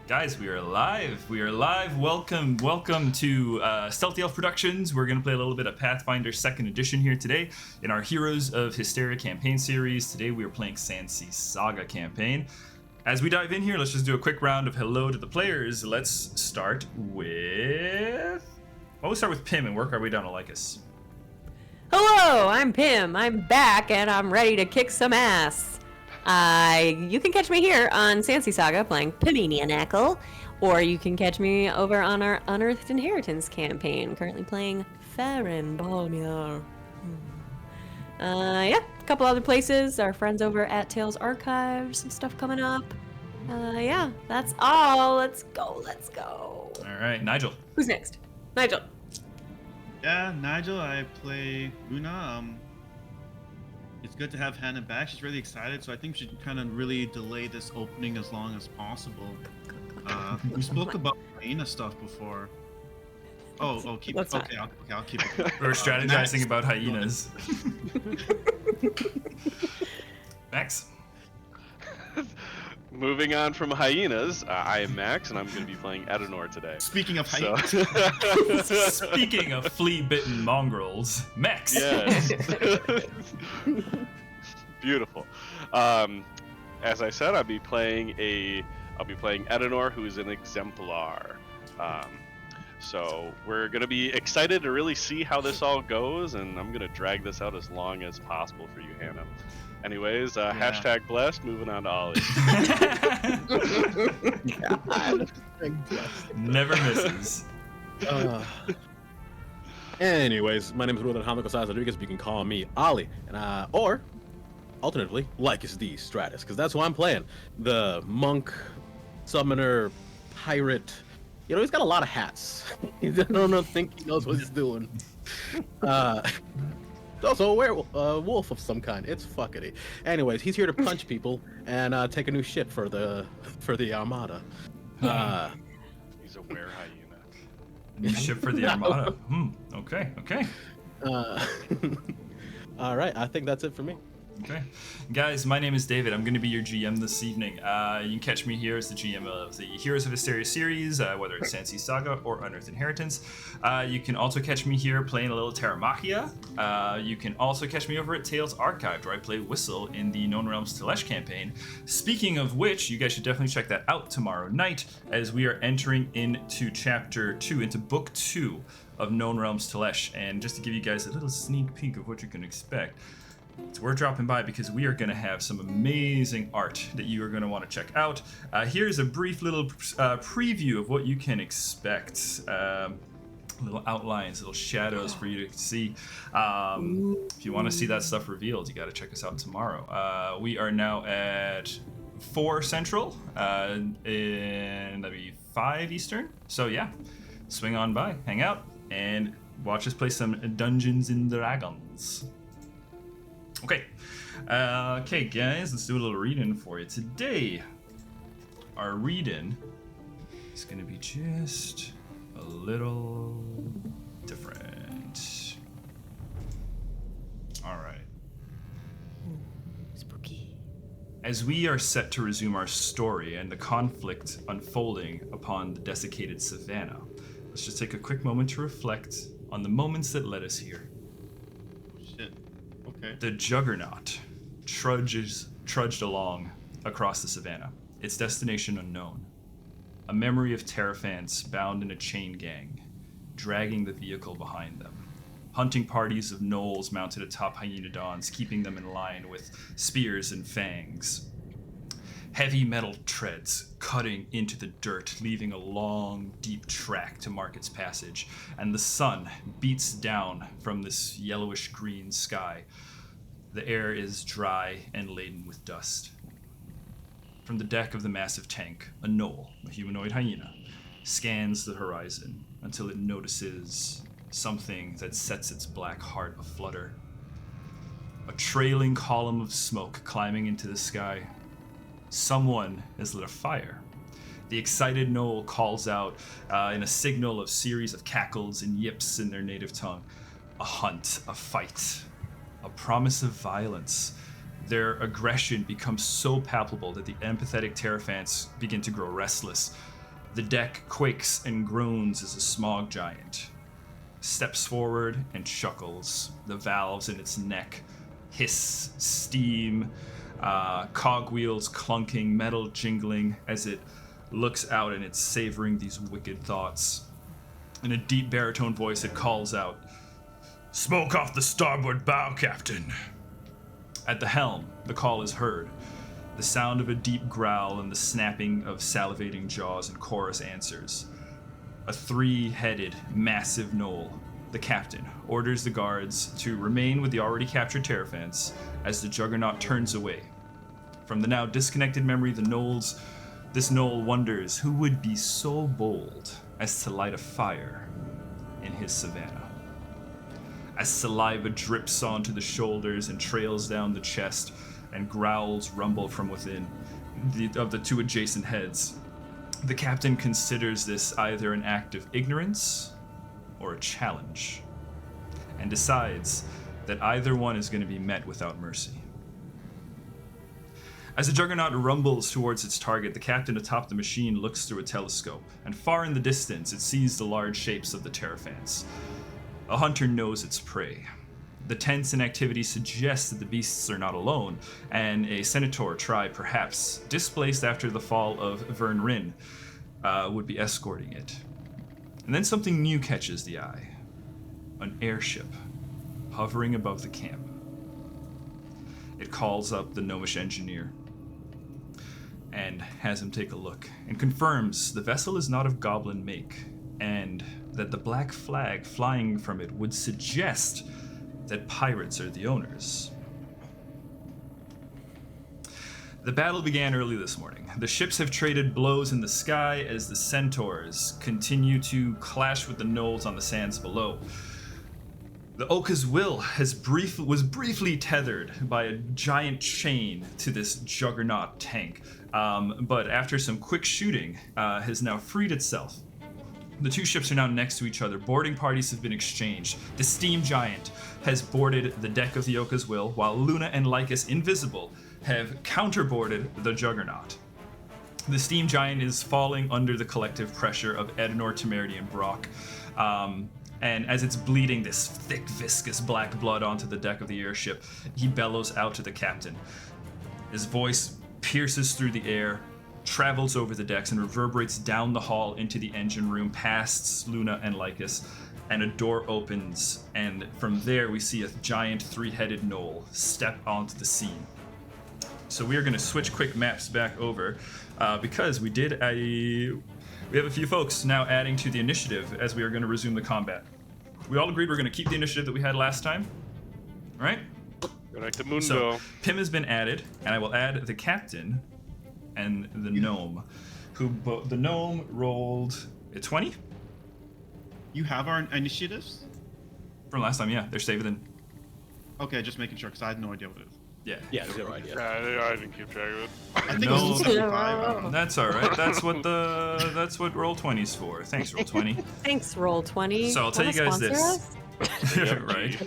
Guys, we are live. Welcome to Stealthy Elf Productions. We're going to play a little bit of Pathfinder 2nd Edition here today in our Heroes of Histaeria campaign series. Today we are playing Sandsea Saga campaign. As we dive in here, let's just do a quick round of hello to the players. Let's start with... Well, we'll start with Pim and work our way down to Lycus. Hello, I'm Pim. I'm back and I'm ready to kick some ass. You can catch me here on Sandsea Saga playing Piminianackle, or you can catch me over on our Unearthed Inheritance campaign, currently playing Farron Balmier. Yeah, a couple other places. Our friends over at Tales Archive, some stuff coming up. Yeah, that's all. Let's go. All right, Nigel. Who's next? Nigel. Yeah, Nigel. I play Una. It's good to have Hannah back. She's really excited, so I think we should kind of really delay this opening as long as possible. We spoke about hyena stuff before. Keep it. Okay, I'll keep it. We're strategizing about hyenas. Max. Moving on from hyenas, I am Max, and I'm going to be playing Edenor today. Speaking of hyenas. Speaking of flea-bitten mongrels, Max. Yes. Beautiful. As I said, I'll be playing Edenor, who is an exemplar. So we're going to be excited to really see how this all goes, and I'm going to drag this out as long as possible for you, Hannah. Anyways, hashtag blessed, moving on to Ollie. God. Never misses. Anyways, my name is Ruben Hamiko Rodriguez, but you can call me Ollie. And, or, alternatively, Lycus D. Stratus, because that's who I'm playing. The monk, summoner, pirate. You know, he's got a lot of hats. I don't think he knows what he's doing. Also a wolf of some kind. It's fuckity. Anyways, he's here to punch people and take a new ship for the Armada. He's a were-hyena. New ship for the Armada. Okay. All right, I think that's it for me. Okay. Guys, my name is David. I'm going to be your GM this evening. You can catch me here as the GM of the Heroes of Histaeria series, whether it's Sandsea Saga or Unearthed Inheritance. You can also catch me here playing a little Terramachia. You can also catch me over at Tales Archive, where I play Whistle in the Known Realms Telesh campaign. Speaking of which, you guys should definitely check that out tomorrow night, as we are entering into Book 2 of Known Realms Telesh. And just to give you guys a little sneak peek of what you can expect, so we're dropping by because we are going to have some amazing art that you are going to want to check out. Here's a brief little preview of what you can expect. Little outlines, little shadows for you to see. If you want to see that stuff revealed, you got to check us out tomorrow. We are now at 4 Central, and that'd be 5 Eastern. So yeah, swing on by, hang out, and watch us play some Dungeons and Dragons. Okay, guys, let's do a little read-in for you. Today, our read-in is going to be just a little different. All right. Spooky. As we are set to resume our story and the conflict unfolding upon the desiccated savannah, let's just take a quick moment to reflect on the moments that led us here. Shit. Okay. The Juggernaut trudged along across the savannah, its destination unknown. A memory of Terrafants bound in a chain gang, dragging the vehicle behind them. Hunting parties of gnolls mounted atop hyenodons, keeping them in line with spears and fangs. Heavy metal treads cutting into the dirt, leaving a long, deep track to mark its passage, and the sun beats down from this yellowish-green sky. The air is dry and laden with dust. From the deck of the massive tank, a gnoll, a humanoid hyena, scans the horizon until it notices something that sets its black heart aflutter. A trailing column of smoke climbing into the sky. Someone has lit a fire. The excited gnoll calls out in a signal of series of cackles and yips in their native tongue. A hunt, a fight, a promise of violence. Their aggression becomes so palpable that the empathetic Terraphants begin to grow restless. The deck quakes and groans as a smog giant steps forward and chuckles. The valves in its neck hiss, steam, cogwheels clunking, metal jingling as it looks out and it's savoring these wicked thoughts. In a deep baritone voice, it calls out, "Smoke off the starboard bow, Captain." At the helm, the call is heard. The sound of a deep growl and the snapping of salivating jaws and chorus answers. A three-headed, massive gnoll, the captain, orders the guards to remain with the already captured Terraphants as the Juggernaut turns away. From the now disconnected memory, this gnoll wonders who would be so bold as to light a fire in his savannah. As saliva drips onto the shoulders and trails down the chest, and growls rumble from within of the two adjacent heads, the captain considers this either an act of ignorance or a challenge, and decides that either one is going to be met without mercy. As the Juggernaut rumbles towards its target, the captain atop the machine looks through a telescope, and far in the distance it sees the large shapes of the Terraphants. A hunter knows its prey. The tents and activity suggest that the beasts are not alone, and a Senator tribe, perhaps displaced after the fall of Vern Rin, would be escorting it. And then something new catches the eye. An airship hovering above the camp. It calls up the gnomish engineer and has him take a look, and confirms the vessel is not of goblin make, and that the black flag flying from it would suggest that pirates are the owners. The battle began early this morning. The ships have traded blows in the sky as the centaurs continue to clash with the gnolls on the sands below. The Oka's will was briefly tethered by a giant chain to this juggernaut tank, but after some quick shooting, has now freed itself. The two ships are now next to each other. Boarding parties have been exchanged. The steam giant has boarded the deck of the Oka's Will, while Luna and Lycus, invisible, have counterboarded the Juggernaut. The steam giant is falling under the collective pressure of Edenor, Temerity, and Brock. And as it's bleeding this thick, viscous black blood onto the deck of the airship, he bellows out to the captain. His voice pierces through the air, travels over the decks, and reverberates down the hall into the engine room, past Luna and Lycus, and a door opens, and from there we see a giant three-headed gnoll step onto the scene. So we are going to switch quick maps back over, because we have a few folks now adding to the initiative as we are going to resume the combat. We all agreed we're going to keep the initiative that we had last time, right? Mundo. So Pim has been added, and I will add the captain and the gnome, the gnome rolled a 20 You have our initiatives? from last time. Yeah, they're saved in. Okay, just making sure, because I had no idea what it is. Yeah. Yeah, zero idea. I didn't keep track of it. I think No. it was 75. I don't know. That's all right. That's what roll 20's for. Thanks, roll 20. Thanks, Roll20. So I'll tell you Wanna guys this. sponsor us? Right.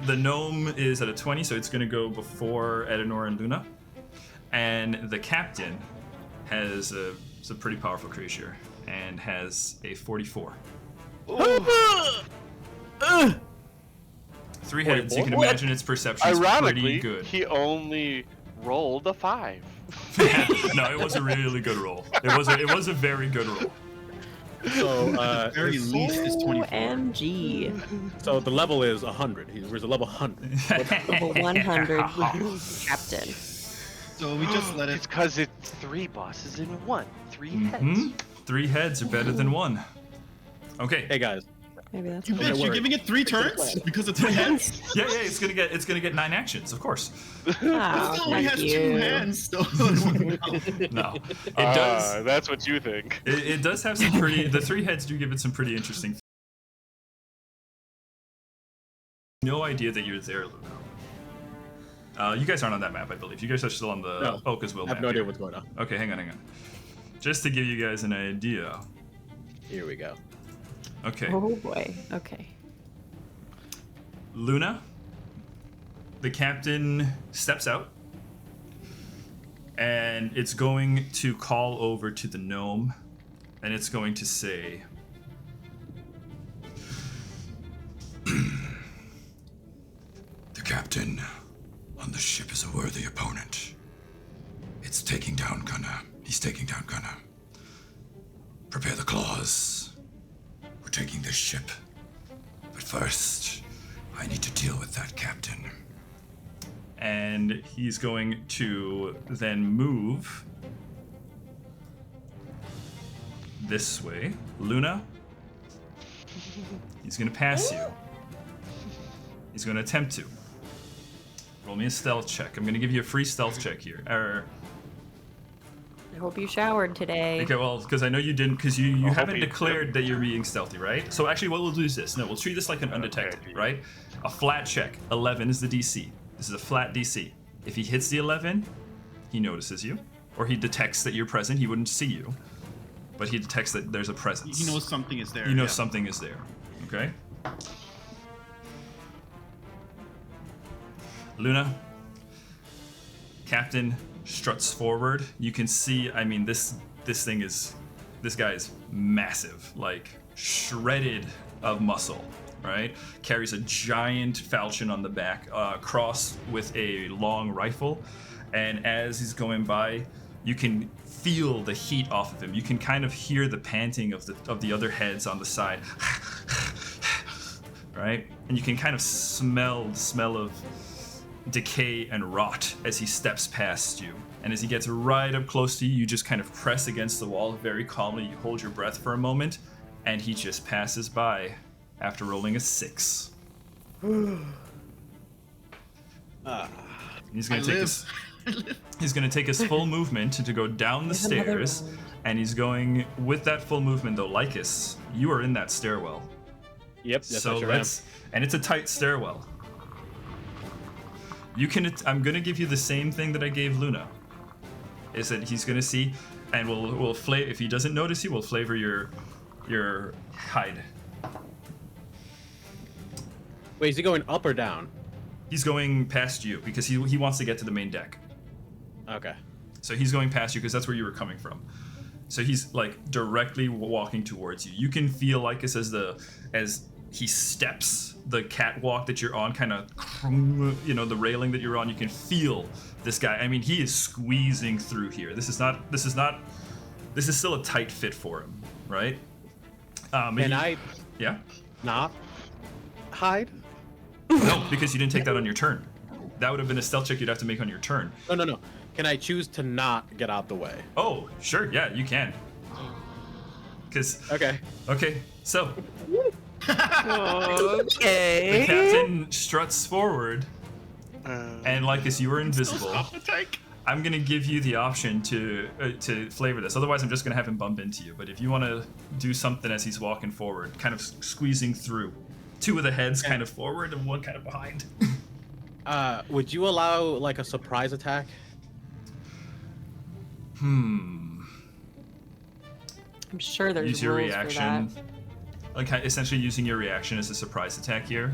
The gnome is at a 20, so it's going to go before Edenor and Luna. And the captain is a pretty powerful creature and has a 44. Three heads. You can imagine its perception is pretty Ironically, good. he only rolled a 5. No, it was a really good roll. It was a very good roll. So, At the very least, it's 24. OMG. so the level is 100. He's a level 100. Level 100 captain. So we just let It's it. because it's 3 bosses in 1. 3 heads. Mhm. 3 heads are better than 1. Okay. Hey guys, Maybe that's You what Okay, bitch, you're worry. giving it 3 turns because of 3 heads? Yeah, it's gonna get 9 actions, of course. Oh, It only thank has you. 2 hands, so. No, it does. That's what you think. It does have some pretty. The 3 heads do give it some pretty interesting. No idea that you're there, Luna. You guys aren't on that map, I believe. You guys are still on the No. Oka's Will I map. have no idea here. what's going on. Okay, hang on. Just to give you guys an idea. Here we go. Okay, Oh boy. Okay. Luna. The captain steps out, and it's going to call over to the gnome, and it's going to say, "The captain on the ship is a worthy opponent. It's taking down Gunner. He's taking down Gunner. Prepare the claws. We're taking this ship. But first, I need to deal with that captain." And he's going to then move this way. Luna, he's going to pass you. He's going to attempt to. Roll me a stealth check. I'm going to give you a free stealth check here. I hope you showered today. Okay, well, because I know you didn't, because you hope haven't you declared that you're being stealthy, right? So actually, what we'll do is this. No, we'll treat this like an undetected, Okay. right? A flat check. 11 is the DC. This is a flat DC. If he hits the 11, he notices you, or he detects that you're present. He wouldn't see you, but he detects that there's a presence. He knows something is there. You know yeah. something is there. Okay. Luna. Captain struts forward. You can see. I mean, this guy is massive, like shredded of muscle. Right? Carries a giant falchion on the back, crossed with a long rifle, and as he's going by, you can feel the heat off of him. You can kind of hear the panting of the other heads on the side, right? And you can kind of smell the smell of decay and rot as he steps past you. And as he gets right up close to you, you just kind of press against the wall very calmly. You hold your breath for a moment, and he just passes by after rolling a 6. He's gonna I take live. his he's gonna take his full movement to go down the There's another stairs, round. and he's going with that full movement though. Lycus, you are in that stairwell. Yep. Yes, So I sure am. and it's a tight stairwell. You can. I'm gonna give you the same thing that I gave Luna. Is that he's gonna see, and we'll flavor. If he doesn't notice you, we'll flavor your hide. Wait, is he going up or down? He's going past you because he wants to get to the main deck. Okay. So he's going past you because that's where you were coming from. So he's like directly walking towards you. You can feel like as he steps the catwalk that you're on, kind of, the railing that you're on. You can feel this guy. I mean, he is squeezing through here. This is still a tight fit for him, right? Can I Yeah. not hide? No, because you didn't take that on your turn. That would have been a stealth check you'd have to make on your turn. No. Can I choose to not get out the way? Oh, sure, yeah, you can. Okay. Okay, so Okay. the captain struts forward, and Lycus, you are invisible. Stop the tank. I'm gonna give you the option to flavor this. Otherwise, I'm just gonna have him bump into you. But if you want to do something as he's walking forward, kind of squeezing through, 2 of the heads kind of forward and 1 kind of behind. Would you allow like a surprise attack? I'm sure there's Use your rules reaction. for that. Like essentially using your reaction as a surprise attack here.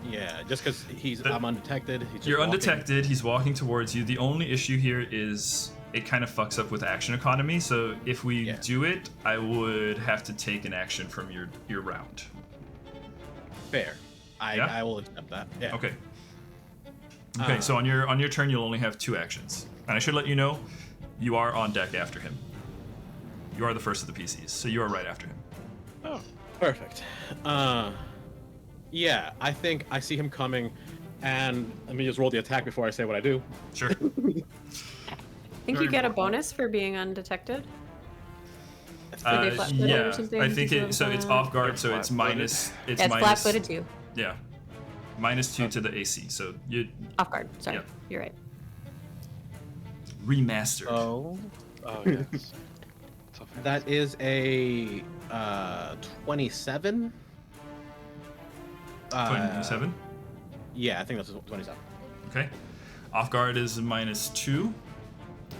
Yeah, just because I'm undetected. He's just You're walking. undetected. He's walking towards you. The only issue here is it kind of fucks up with action economy. So if we do it, I would have to take an action from your round. Fair. Yeah? I will accept that. Yeah. Okay. Okay. So on your turn, you'll only have 2 actions. And I should let you know, you are on deck after him. You are the first of the PCs, so you are right after him. Oh. Perfect. Yeah, I think I see him coming, and let me just roll the attack before I say what I do. Sure. think you get a bonus for being undetected. Are they flat-footed or something? I think it's off guard, so it's minus. It's It's minus. flat-footed too. Yeah, -2 to the AC. So you Off guard. Sorry, Yeah. you're right. remastered. Oh, Oh yes. that is a 27. 27. Yeah, I think that's 27. Okay. Off guard is -2.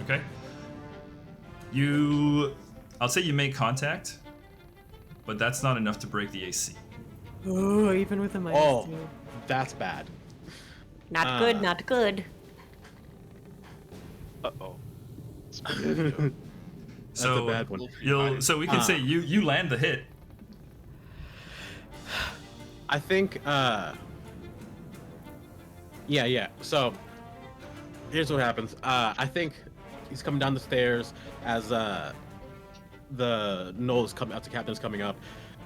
Okay. I'll say you make contact, but that's not enough to break the AC. Oh, even with a minus Oh, 2. that's bad. Not good, not good. Uh-oh. So a bad one. So we can say you land the hit. I think, yeah. So, here's what happens. I think he's coming down the stairs as the gnolls as the captain's coming up,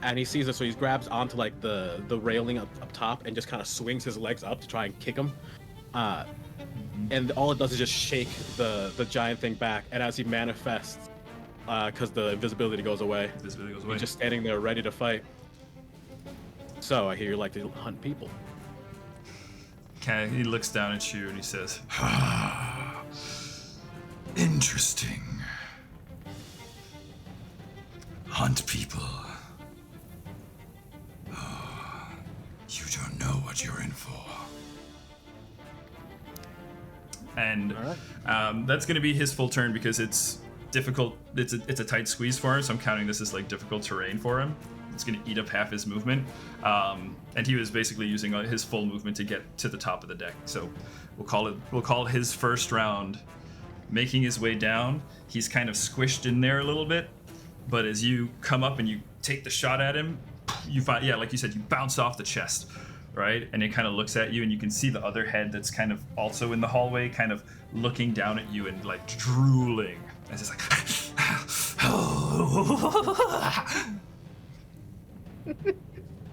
and he sees us, so he grabs onto like the railing up top and just kind of swings his legs up to try and kick him. And all it does is just shake the giant thing back, and as he manifests, because the invisibility goes away, He's just standing there ready to fight. So I hear you like to hunt people. Okay, he looks down at you and he says, "Interesting. Hunt people. Oh, you don't know what you're in for." And that's going to be his full turn because it's difficult. It's a tight squeeze for him, so I'm counting this as like difficult terrain for him. It's going to eat up half his movement, and he was basically using his full movement to get to the top of the deck. So we'll call it his first round. Making his way down, he's kind of squished in there a little bit, but as you come up and you take the shot at him, you find, yeah, like you said, you bounce off the chest, right? And it kind of looks at you, and you can see the other head that's kind of also in the hallway, kind of looking down at you and like drooling. As it's like,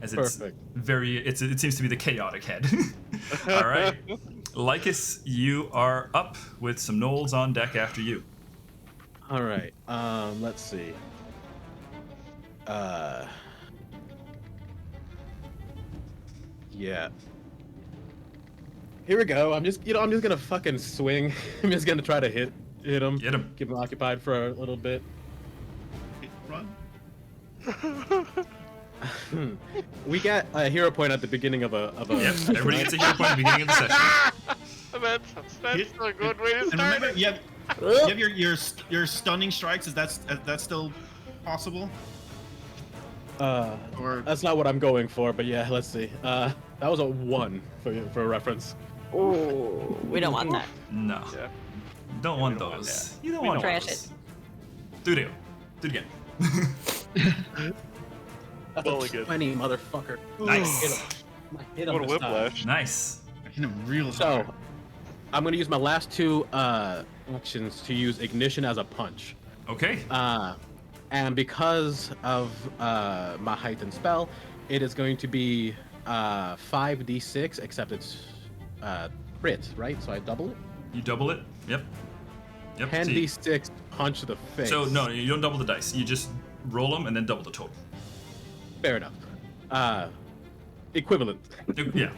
as it's Perfect. it seems to be the chaotic head. All right, Lycus, you are up with some gnolls on deck after you. All right. Let's see. Yeah. Here we go. I'm just gonna fucking swing. I'm just gonna try to hit him. Get him. Keep him occupied for a little bit. Run. We get a hero point at the beginning of a. Yep, everybody gets a hero point at the beginning of the session. That's a good way to And start. remember, you have your stunning strikes. Is that still possible? Or That's not what I'm going for, but yeah, let's see. That was a 1 for reference. Oh, we don't want that. No, Yeah. you don't want We don't want those. that. You don't We want don't want those. Do it again. Do it again. That's Totally a good. 20, motherfucker. Nice. Hit him What a this time. whiplash. Nice. I hit him real So, hard. I'm gonna use my last 2 actions to use ignition as a punch. Okay. And because of my heightened spell, it is going to be 5d6, except it's crit, right? So I double it. You double it. Yep. Yep. So you- 10d6 punch to the face. So no, you don't double the dice. You just roll them and then double the total. Fair enough. Equivalent. Yeah.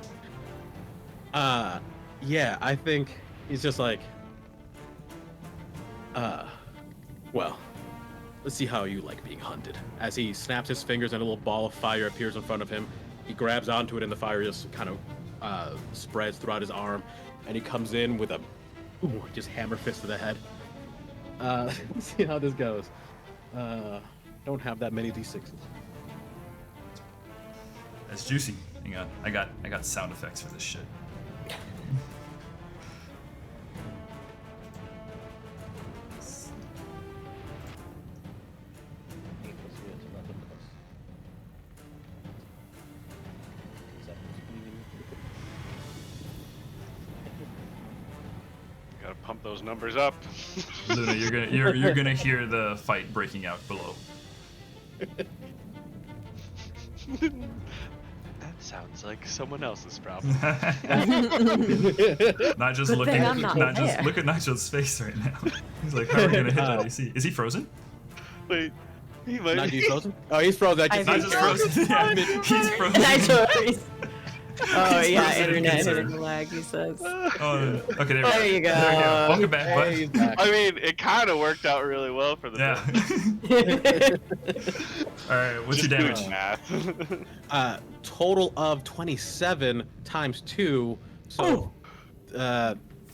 Yeah, I think he's just like, well, let's see how you like being hunted. As he snaps his fingers and a little ball of fire appears in front of him, he grabs onto it and the fire just kind of spreads throughout his arm, and he comes in with a just hammer fist to the head. Let's see how this goes. Don't have that many d6s. That's juicy. Hang on. I got sound effects for this shit. Gotta pump those numbers up. Luna, you're gonna hear the fight breaking out below. That Sounds like someone else's problem. Nigel's Good looking. thing I'm not there. Look at Nigel's face right now. He's like, how are we gonna hit that AC? Is he frozen? Wait, he might. Nigel's frozen? Oh, he's frozen. I just Nigel's frozen. Yeah, he's frozen. Nigel. Oh He's yeah, frozen in internet concern. lag. He says. Oh, okay, there we go. There you go. There we go. Welcome back, bud. Hey, he's back. I mean, it kind of worked out really well for the Yeah. All right, what's your damage? Doing math. Total of 27 times 2, so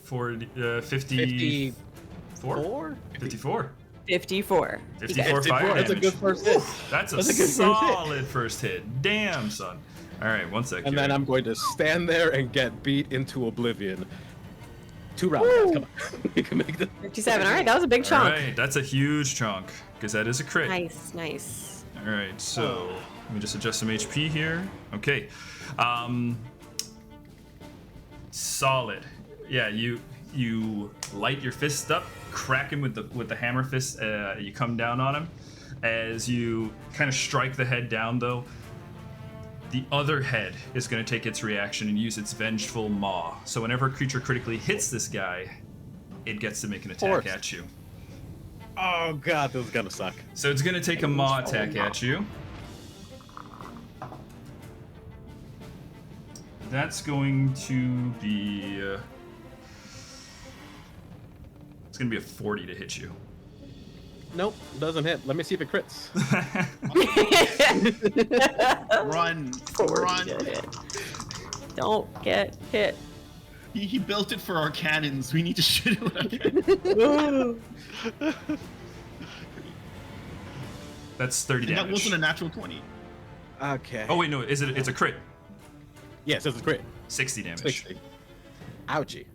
40, 54? 54? 54. 54. 54 fire That's a damage. good first hit. That's a That's a good first hit. solid first hit. Damn, son. All right, one sec. And then I'm going to stand there and get beat into oblivion. 2 rounds, guys. Come on. You can make this. 57. All right, that was a big All chunk. right, that's a huge chunk because that is a crit. Nice, nice. All right, so let me just adjust some HP here. Okay, solid. Yeah, you light your fist up, crack him with the hammer fist. You come down on him. As you kind of strike the head down, though, the other head is going to take its reaction and use its vengeful maw. So whenever a creature critically hits this guy, it gets to make an attack course. at you. Oh god, this is gonna suck. So it's going to take a maw attack at you. That's going to be... it's going to be a 40 to hit you. Nope, doesn't hit. Let me see if it crits. Run. Don't get hit. He built it for our cannons. We need to shoot it with our cannons. That's 30 And damage. that wasn't a natural 20. Okay. Oh wait, no, it's a crit. Yes, it's a crit. 60 damage. 60. Ouchie.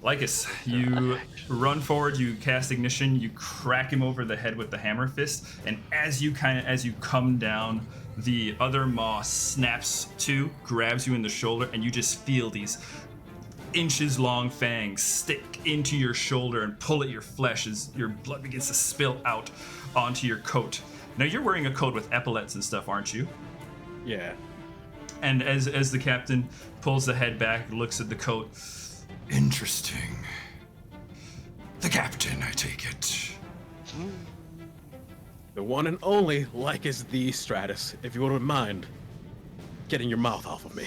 Lycus, you run forward, you cast ignition, you crack him over the head with the hammer fist, and as you come down, the other maw snaps to, grabs you in the shoulder, and you just feel these inches long fangs stick into your shoulder and pull at your flesh as your blood begins to spill out onto your coat. Now you're wearing a coat with epaulets and stuff, aren't you? Yeah. And as the captain pulls the head back, looks at the coat. Interesting. The captain, I take it. The one and only Lycus the Stratus, if you wouldn't mind getting your mouth off of me.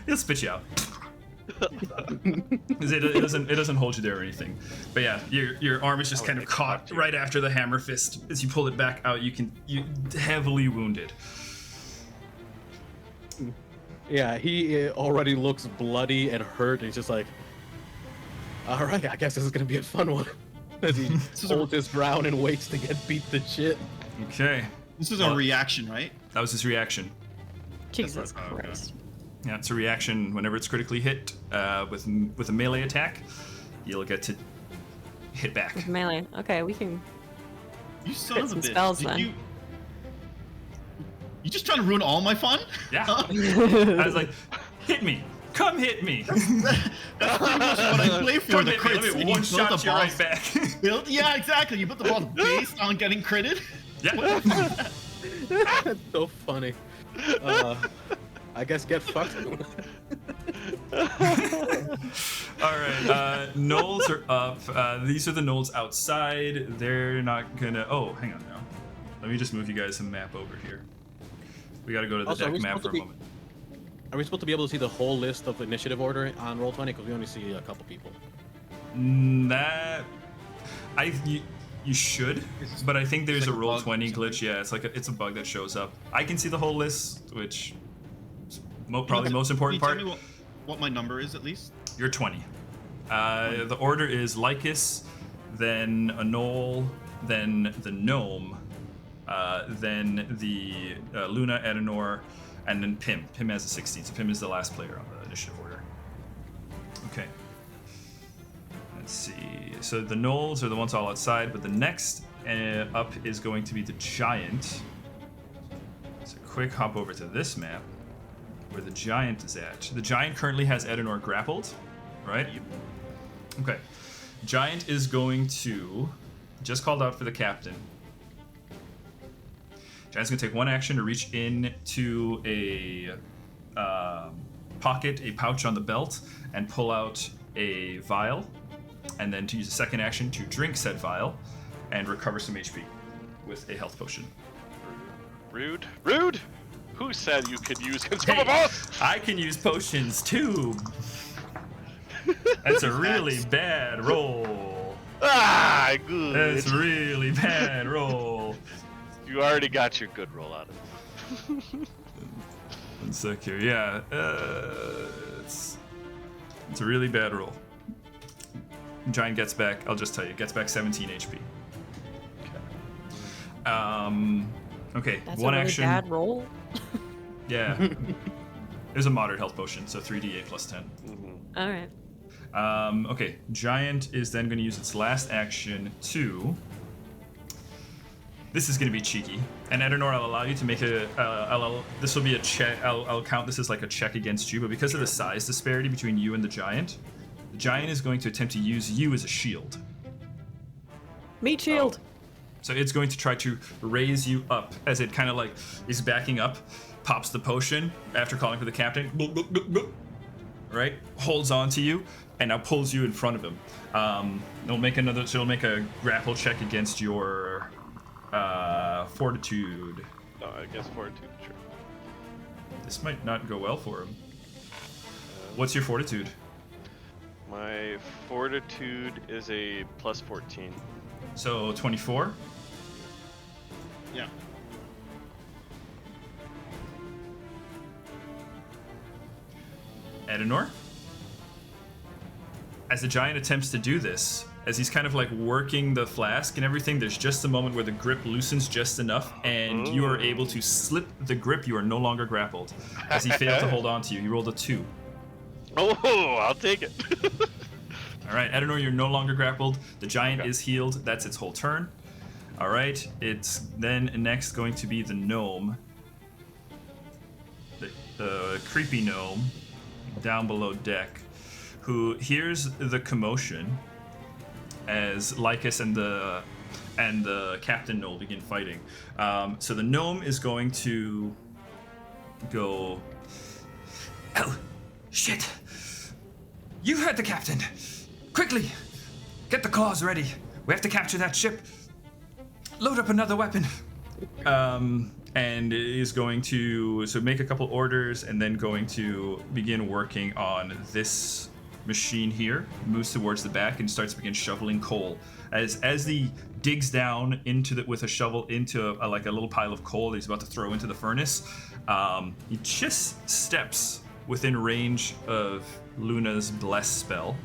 He'll spit you out. 'Cause it doesn't hold you there or anything. But yeah, your arm is just kind of caught right after the hammer fist. As you pull it back out, you heavily wounded. Yeah, he already looks bloody and hurt, and he's just like, all right, I guess this is gonna be a fun one. As he holds his ground and waits to get beat to shit. Okay. This is a reaction, right? That was his reaction. Jesus Oh, okay. Christ. Yeah, it's a reaction whenever it's critically hit with a melee attack. You'll get to hit back. Melee. Okay, we can. You son Get of a some bitch. spells, Did then. You just trying to ruin all my fun? Yeah. I was like, hit me. Come hit me. That's pretty much what I play for. Come The hit me. crits. Let me And one you built shot the you right boss back. built. Yeah, exactly. You built the boss based on getting critted. Yeah. That's so funny. I guess get fucked. All right. Gnolls are up. These are the gnolls outside. They're not gonna. Oh, hang on now. Let me just move you guys some map over here. We gotta go to the Also, are deck we map supposed for a to be- moment. Are we supposed to be able to see the whole list of initiative order on Roll20? Because we only see a couple people. You should, but I think there's It's a like a roll bug 20 or something. glitch. Yeah, it's a bug that shows up. I can see the whole list, which is probably the most important Can part. you tell me what my number is at least? You're 20. The order is Lycus, then a gnoll, then the gnome, then the Luna, Edenor, and then Pim. Pim has a 16, so Pim is the last player on the initiative order. Okay. Let's see. So the gnolls are the ones all outside, but the next up is going to be the giant. So quick hop over to this map where the giant is at. The giant currently has Edenor grappled, right? Okay. Giant is going to just called out for the captain. Giant's gonna take one action to reach into a pocket, a pouch on the belt, and pull out a vial, and then to use a second action to drink said vial and recover some HP with a health potion. Rude. Rude! Who said you could use consumable boss? I can use potions too. That's a really bad roll. Ah, good. That's a really bad roll. You already got your good roll out of it. One sec here. Yeah, it's a really bad roll. Giant gets back. I'll just tell you, gets back 17 HP. Okay. That's one a really action. bad roll. Yeah. There's a moderate health potion, so 3d8 plus 10. All right. Okay. Giant is then going to use its last action to. This is going to be cheeky, and Edenor, I'll allow you to make this will be a check. I'll count this as like a check against you, but because of the size disparity between you and the giant is going to attempt to use you as a shield. Meat shield. So it's going to try to raise you up as it kind of like is backing up, pops the potion after calling for the captain, right? Holds on to you and now pulls you in front of him. It'll make a grapple check against your fortitude. No, I guess fortitude, sure. This might not go well for him. What's your fortitude? My fortitude is a plus 14. So 24. Yeah. Edenor? As the giant attempts to do this, as he's kind of like working the flask and everything, there's just a moment where the grip loosens just enough and you are able to slip the grip. You are no longer grappled. As he failed to hold on to you, he rolled a 2. Oh, I'll take it. All right, Edenor, you're no longer grappled. The giant is healed. That's its whole turn. All right, it's then next going to be the gnome. The creepy gnome down below deck, who hears the commotion as Lycus and the Captain Gnoll begin fighting. So the gnome is going to go, "Oh, shit! You heard the captain! Quickly! Get the claws ready! We have to capture that ship! Load up another weapon!" And is going to make a couple orders and then going to begin working on this machine here. Moves towards the back and starts to begin shoveling coal. As he digs down with a shovel into a little pile of coal that he's about to throw into the furnace, he just steps within range of Luna's bless spell.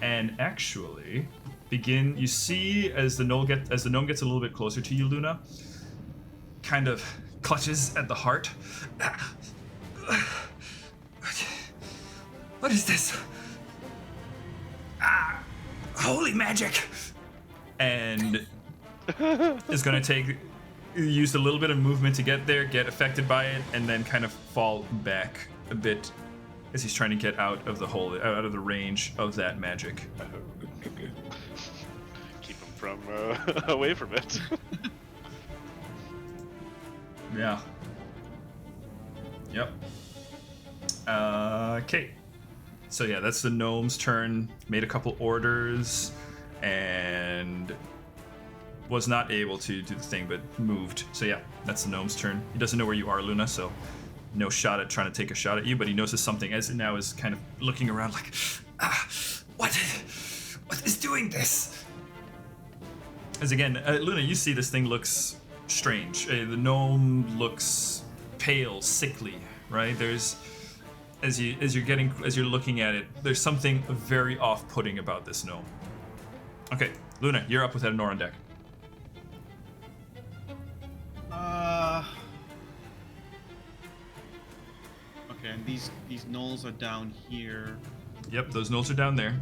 And actually, you see as the gnome gets a little bit closer to you, Luna, kind of clutches at the heart. What is this? Holy magic! And is going to use a little bit of movement to get there, get affected by it, and then kind of fall back a bit as he's trying to get out of the range of that magic. Keep him from away from it. Yeah. Yep. Okay. So yeah, that's the gnome's turn. Made a couple orders and was not able to do the thing, but moved. So yeah, that's the gnome's turn. He doesn't know where you are, Luna, so no shot at trying to take a shot at you, but he notices something as it now is kind of looking around like, what is doing this? As again, Luna, you see this thing looks strange. The gnome looks pale, sickly, right? There's as you're looking at it, there's something very off-putting about this gnome. Okay, Luna, you're up with Edenor on deck. Okay, and these gnolls are down here. Yep, those gnolls are down there.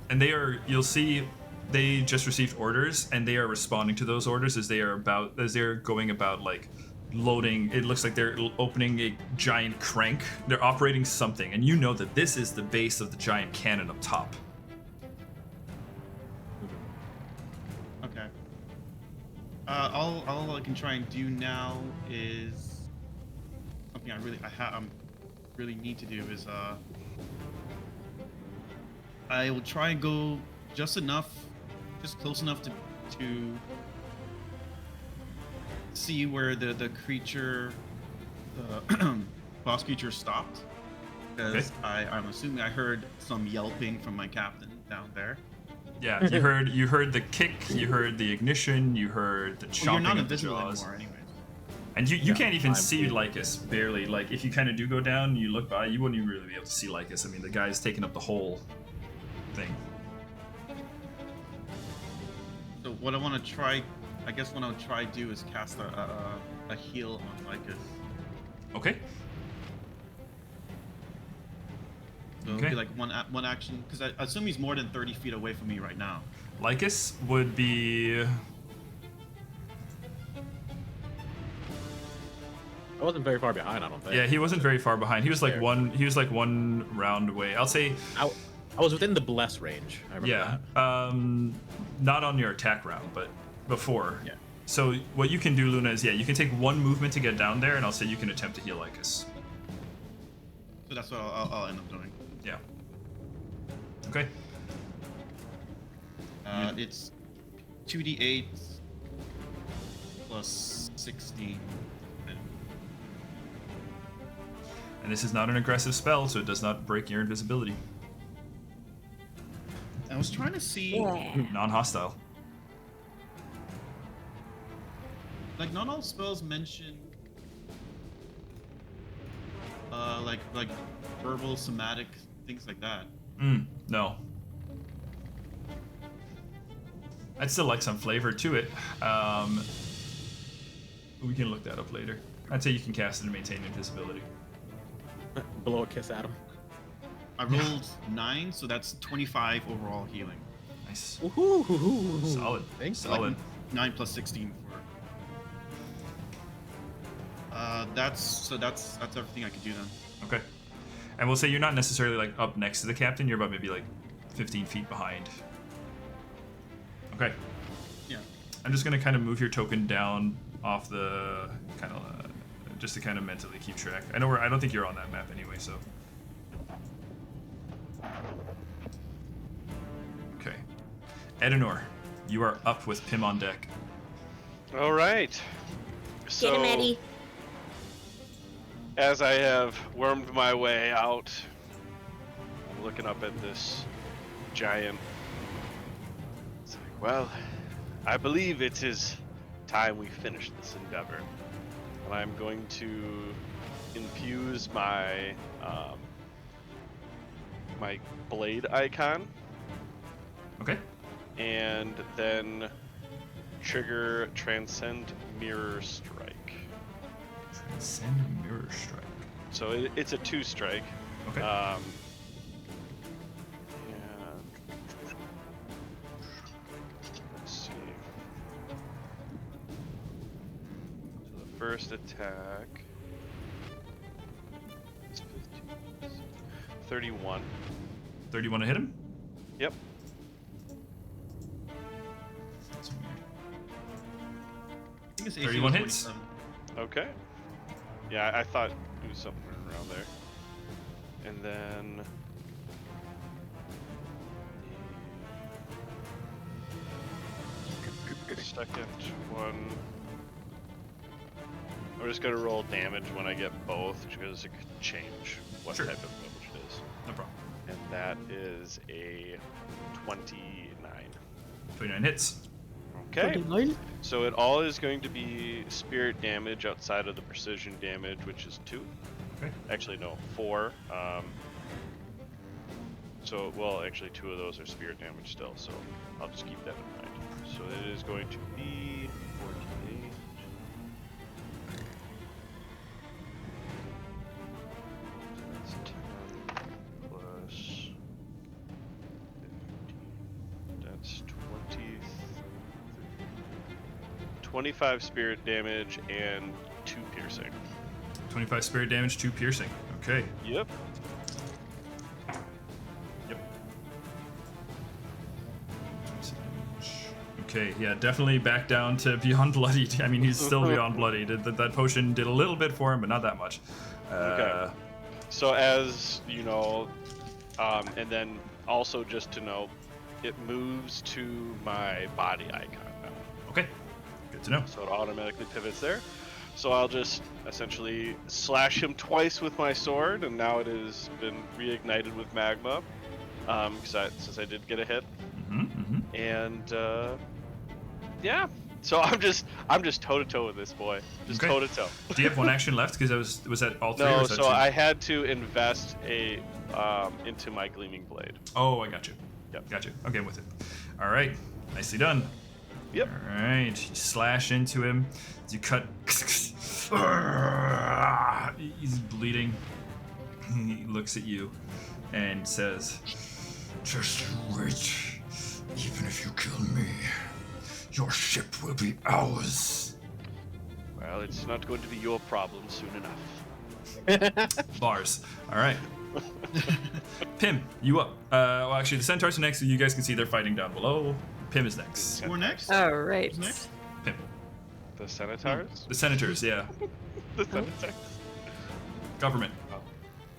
And you'll see they just received orders and they are responding to those orders as they're going about like loading. It looks like they're opening a giant crank. They're operating something, and you know that this is the base of the giant cannon up top. All I can try and do now is something I really need to do is I will try and go just close enough to see where the creature, the boss creature stopped, because I'm assuming I heard some yelping from my captain down there. Yeah, you heard the kick, you heard the ignition, you heard the chomping Well, you're not of the invisible jaws. anymore, anyways. And you can't even I'm see good. Lycus, barely. Like, if you kind of do go down, you look by, you wouldn't even really be able to see Lycus. I mean, the guy's taking up the whole thing. So what I want to try, I guess what I'll try to do is cast a heal on Lycus. Okay. So it'll be like one action, because I assume he's more than 30 feet away from me right now. Lycus would be... I wasn't very far behind, I don't think. Yeah, he wasn't very far behind. He was like There. one round away. I'll say, I was within the bless range. I remember yeah. that. Not on your attack round, but before. Yeah. So what you can do, Luna, is you can take one movement to get down there, and I'll say you can attempt to heal Lycus. So that's what I'll end up doing. Yeah. Okay. It's 2d8 plus 16. And this is not an aggressive spell, so it does not break your invisibility. I was trying to see, Yeah. Non-hostile. like, not all spells mention, like verbal, somatic, things like that. No. I'd still like some flavor to it. We can look that up later. I'd say you can cast it and maintain invisibility. Blow a kiss at him. I rolled 9, so that's 25 overall healing. Nice. Woohoo! Solid. Thanks. Solid. Like 9 plus 16 for. That's everything I could do then. Okay. And we'll say you're not necessarily like up next to the captain. You're about maybe like 15 feet behind. Okay. Yeah. I'm just gonna kind of move your token down off the kind of just to kind of mentally keep track. I don't think you're on that map anyway, so. Okay. Edenor, you are up with Pim on deck. All right. So, Get him, Eddie. as I have wormed my way out, I'm looking up at this giant. It's like, well, I believe it is time we finish this endeavor. And I'm going to infuse my my blade icon Okay. and then trigger Transcend Mirror Strike. Transcend Mirror Strike. So it's a 2-strike. Okay. And let's see. So the first attack is 15, 31. 31 to hit him? Yep. That's weird. I think it's AC 31 was hits. 47. Okay. Yeah, I thought it was something around there. And then the second one. I'm just gonna roll damage when I get both because it could change what Sure. type of damage it is. No problem. And that is a 29. 29 hits. Okay. So it all is going to be spirit damage outside of the precision damage, which is 2. Okay. Actually, no, 4. So, well, actually 2 of those are spirit damage still, so I'll just keep that in mind. So it is going to be 48. So that's 10 plus 15. That's 20. 25 spirit damage and 2 piercing. 25 spirit damage, 2 piercing. Okay. Yep. Yep. Okay, yeah, definitely back down to beyond bloodied. I mean, he's still beyond bloodied. That potion did a little bit for him, but not that much. Okay. So as you know, and then also just to know, it moves to my body icon now. Okay, good to know. So it automatically pivots there. So I'll just essentially slash him twice with my sword, and now it has been reignited with magma, since I did get a hit. And yeah, so I'm just toe to toe with this boy, just toe to toe. Do you have one action left? Because was that all three? No, or was that so two? I had to invest into my gleaming blade. Oh, I got you. Yep. Got you. Okay, I'm with it. All right, nicely done. Yep. All right, you slash into him. You cut. He's bleeding. He looks at you and says, "Just you wait. Even if you kill me, your ship will be ours." Well, it's not going to be your problem soon enough. Bars. All right. Pim, you up. Well, actually, the centaurs are next, so you guys can see they're fighting down below. Pim is next. We're next. All right. Who's next? Pim. The Senators? The senators, yeah. The Senators. Government. Oh,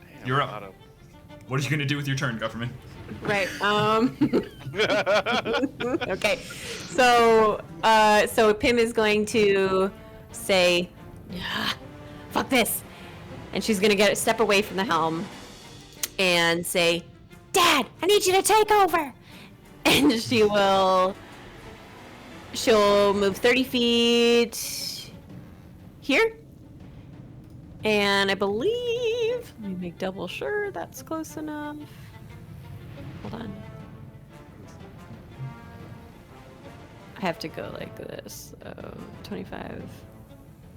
damn, You're a up. lot of- What are you going to do with your turn, government? Right. Okay. So Pim is going to say, "Fuck this," and she's gonna step away from the helm and say, "Dad, I need you to take over." And she'll move 30 feet here. And I believe, let me make double sure that's close enough. Hold on. I have to go like this. 25.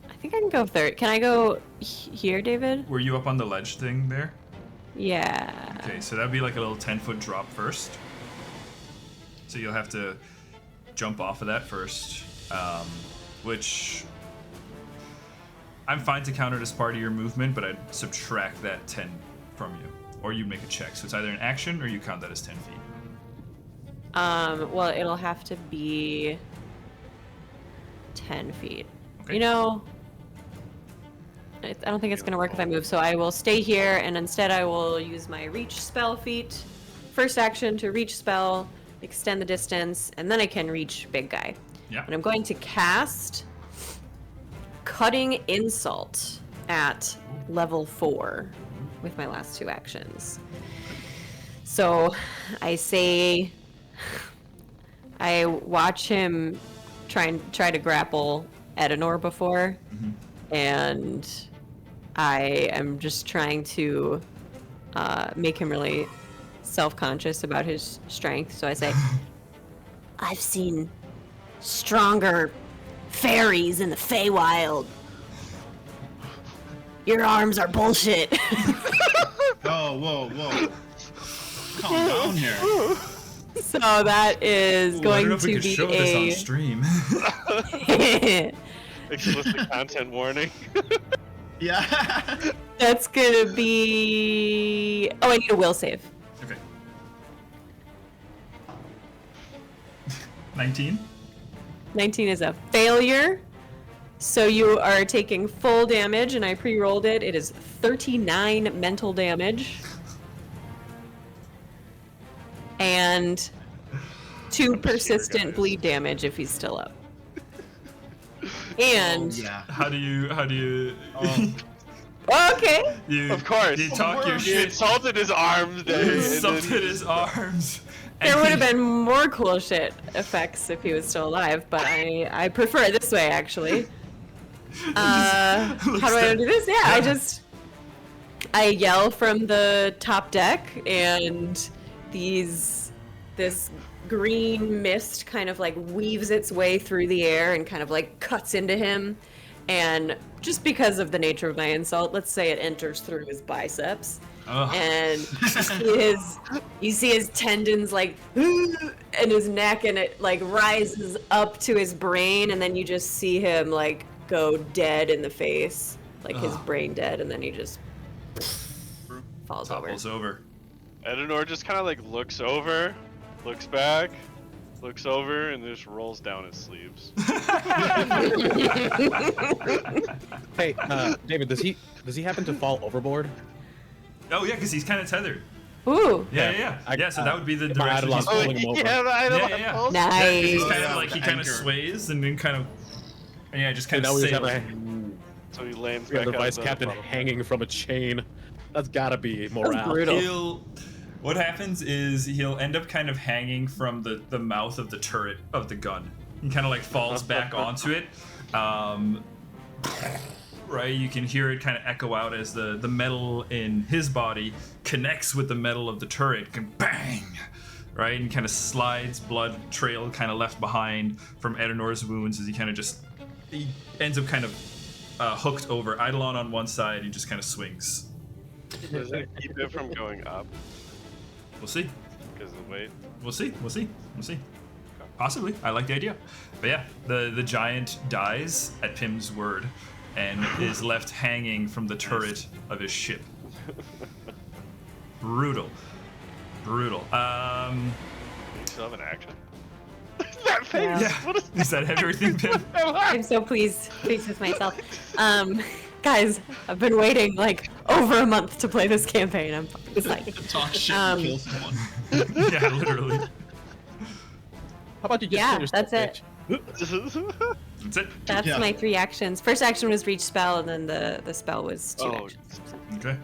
I think I can go 30. Can I go here, David? Were you up on the ledge thing there? Yeah. Okay, so that'd be like a little 10-foot drop first. So you'll have to jump off of that first, which I'm fine to count it as part of your movement, but I'd subtract that 10 from you. Or you make a check. So it's either an action or you count that as 10 feet. Well, it'll have to be 10 feet. Okay. You know, I don't think it's going to work if I move, so I will stay here, and instead I will use my reach spell feat. First action to reach spell, extend the distance, and then I can reach big guy. Yeah. And I'm going to cast Cutting Insult at level 4 with my last 2 actions. So I watch him try to grapple Edenor before, and I am just trying to make him really self-conscious about his strength. So I say, "I've seen stronger fairies in the Feywild. Your arms are bullshit." Oh, whoa. Calm down here. So that is Ooh, I going don't know if we to could be show this on stream. Explicit content warning. Yeah. That's gonna be. Oh, I need a will save. Okay. 19? 19 is a failure. So you are taking full damage, and I pre-rolled it. It is 39 mental damage. And 2 persistent guys. bleed damage if he's still up. And Yeah. How do you okay. you Of course. you talk your He shit, insulted his arms there. you and then insulted he- his arms. There and would he- have been more cool shit effects if he was still alive, but I prefer it this way, actually. How do I do this? Yeah, I yell from the top deck, and this green mist kind of like weaves its way through the air and kind of like cuts into him. And just because of the nature of my insult, let's say it enters through his biceps. Ugh. And you see his tendons like in his neck, and it like rises up to his brain, and then you just see him like go dead in the face, like his brain dead, and then he just falls over. Topples over. Edenor just kind of like looks over, looks back, looks over and just rolls down his sleeves. Hey, David, does he happen to fall overboard? Oh yeah, because he's kind of tethered. Ooh. Yeah. So that would be the get my direction. Eidolon He's pulling him over. Yeah. Nice. He's kind of Yeah, like he the kind of anchor. sways and then kind of just kind And of now we just sails. have So he lands the back on vice the captain bottom. hanging from a chain. That's gotta be morale. brutal. What happens is he'll end up kind of hanging from the mouth of the turret of the gun. He kind of like falls back onto it. Right, you can hear it kind of echo out as the metal in his body connects with the metal of the turret, and bang! Right, and kind of slides, blood trail kind of left behind from Edanor's wounds as he ends up kind of hooked over. Eidolon on one side, he just kind of swings. Does it keep it from going up We'll see. because of the weight? We'll see. Possibly. I like the idea. But yeah, the giant dies at Pim's word and is left hanging from the turret of his ship. Brutal. Do you still have an action? That face! Yeah. What is Is that everything, Pim? I'm so pleased with myself. Guys, I've been waiting like over a month to play this campaign. I'm fucking excited. Talk shit and kill someone. Yeah, literally. How about you just Yeah, finish that's that it. bitch? That's it. That's Yeah. my 3 actions. First action was reach spell, and then the spell was 2 Oh. actions. Okay.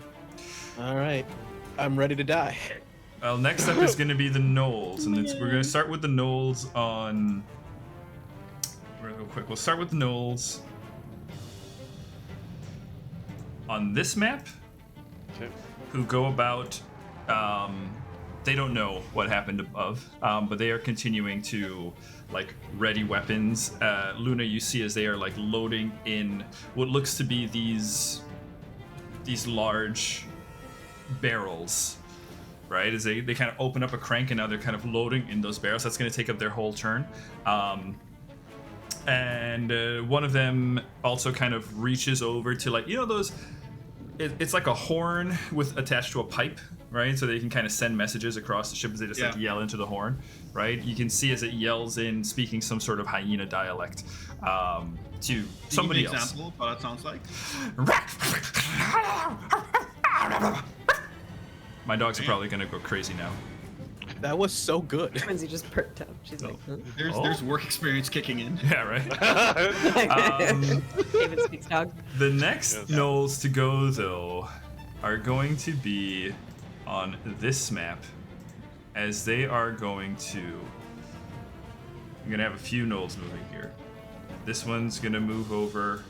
All right, I'm ready to die. Well, next up is going to be the gnolls, and we're going to start with the gnolls on. Real quick, we'll start with the gnolls on this map, Okay. who go about. They don't know what happened above, but they are continuing to like ready weapons. Luna, you see as they are like loading in what looks to be these large barrels. Right, as they kind of open up a crank and now they're kind of loading in those barrels. That's going to take up their whole turn. And one of them also kind of reaches over to like, those, it's like a horn with attached to a pipe, right? So they can kind of send messages across the ship as they just like yell into the horn, right? You can see as it yells in, speaking some sort of hyena dialect to somebody else. Example of what that sounds like. My dogs are probably gonna go crazy now. That was so good. Lindsay just perked up. She's like, huh? There's work experience kicking in. Yeah, right. David speaks dog. The next Yes. gnolls to go though are going to be on this map, as they are going to. I'm gonna have a few gnolls moving here. This one's gonna move over.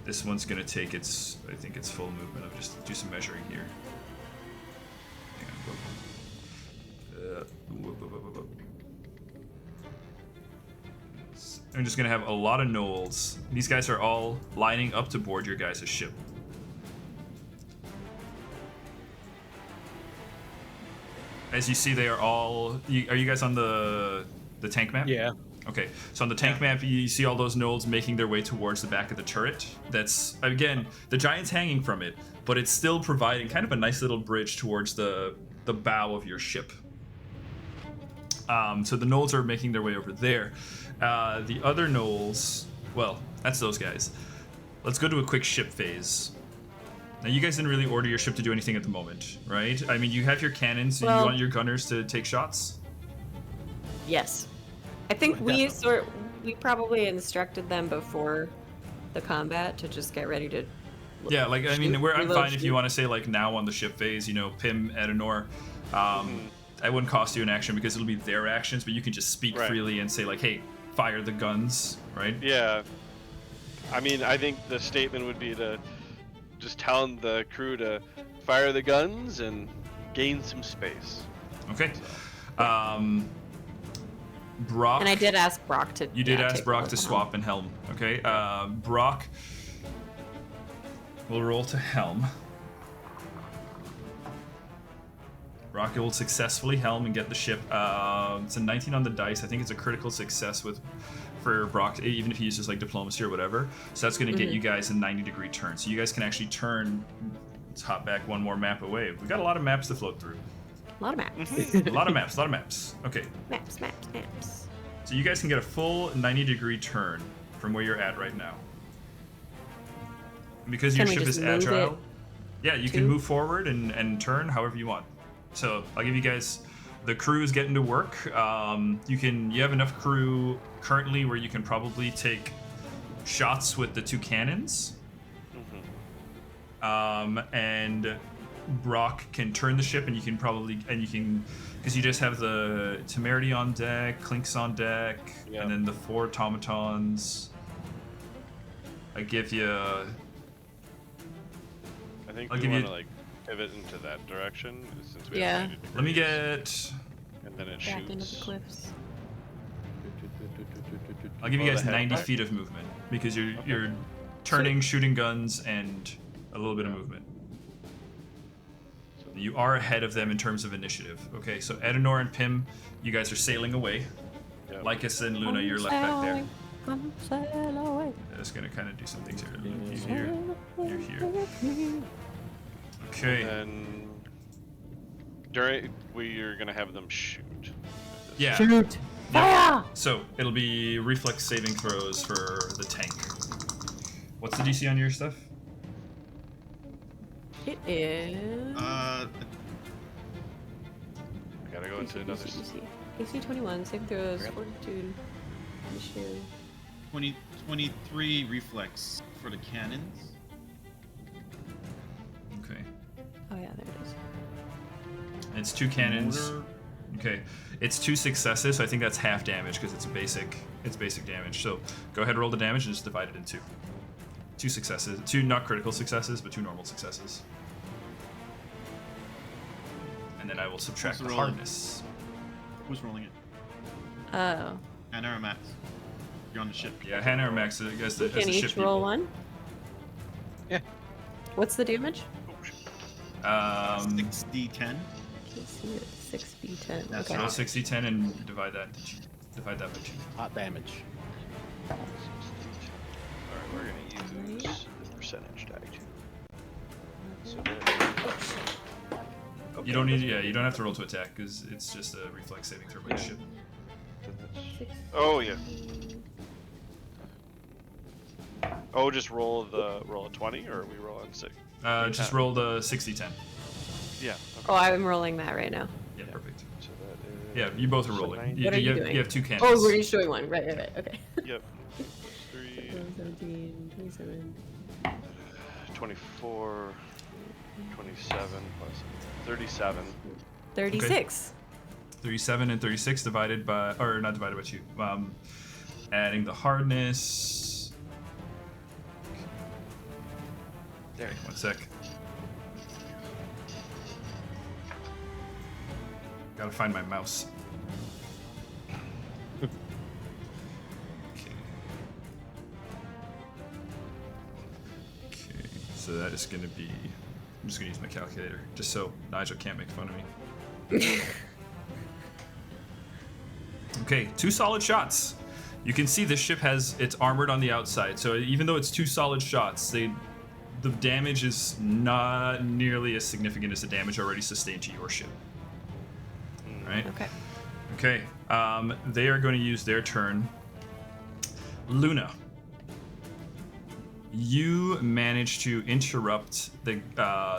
This one's gonna take its, I think its full movement. I'll just do some measuring here. I'm just gonna have a lot of gnolls. These guys are all lining up to board your guys' ship. As you see, they are all. Are you guys on the tank map? Yeah. Okay, so on the tank map, you see all those gnolls making their way towards the back of the turret. That's, again, the giant's hanging from it, but it's still providing kind of a nice little bridge towards the bow of your ship. So the gnolls are making their way over there. The other gnolls, well, that's those guys. Let's go to a quick ship phase. Now, you guys didn't really order your ship to do anything at the moment, right? I mean, you have your cannons, and you Well- want your gunners to take shots? Yes. I think we probably instructed them before the combat to just get ready to. Yeah, like, I mean, shoot, I'm reload, fine if you shoot. want to say, like, now on the ship phase, Pim, Edanor. That wouldn't cost you an action because it'll be their actions, but you can just speak Right. freely and say, like, hey, fire the guns, right? Yeah. I mean, I think the statement would be to just tell the crew to fire the guns and gain some space. Okay. Brock. And I did ask Brock to. You did yeah, ask take Brock roll to at the swap and helm. Okay. Brock will roll to helm. Brock will successfully helm and get the ship. It's a 19 on the dice. I think it's a critical success for Brock, even if he uses like diplomacy or whatever. So that's going to get you guys a 90-degree turn. So you guys can actually turn. Let's hop back one more map away. We got a lot of maps to float through. A lot of maps. A lot of maps, a lot of maps. Okay, Maps. so you guys can get a full 90-degree turn from where you're at right now. And because your Can we ship just is move agile, it yeah, you can to- move forward and turn however you want. So I'll give you guys, the crew is getting to work. You have enough crew currently where you can probably take shots with the 2 cannons. And Brock can turn the ship, and you can because you just have the Temerity on deck, Clinks on deck, Yeah. and then the 4 automatons. I give you. I think I'll we give want you- to like pivot into that direction since we Yeah. have 90 Let me degrees, get. and then it Back into the shoots. cliffs. I'll give you Oh, guys the head 90 back? feet of movement because you're turning, shooting guns, and a little bit of Yeah. movement. You are ahead of them in terms of initiative. Okay, so Edenor and Pim, you guys are sailing away. Yep. Lycus and Luna, you're left back there. Come sail away. I'm just gonna kind of do some things here. You're here. Okay. And then we're gonna have them shoot. Yeah. Shoot! Yeah. Fire! So it'll be reflex saving throws for the tank. What's the DC on your stuff? It is. I gotta go into another. AC 21, saving throws, fortitude, initiative. 23 reflex for the cannons. Okay. Oh yeah, there it is. It's 2 cannons. Mortar. Okay. It's 2 successes, so I think that's half damage because it's basic damage. So go ahead and roll the damage and just divide it in 2. 2 successes. 2 not critical successes, but 2 normal successes. And then I will subtract the What's the roll? hardness. Who's rolling it? Oh. Anna or Max? You're on the ship. Yeah, Hannah or Max as the, We as the can ship each roll people. one. Yeah. What's the damage? 6d10. Can't see it. 6b10. That's Okay. Roll 60-10 and divide that by 2. Hot damage. Alright, we're gonna use the percentage die too. So that, You don't need, you don't have to roll to attack because it's just a reflex saving throw by the Yeah. ship. oh yeah. Oh, just roll a 20, or we roll on 6. Just roll the 60-10. Yeah. Oh, I'm rolling that right now. Yeah, perfect. So that is. Yeah, you both are so rolling. 90. What are you have, doing? you have 2 cannons. Oh, we're each doing one. Right. Okay. Yep. 3, 17, 27. 24, 27 plus 37. 36. 37 and 36 divided by, or not divided by 2. Adding the hardness. There. 1 sec. Gotta find my mouse. Okay. Okay, so that is gonna be. I'm just gonna use my calculator, just so Nigel can't make fun of me. Okay, 2 solid shots. You can see this ship it's armored on the outside, so even though it's 2 solid shots, the damage is not nearly as significant as the damage already sustained to your ship. Right? Okay. Okay. They are going to use their turn. Luna, you managed to interrupt the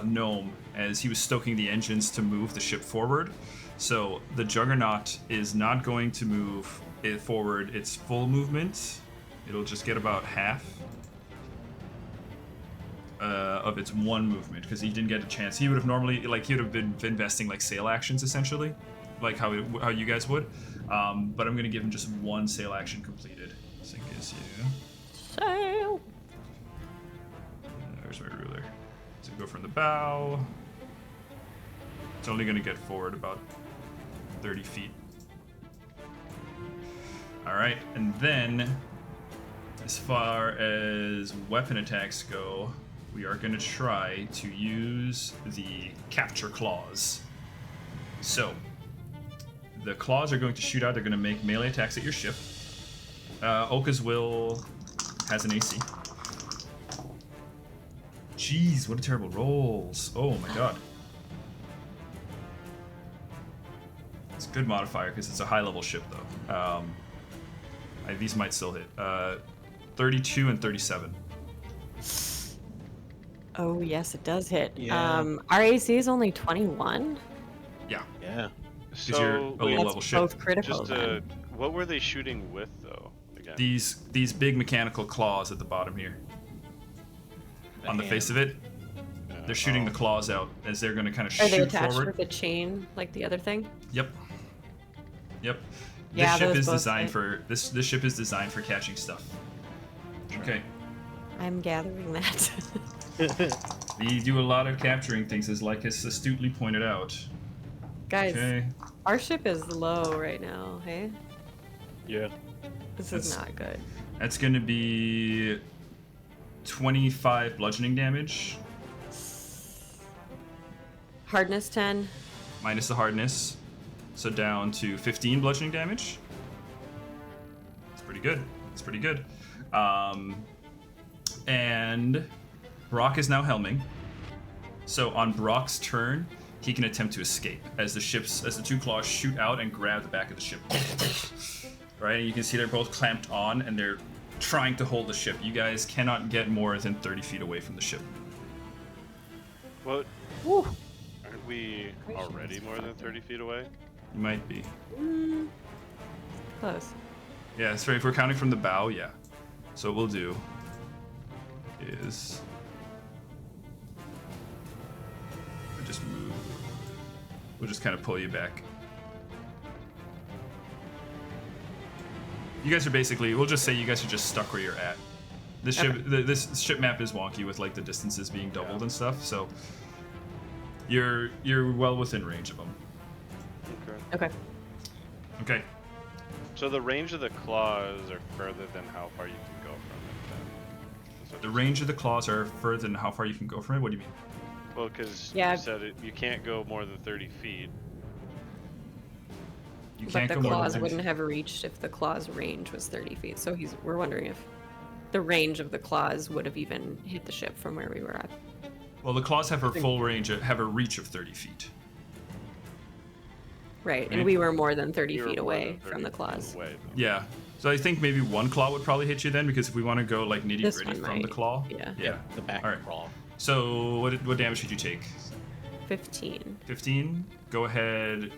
gnome as he was stoking the engines to move the ship forward. So the Juggernaut is not going to move it forward its full movement. It'll just get about half of its 1 movement because he didn't get a chance. He would have normally, he would have been investing sail actions essentially, like how you guys would. But I'm gonna give him just 1 sail action completed. So it gives you. Sail. There's my ruler. So go from the bow. It's only gonna get forward about 30 feet. All right, and then as far as weapon attacks go, we are going to try to use the capture claws. So the claws are going to shoot out. They're going to make melee attacks at your ship. Oka's will has an AC. Jeez, what a terrible rolls. Oh my god. good modifier because it's a high level ship though. These might still hit. 32 and 37. Oh yes, it does hit. Yeah. Our AC is only 21. Yeah, Yeah. because you're a So low That's level ship. both critical. just then. what were they shooting with though? Again. These big mechanical claws at the bottom here. On the face of it, they're shooting the claws out as they're going to kind of Are they shoot attached forward. with a chain like the other thing? Yep. Yep. Yeah, this ship those is both designed fit. for this ship is designed for catching stuff. Okay. I'm gathering that. We do a lot of capturing things, as Lycus astutely pointed out. Guys, Okay. our ship is low right now, hey? Yeah. This That's- is not good. That's going to be 25 bludgeoning damage Hardness 10. minus the hardness, so down to 15 bludgeoning damage. It's pretty good. It's pretty good. And Brock is now helming. So on Brock's turn, he can attempt to escape as the two claws shoot out and grab the back of the ship. Right, and you can see they're both clamped on and they're trying to hold the ship. You guys cannot get more than 30 feet away from the ship. What? Woo. Aren't we already more than 30 feet away? You might be. Close. Yeah, so if we're counting from the bow, yeah. So what we'll do is we'll just move. We'll just kind of pull you back. You guys are basically, we'll just say you guys are just stuck where you're at. This ship, this ship map is wonky with like the distances being doubled and stuff, so you're well within range of them. Okay. Okay. Okay. So the range of the claws are further than how far you can go from it. Then. Is that The what range of the claws are further than how far you can go from it. What do you mean? Well, because Yeah. you said you can't go more than 30 feet. You But can't the go more claws than 30 wouldn't have reached if the claws range was 30 feet. So we're wondering if the range of the claws would have even hit the ship from where we were at. Well, the claws have a full range, have a reach of 30 feet. Right, Right. and we were more than 30 You were feet more away than 30 from the feet claws. away, though. Yeah. So I think maybe one claw would probably hit you then, because if we want to go like nitty This gritty one from the might, claw. yeah. Yeah. The back All right. crawl. So what damage did you take? 15. 15. Go ahead.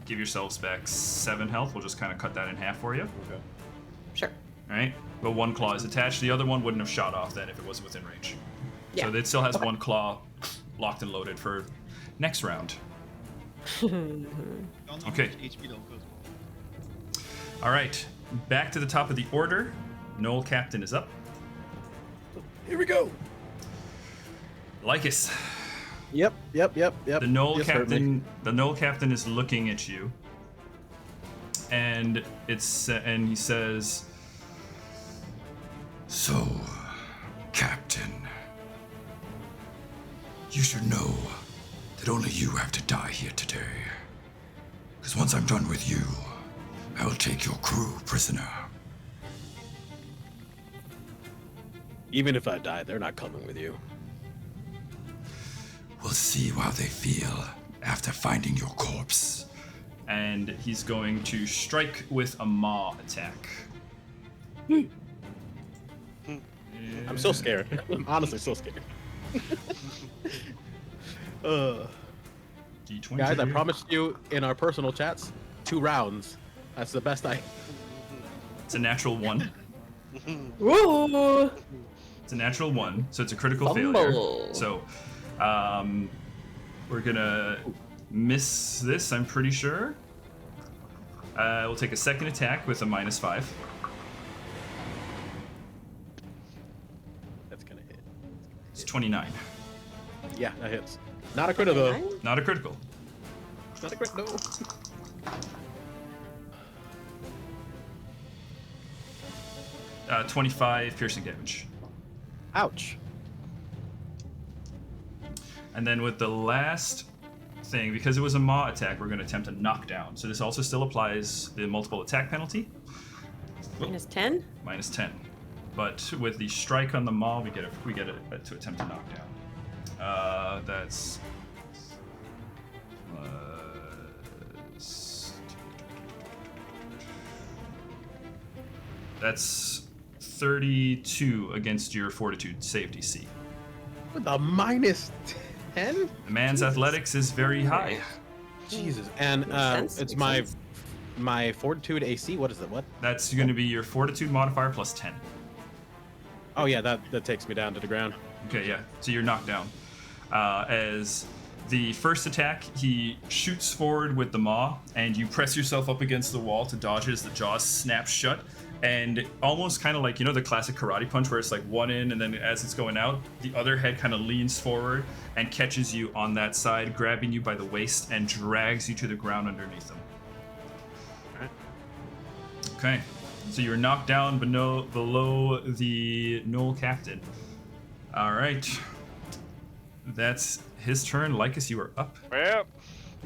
Give yourselves back 7 health. We'll just kind of cut that in half for you. Okay. Sure. All right. But one claw is attached. The other one wouldn't have shot off then if it wasn't within range. Yeah. So it still has one claw locked and loaded for next round. Y'all know Okay. how much HP don't goes. All right. Back to the top of the order. Gnoll Captain is up. Here we go. Lycus. Yep. The Gnoll Yes, certainly. Captain is looking at you, and and he says, So, Captain, you should know that only you have to die here today. Because once I'm done with you, I will take your crew prisoner. Even if I die, they're not coming with you. We'll see how they feel after finding your corpse. and he's going to strike with a maw attack. I'm so scared. I'm honestly so scared. D20. Guys, I promised you in our personal chats, 2 rounds. That's the best I. It's a natural 1. Woo! It's a natural 1, so it's a critical Fumble. failure. So, we're gonna miss this, I'm pretty sure. We'll take a second attack with a -5. That's gonna hit. It's 29. Yeah, that hits. Not a critical though. Not a critical. Not a critical. No. 25 piercing damage. Ouch. And then with the last thing, because it was a maw attack, we're going to attempt a knockdown. So this also still applies the multiple attack penalty, -10? -10. But with the strike on the maw, we get to attempt a knockdown. That's That's 32 against your fortitude save DC. With a minus 10? The man's athletics is very high. Jesus. And Makes sense, it's makes my fortitude AC. What is it? What? That's going to be your fortitude modifier plus 10. Oh yeah, that takes me down to the ground. Okay, yeah. So you're knocked down. As the first attack, he shoots forward with the maw, and you press yourself up against the wall to dodge it as the jaws snap shut. And almost kind of like, you know, the classic karate punch where it's like one in, and then as it's going out, the other head kind of leans forward and catches you on that side, grabbing you by the waist and drags you to the ground underneath him. Okay. So you're knocked down below the Gnoll captain. All right. That's his turn. Lycus, you are up. Well,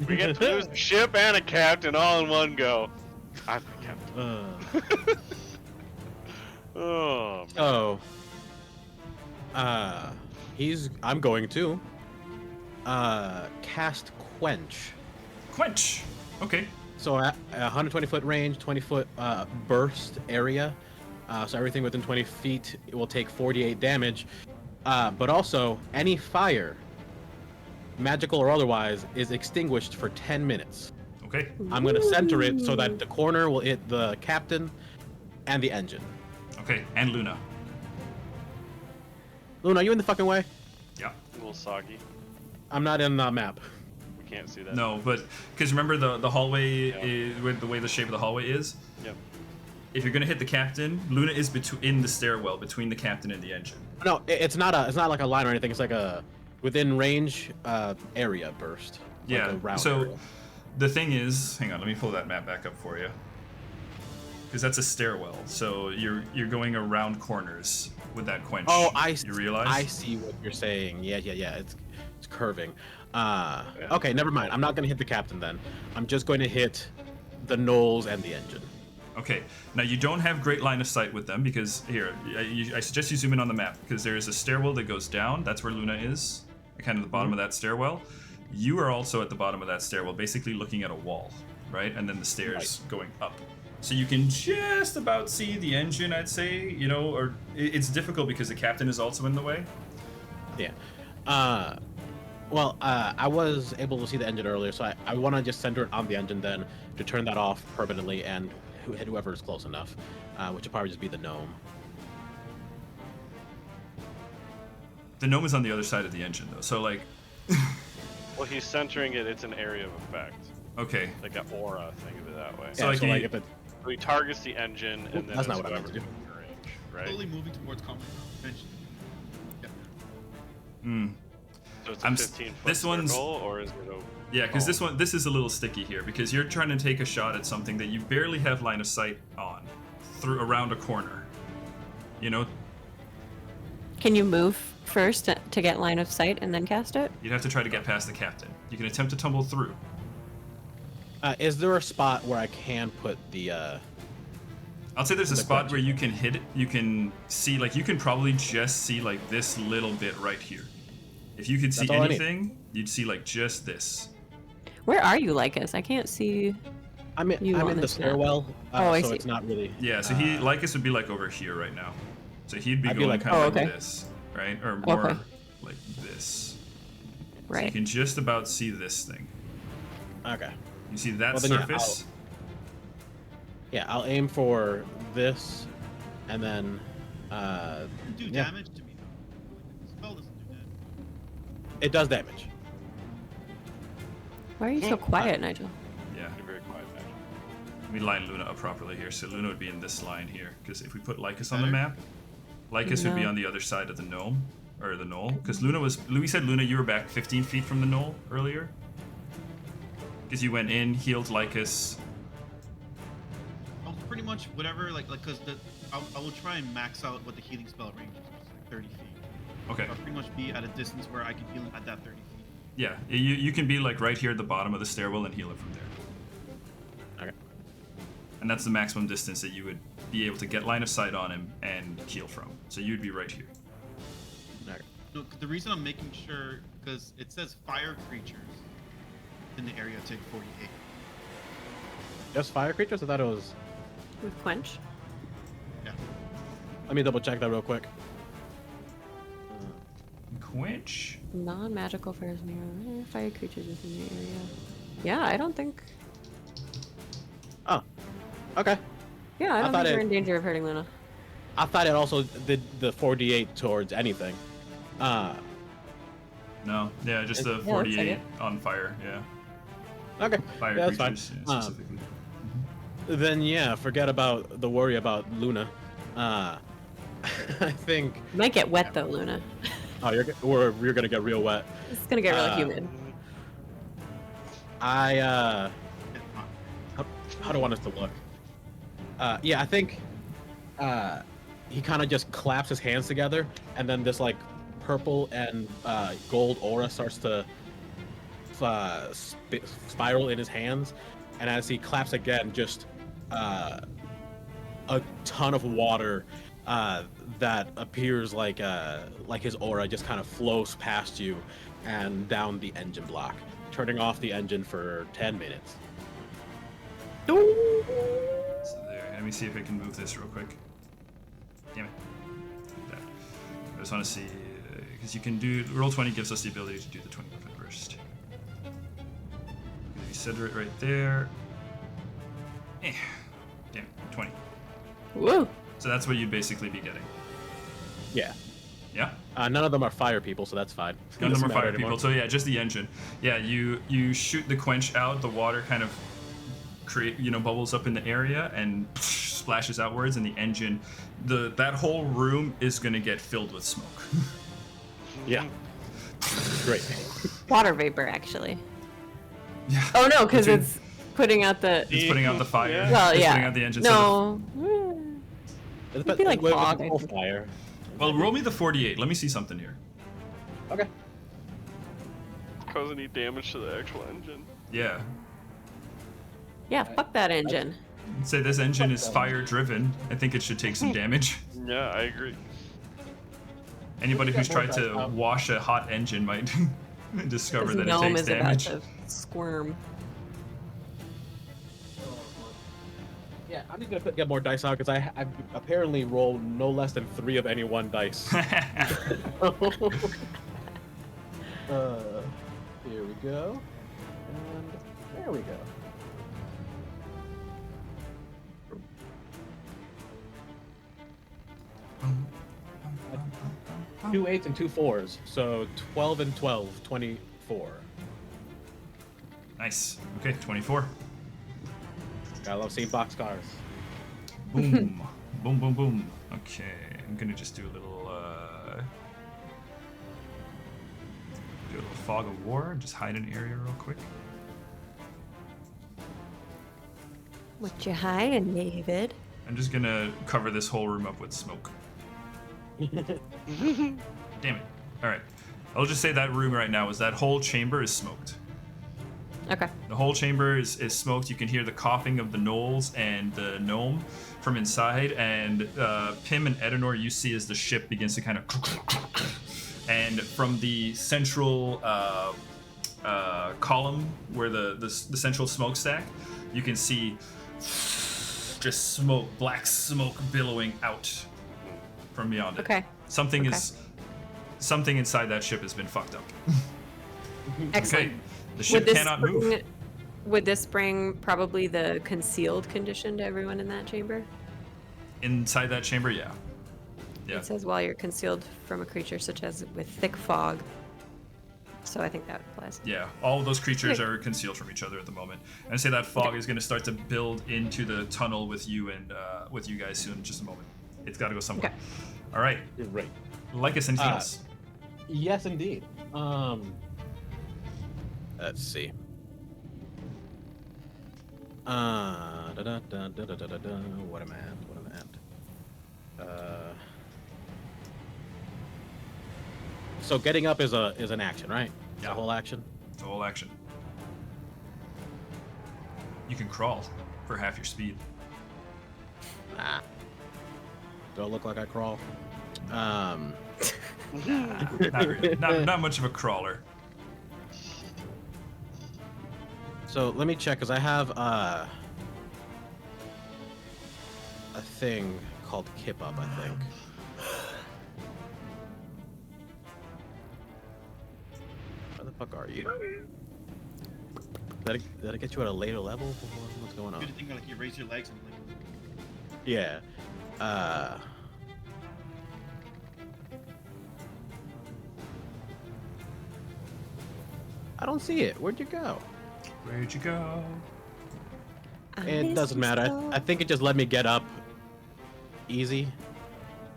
we get to lose the ship and a captain all in one go. I'm the captain. Oh, man. So, I'm going to cast Quench. Quench. Okay. So at 120-foot range, 20-foot burst area. So everything within 20 feet it will take 48 damage. But also, any fire, magical or otherwise, is extinguished for 10 minutes. Okay. I'm going to center it so that the corner will hit the captain and the engine. Okay. And Luna. Luna, are you in the fucking way? Yeah. A little soggy. I'm not in the map. We can't see that. No, but because remember the hallway Yeah. is with the way the shape of the hallway is. Yep. If you're gonna hit the captain, Luna is in the stairwell between the captain and the engine. No, it's not like a line or anything. It's like a within range area burst. Like Yeah. a round So area. the thing is, hang on, let me pull that map back up for you. Because that's a stairwell, so you're going around corners with that quench. Oh, You realize? I see what you're saying. Yeah. It's curving. Okay, never mind. I'm not gonna hit the captain then. I'm just going to hit the gnolls and the engine. Okay, now you don't have great line of sight with them because here, I suggest you zoom in on the map because there is a stairwell that goes down. That's where Luna is, kind of the bottom of that stairwell. You are also at the bottom of that stairwell, basically looking at a wall, right? And then the stairs going up. So you can just about see the engine, I'd say, you know, or it's difficult because the captain is also in the way. Yeah. Well, I was able to see the engine earlier, so I want to just center it on the engine then to turn that off permanently and hit whoever is close enough, which will probably just be the gnome. The gnome is on the other side of the engine, though. So, like, Well, he's centering it. It's an area of effect. okay. Like an aura, think of it that way. So, Yeah, like, so like the- if it, So he targets the engine, and then that's not it's what I meant to whoever's do. in range, right? Slowly moving towards combat. Eventually. Yeah. So it's a I'm 15 foot this one's- circle, or is it a... Yeah, because Oh. this is a little sticky here because you're trying to take a shot at something that you barely have line of sight on, through around a corner. You know, Can you move first to get line of sight and then cast it? you'd have to try to get past the captain. You can attempt to tumble through. is there a spot where I can put the? I'll say there's a The spot quench. where you can hit it. You can see, like, you can probably just see like this little bit right here. If you could see That's all I need. anything, you'd see like just this. Where are you, Lycus? I can't see. I'm in You on the this map. stairwell, Oh, I so see. it's not really. Yeah, so he Lycus would be like over here right now. So he'd be I'd be going like- kind of Oh, like okay. this, right? Or more Okay. like this. So you Right. can just about see this thing. Okay. You see that Well, then, yeah, surface? I'll aim for this, and then Do Yeah. damage to me though. The spell doesn't do damage. it does damage. Why are you so quiet, Nigel? Yeah. You're very quiet, man. Let me line Luna up properly here. So Luna would be in this line here. Because if we put Lycus on the Better? map, Lycus would be No. on the other side of the gnome. Or the knoll. Because Louis said, Luna, you were back 15 feet from the knoll earlier. Because you went in, healed Lycus. I'll pretty much whatever, cause I will try and max out what the healing spell range is, which is like 30 feet. Okay. I'll pretty much be at a distance where I can heal him at that 30 feet. Yeah, you can be like right here at the bottom of the stairwell and heal it from there. Okay. And that's the maximum distance that you would be able to get line of sight on him and heal from. So you'd be right here. Okay. No, 'cause the reason I'm making sure, because it says fire creatures in the area take 48. Just fire creatures? I thought it was. With Quench? Yeah. Let me double check that real quick. Quench? Non-magical fires near fire creatures within the area. Yeah, I don't think. Oh, okay. Yeah, I don't thought think we're it- in danger of hurting Luna. I thought it also did the 4d8 towards anything. No. Yeah, just the Yeah, looks 48 like it. on fire. Yeah. Okay, Fire yeah, that's fine. creatures yeah, specifically. Then yeah, forget about the worry about Luna. I think. You might get wet though, Luna. Oh, you're gonna get real wet. It's gonna get really humid. How do I want us to look? Yeah, I think he kind of just claps his hands together, and then this like purple and gold aura starts to spiral in his hands, and as he claps again, just a ton of water that appears like his aura just kind of flows past you and down the engine block, turning off the engine for 10 minutes. So there. Let me see if I can move this real quick. Damn it. That. I just want to see because you can do roll 20 gives us the ability to do the 20 foot burst. You set it right there. Damn, 20. Woo! So that's what you'd basically be getting. Yeah. Yeah. None of them are fire people, so that's fine. None of them Doesn't are matter fire anymore. people. So yeah, just the engine. Yeah, you shoot the quench out. The water kind of bubbles up in the area and splashes outwards, and the engine, that whole room is gonna get filled with smoke. Yeah. Great. Water vapor, actually. Yeah. Oh no, because Dude. it's putting out the. It's putting out the fire. Yeah. Well, It's yeah. putting out the engine. So No. It'd be like fog, I full think. fire. well, roll me the 48. Let me see something here. Okay. Cause any damage to the actual engine. Yeah. Yeah, fuck that engine. Say this engine is fire driven. I think it should take some damage. Yeah, I agree. Anybody who's more tried to dice. wash a hot engine might discover This that it gnome takes is damage. about to squirm. Yeah, I'm just gonna get more dice out because I apparently rolled no less than 3 of any one dice. Here we go. And there we go. Two 8s and 2 4s, so 12 and 12, 24. Nice. Okay, 24. I love seeing boxcars. Boom. Boom, boom, boom. Okay, I'm gonna just do a little fog of war. Just hide an area real quick. What you hiding, David? I'm just gonna cover this whole room up with smoke. Damn it. Alright. I'll just say that room right now is that whole chamber is smoked. Okay. The whole chamber is smoked. You can hear the coughing of the gnolls and the gnome from inside. And Pim and Edenor, you see as the ship begins to kind of... And from the central column where the central smokestack, you can see just smoke, black smoke billowing out from beyond it. Okay. Something Okay. something inside that ship has been fucked up. Excellent. Okay. The ship cannot move. Would this bring probably the concealed condition to everyone in that chamber? Inside that chamber, yeah. Yeah. It says while you're concealed from a creature such as with thick fog. So I think that applies. Yeah, all of those creatures are concealed from each other at the moment. And I say that fog is going to start to build into the tunnel with you and with you guys soon. In just a moment. It's got to go somewhere. Okay. All right. You're right. Like us, anything else? Yes, indeed. Let's see. What am I at? So getting up is an action, right? It's Yeah. a whole action. It's a whole action. You can crawl for half your speed. Nah. Do I look like I crawl? Not really. Not much of a crawler. So let me check, because I have a thing called Kip Up, I think. Where the fuck are you? Did I get you at a later level? What's going on? Good thing like you raise your legs and like. Yeah. I don't see it. Where'd you go? Where'd you go? It doesn't matter. I think it just let me get up easy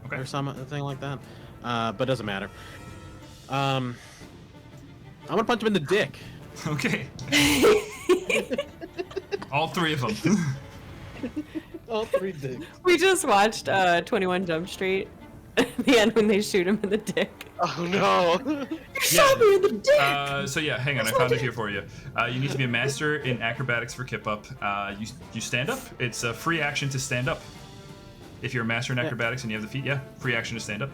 Okay. or something like that. But it doesn't matter. I'm gonna punch him in the dick. Okay. All three of them. All three dicks. We just watched 21 Jump Street. At the end when they shoot him in the dick. Oh no! You shot me in the dick! So yeah, hang on, I found it here for you. You need to be a master in acrobatics for Kip Up. You stand up. It's a free action to stand up. If you're a master in acrobatics and you have the feet, yeah, free action to stand up.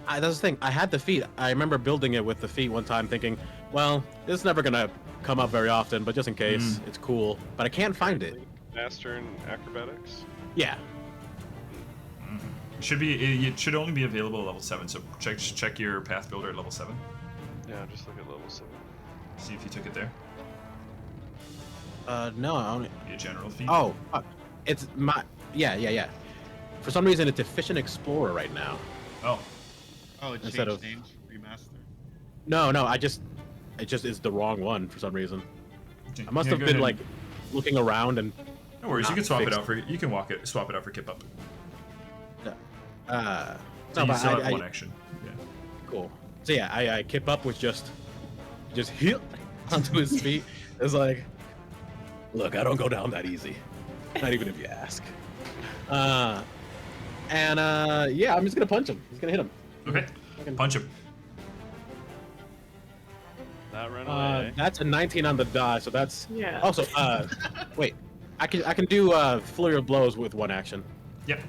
That's the thing. I had the feet. I remember building it with the feet one time, thinking, well, this is never gonna come up very often, but just in case, it's cool. But I can't find it. Master in acrobatics. Yeah. It should only be available at level 7. So check your path builder at level 7. Yeah, just look at level 7. See if you took it there. No, I only. Be a general feat. Oh, fuck. It's my. Yeah. For some reason, it's Efficient Explorer right now. Oh. Oh, it Instead changed of- names. Remaster. No, it just is the wrong one for some reason. I must Yeah, have go been ahead. like looking around and. No worries, you not can swap it fixed. out for swap it out for Kip Up. No, So you but still have I- one action. Yeah. Cool. So yeah, I Kip Up with just hit onto his feet. It's like, look, I don't go down that easy. Not even if you ask. Yeah, I'm just gonna punch him. Just gonna hit him. Okay. Punch him. Not run away. That's a 19 on the die, so that's Yeah. also wait. I can do flurry of blows with one action. Yep.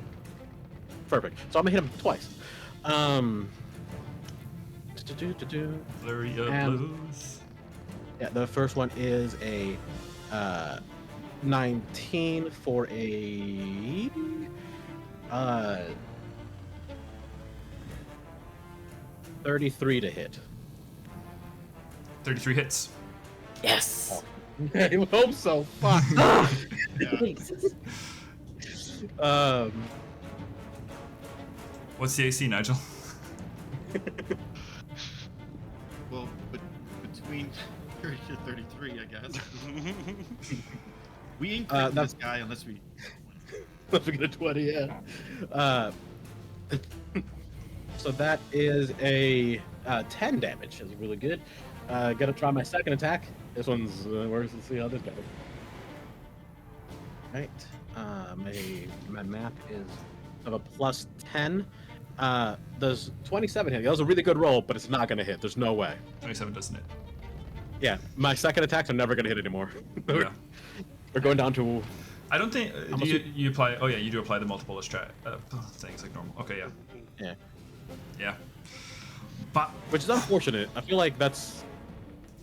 Perfect. So I'm gonna hit him twice. Flurry of And- blows. Yeah, the first one is a 19 for a 33 to hit. 33 hits. Yes! I hope so. Fuck. Jesus. What's the AC, Nigel? Well, but between 30 to 33, I guess. We ain't crit that's- this guy unless we. Let's get a 20, yeah. So that is a 10 damage. Is really good. Gotta try my second attack. This one's let's see how this goes. Right. My math is of a plus 10. Does 27 hit? That was a really good roll, but it's not gonna hit. There's no way. 27 doesn't it? Yeah, my second attacks are never gonna hit anymore. Yeah. We're going down to. I don't think I'm do you apply. Oh yeah, you do apply the multiple things like normal. Okay, yeah, Yeah. yeah. But Which is unfortunate. I feel like that's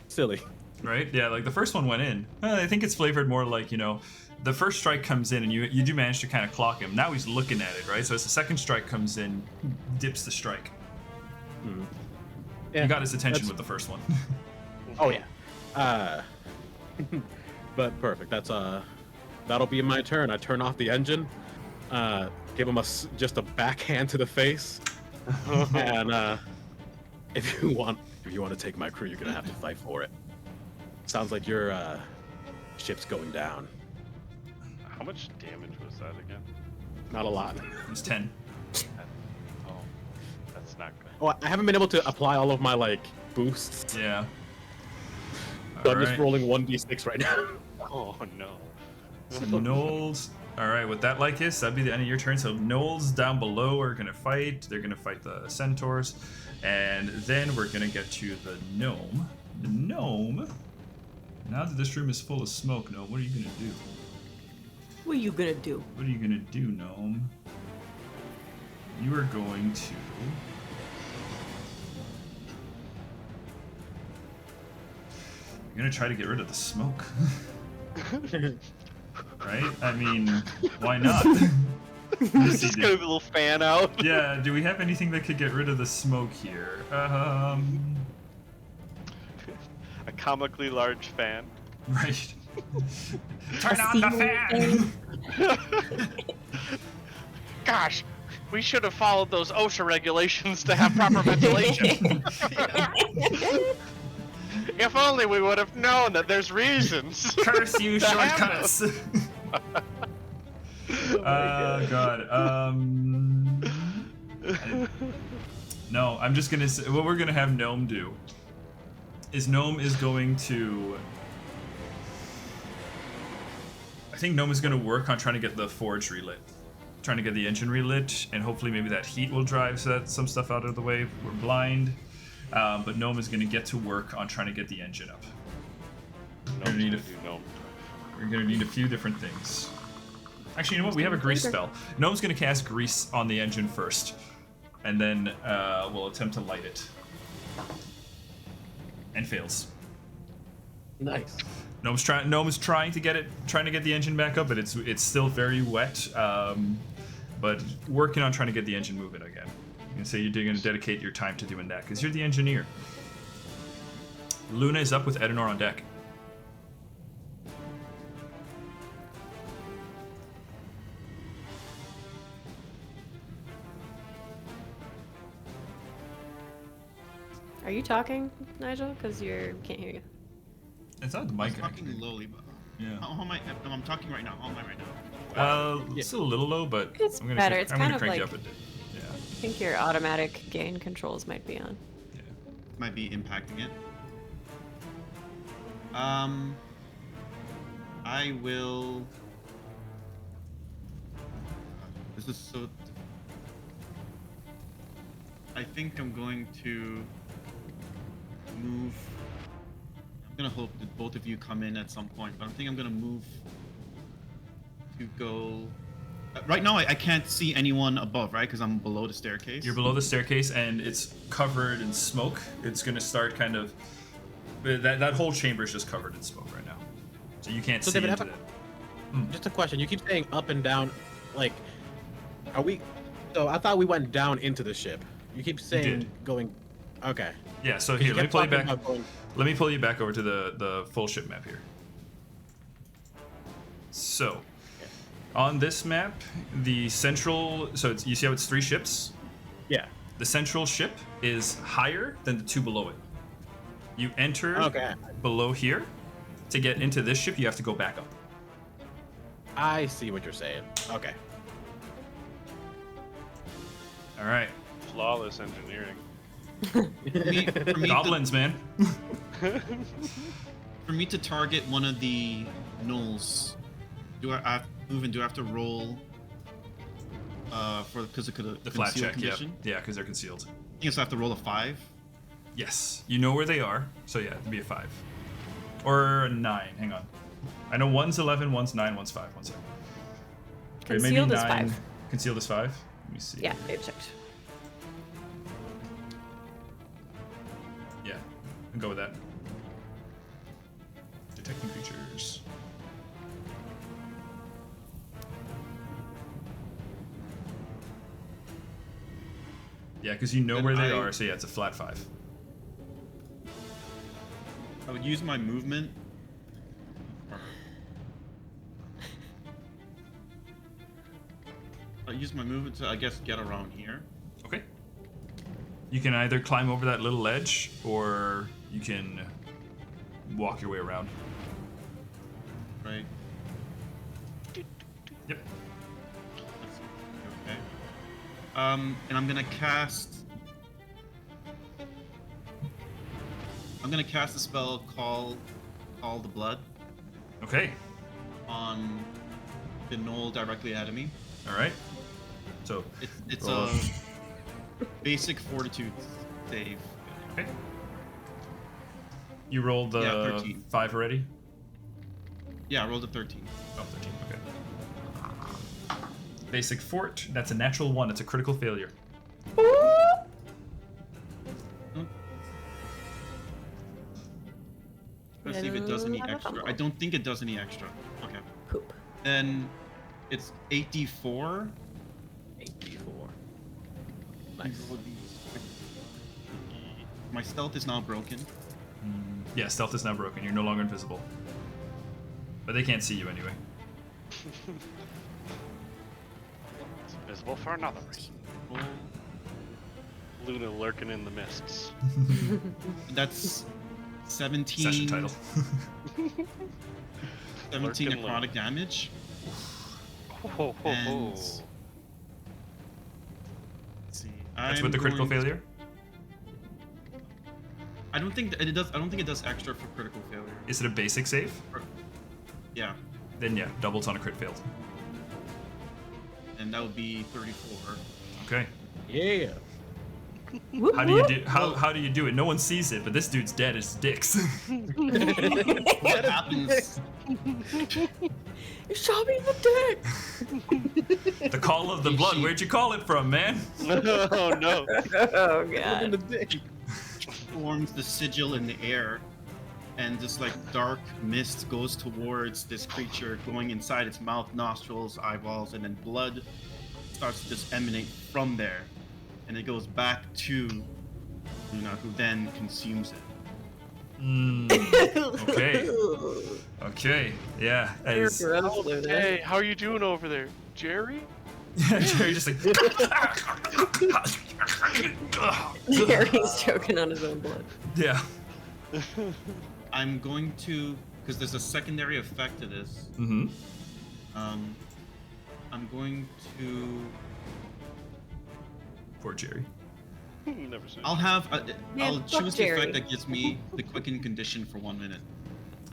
silly. right, yeah, like the first one went in. I think it's flavored more like the first strike comes in and you do manage to kind of clock him. Now he's looking at it, right? So as the second strike comes in, dips the strike. Yeah, You got his attention that's- with the first one. Oh yeah. But perfect. That's that'll be my turn. I turn off the engine, give him just a backhand to the face, and if you want to take my crew, you're gonna have to fight for it. Sounds like your ship's going down. How much damage was that again? Not a lot. It's 10. Oh, that's not good. Oh, I haven't been able to apply all of my boosts. Yeah. So I'm just Alright. rolling 1d6 right now. Oh no. So Gnolls. All right, with that is, that'd be the end of your turn. So Gnolls down below are gonna fight. They're gonna fight the centaurs, and then we're gonna get to the gnome. The gnome. Now that this room is full of smoke, gnome, what are you gonna do? What are you gonna do? What are you gonna do, gnome? You are going to. You're gonna try to get rid of the smoke. Right? I mean, why not? Just gonna be a little fan out. Yeah, do we have anything that could get rid of the smoke here? A comically large fan. Right. Turn on the fan! Gosh, we should have followed those OSHA regulations to have proper ventilation. If only we would have known that there's reasons. Curse you, to have shortcuts! God. No, I'm just gonna say, what we're gonna have Gnome do is Gnome is going to... I think Gnome is gonna work on trying to get the forge relit. Trying to get the engine relit, and hopefully maybe that heat will drive some stuff out of the way. We're blind. But Gnome is gonna get to work on trying to get the engine up. We're gonna need a few different things. Actually, you know what? We have a grease spell. Gnome's gonna cast grease on the engine first, and then we'll attempt to light it. And fails. Nice. Gnome's trying to get the engine back up, but it's still very wet. But working on trying to get the engine moving again. And so you're going to dedicate your time to doing that because you're the engineer. Luna is up with Edenor on deck. Are you talking, Nigel? Because can't hear you. It's not the I'm mic. talking lowly, but Yeah. how am I? No, I'm talking right now. How am I right now? It's still a little low, but It's I'm gonna better. Crank, It's I'm kind gonna of crank you like- up a bit. Yeah. I think your automatic gain controls might be on. Yeah. Might be impacting it. I will. This is so. I think I'm going to move. I'm gonna hope that both of you come in at some point, but I think I'm gonna move to go. Right now, I can't see anyone above, right? Because I'm below the staircase. You're below the staircase, and it's covered in smoke. It's gonna start kind of. That whole chamber is just covered in smoke right now, so you can't So see David, into I have it. Just a question. You keep saying up and down. Like, are we? So I thought we went down into the ship. You keep saying did. going. Okay. Yeah. So 'Cause here, you let me kept pull you talking back. about going- Let me pull you back over to the full ship map here. So, on this map, the central. So you see how it's 3 ships. Yeah. The central ship is higher than the 2 below it. You enter Okay. below here. To get into this ship, you have to go back up. I see what you're saying. Okay. All right. Flawless engineering. For me, Goblins, man. For me to target one of the gnolls, do I have to move and do I have to roll because it could The flat check, condition? yeah, because they're concealed. I guess I have to roll a 5. Yes, you know where they are, so yeah, it'd be a 5 or a 9. Hang on, I know one's 11, one's 9, one's 5. One second. Wait, maybe Concealed is 9. 5. Concealed is 5. Let me see. Yeah, they've checked. Yeah, I'll go with that. Detecting creatures. Yeah, because you know Then where they I- are, so yeah, it's a flat 5. I would use my movement. I'll use my movement to, I guess, get around here. Okay. You can either climb over that little ledge, or you can walk your way around. Right. Yep. That's okay. And I'm gonna cast. I'm gonna cast a spell called Call the Blood Okay. on the gnoll directly ahead of me. All right. So, It's roll a basic fortitude save. okay. You rolled the Yeah, 13. 5 already? Yeah, I rolled a 13. Oh, 13. Okay. Basic fort. That's a natural 1. It's a critical failure. Let's see if it does any Have a extra. fumble. I don't think it does any extra. Okay. Poop. Then it's 8d4 8d4. I Nice. roll these. My stealth is now broken. Yeah, stealth is now broken. You're no longer invisible. But they can't see you anyway. It's invisible for another reason. Roll. Luna lurking in the mists. That's 17. Session title. 17 Lurking necrotic damage. Oh, And- Let's see. That's I'm with the critical going to- failure. I don't think it does. I don't think it does extra for critical failure. Is it a basic save? Yeah, Then yeah, doubles on a crit failed. and that would be 34. Okay. Yeah. Whoop, How do you whoop. do? How do you do it? No one sees it, but this dude's dead as dicks. What happens? You shot me in the dick. The call of the blood. Where'd you call it from, man? Oh no. Oh In god. the dick. Forms the sigil in the air, and this like dark mist goes towards this creature, going inside its mouth, nostrils, eyeballs, and then blood starts to just emanate from there, and it goes back to Luna, who then consumes it. Okay. Okay. Yeah. That is. Gross, Luna. Hey, how are you doing over there, Jerry? Jerry just like. Jerry's choking on his own blood. Yeah. I'm going to, because there's a secondary effect to this. Mm-hmm. I'm going to. Poor Jerry. Never seen. I'll have. I'll fuck choose the Jerry. effect that gives me the quicken condition for 1 minute.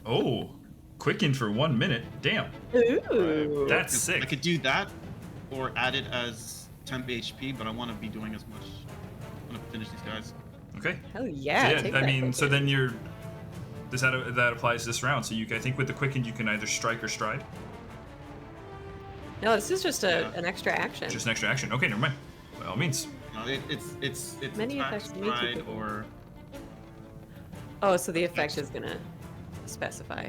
Oh, quicken for 1 minute. Damn. Ooh. That's 'Cause I sick. could do that, or add it as temp HP, but I want to be doing as much. I want to finish these guys. Okay. Hell yeah. So take I that mean, so quicken. then you're. That applies this round. So I think with the quicken you can either strike or stride. No, this is just Yeah. an extra action. Just an extra action. Okay, never mind. By all means. No, it's Many attack, effects need to stride, quicken. or Oh, so the effect is gonna specify.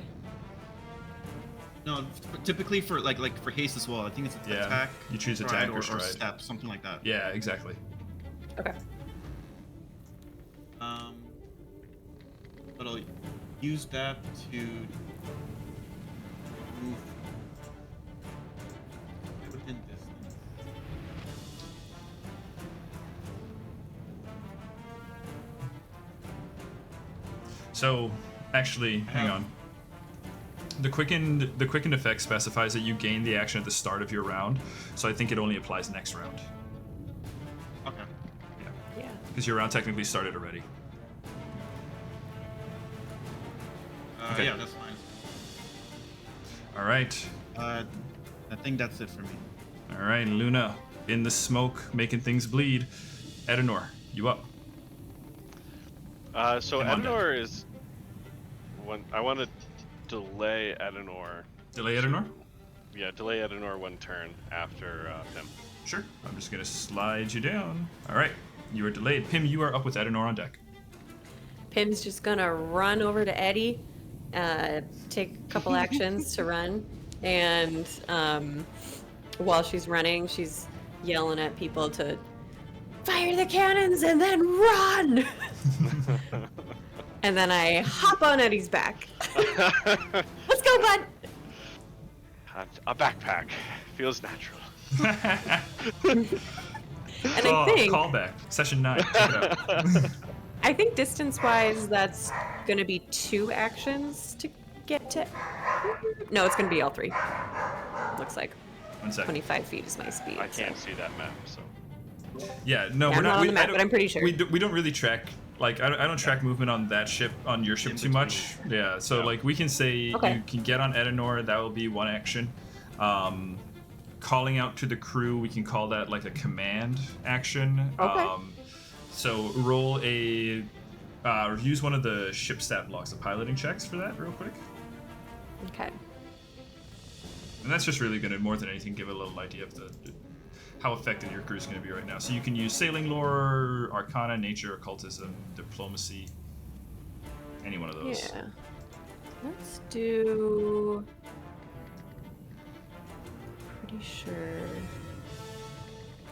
no. Typically for like for haste as well. I think it's Yeah, attack. you choose stride, attack or or stride. step, something like that. Yeah, exactly. Okay. But I'll use that to move within distance. So, actually, hang on. The quickened effect specifies that you gain the action at the start of your round, so I think it only applies next round. Okay. Yeah, Yeah. because your round technically started already. Okay. Yeah, that's fine. All right, I think that's it for me. all right, Luna in the smoke, making things bleed. Edenor, you up? So Come on, Edenor is. I want to delay Edenor. Delay Edenor? Yeah, delay Edenor 1 turn after Pim. Sure. I'm just gonna slide you down. All right, you are delayed. Pim, you are up with Edenor on deck. Pim's just gonna run over to Eddie, take a couple actions to run, and while she's running, she's yelling at people to fire the cannons and then run. And then I hop on Eddie's back. Let's go, bud. A backpack feels natural. And I think Callback. Session 9. Check it out. I think distance-wise, that's gonna be 2 actions to get to. No, it's gonna be all 3. Looks like 1 second. 25 feet is my speed. I can't see that map, so. Yeah, no, Yeah, we're I'm not. not on we, the map, I don't- but I'm pretty sure. We don't really track. Like, I don't track movement on that ship, on your ship In too between. much. Yeah, so Yeah. like we can say Okay. you can get on Edenor. That will be 1 action. Calling out to the crew, we can call that like a command action. Okay. So roll a. Use one of the ship stat blocks, the piloting checks for that, real quick. Okay. And that's just really gonna, more than anything, give a little idea of how effective your crew is gonna be right now. So you can use sailing lore, arcana, nature, occultism, diplomacy, any one of those. Yeah. Let's do. Pretty sure.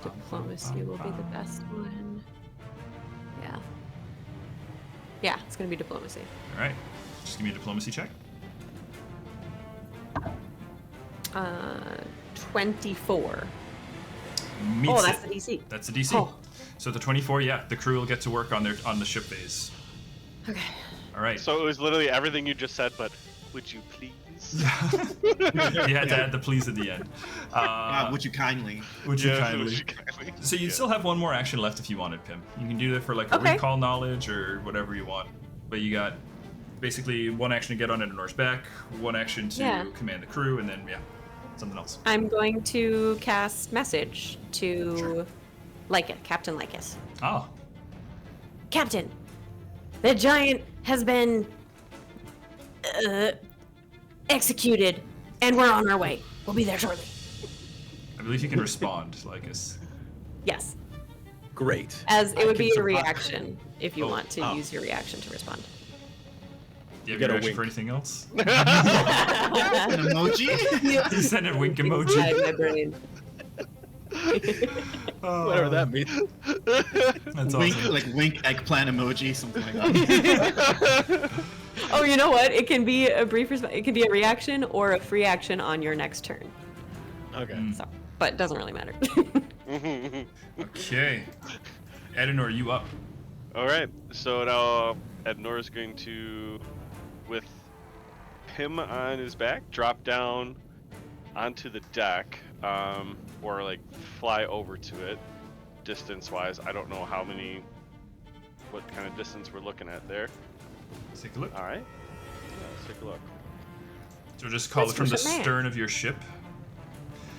Diplomacy will be the best one. Yeah. Yeah, it's gonna be diplomacy. All right. Just give me a diplomacy check. 24. Meets Oh, that's it. the DC. That's the DC. Oh. So the 24, yeah, the crew will get to work on the ship phase. Okay. All right. So it was literally everything you just said, but would you please? You had to add the please at the end. Would you kindly? Would you Yeah, kindly? would you kindly? So you Yeah. still have one more action left if you wanted, Pim. You can do that for like a Okay. recall knowledge or whatever you want. But you got basically one action to get on Edinor's back, one action to Yeah. command the crew, and then something else. I'm going to cast message to Captain Lycus. Oh, Captain, the giant has been executed, and we're on our way. We'll be there shortly. I believe you can respond, Lycus. Yes, Great. as it I would can be a survive. reaction if you Oh. want to use your reaction to respond. Do you get have a your action wink. for anything else? An emoji? You send a wink Inside emoji. my brain. Whatever that means. That's Wink, awesome. like wink eggplant emoji, something like that. Oh, you know what? It can be a brief response. It can be a reaction or a free action on your next turn. Okay. So, but it doesn't really matter. Okay. Edinor, you up? All right. So now Ednor is going to, with him on his back, drop down onto the deck, or like fly over to it, distance-wise. I don't know what kind of distance we're looking at there. Let's take a look. All right. Yeah, let's take a look. So just call That's it from the for ship man. stern of your ship.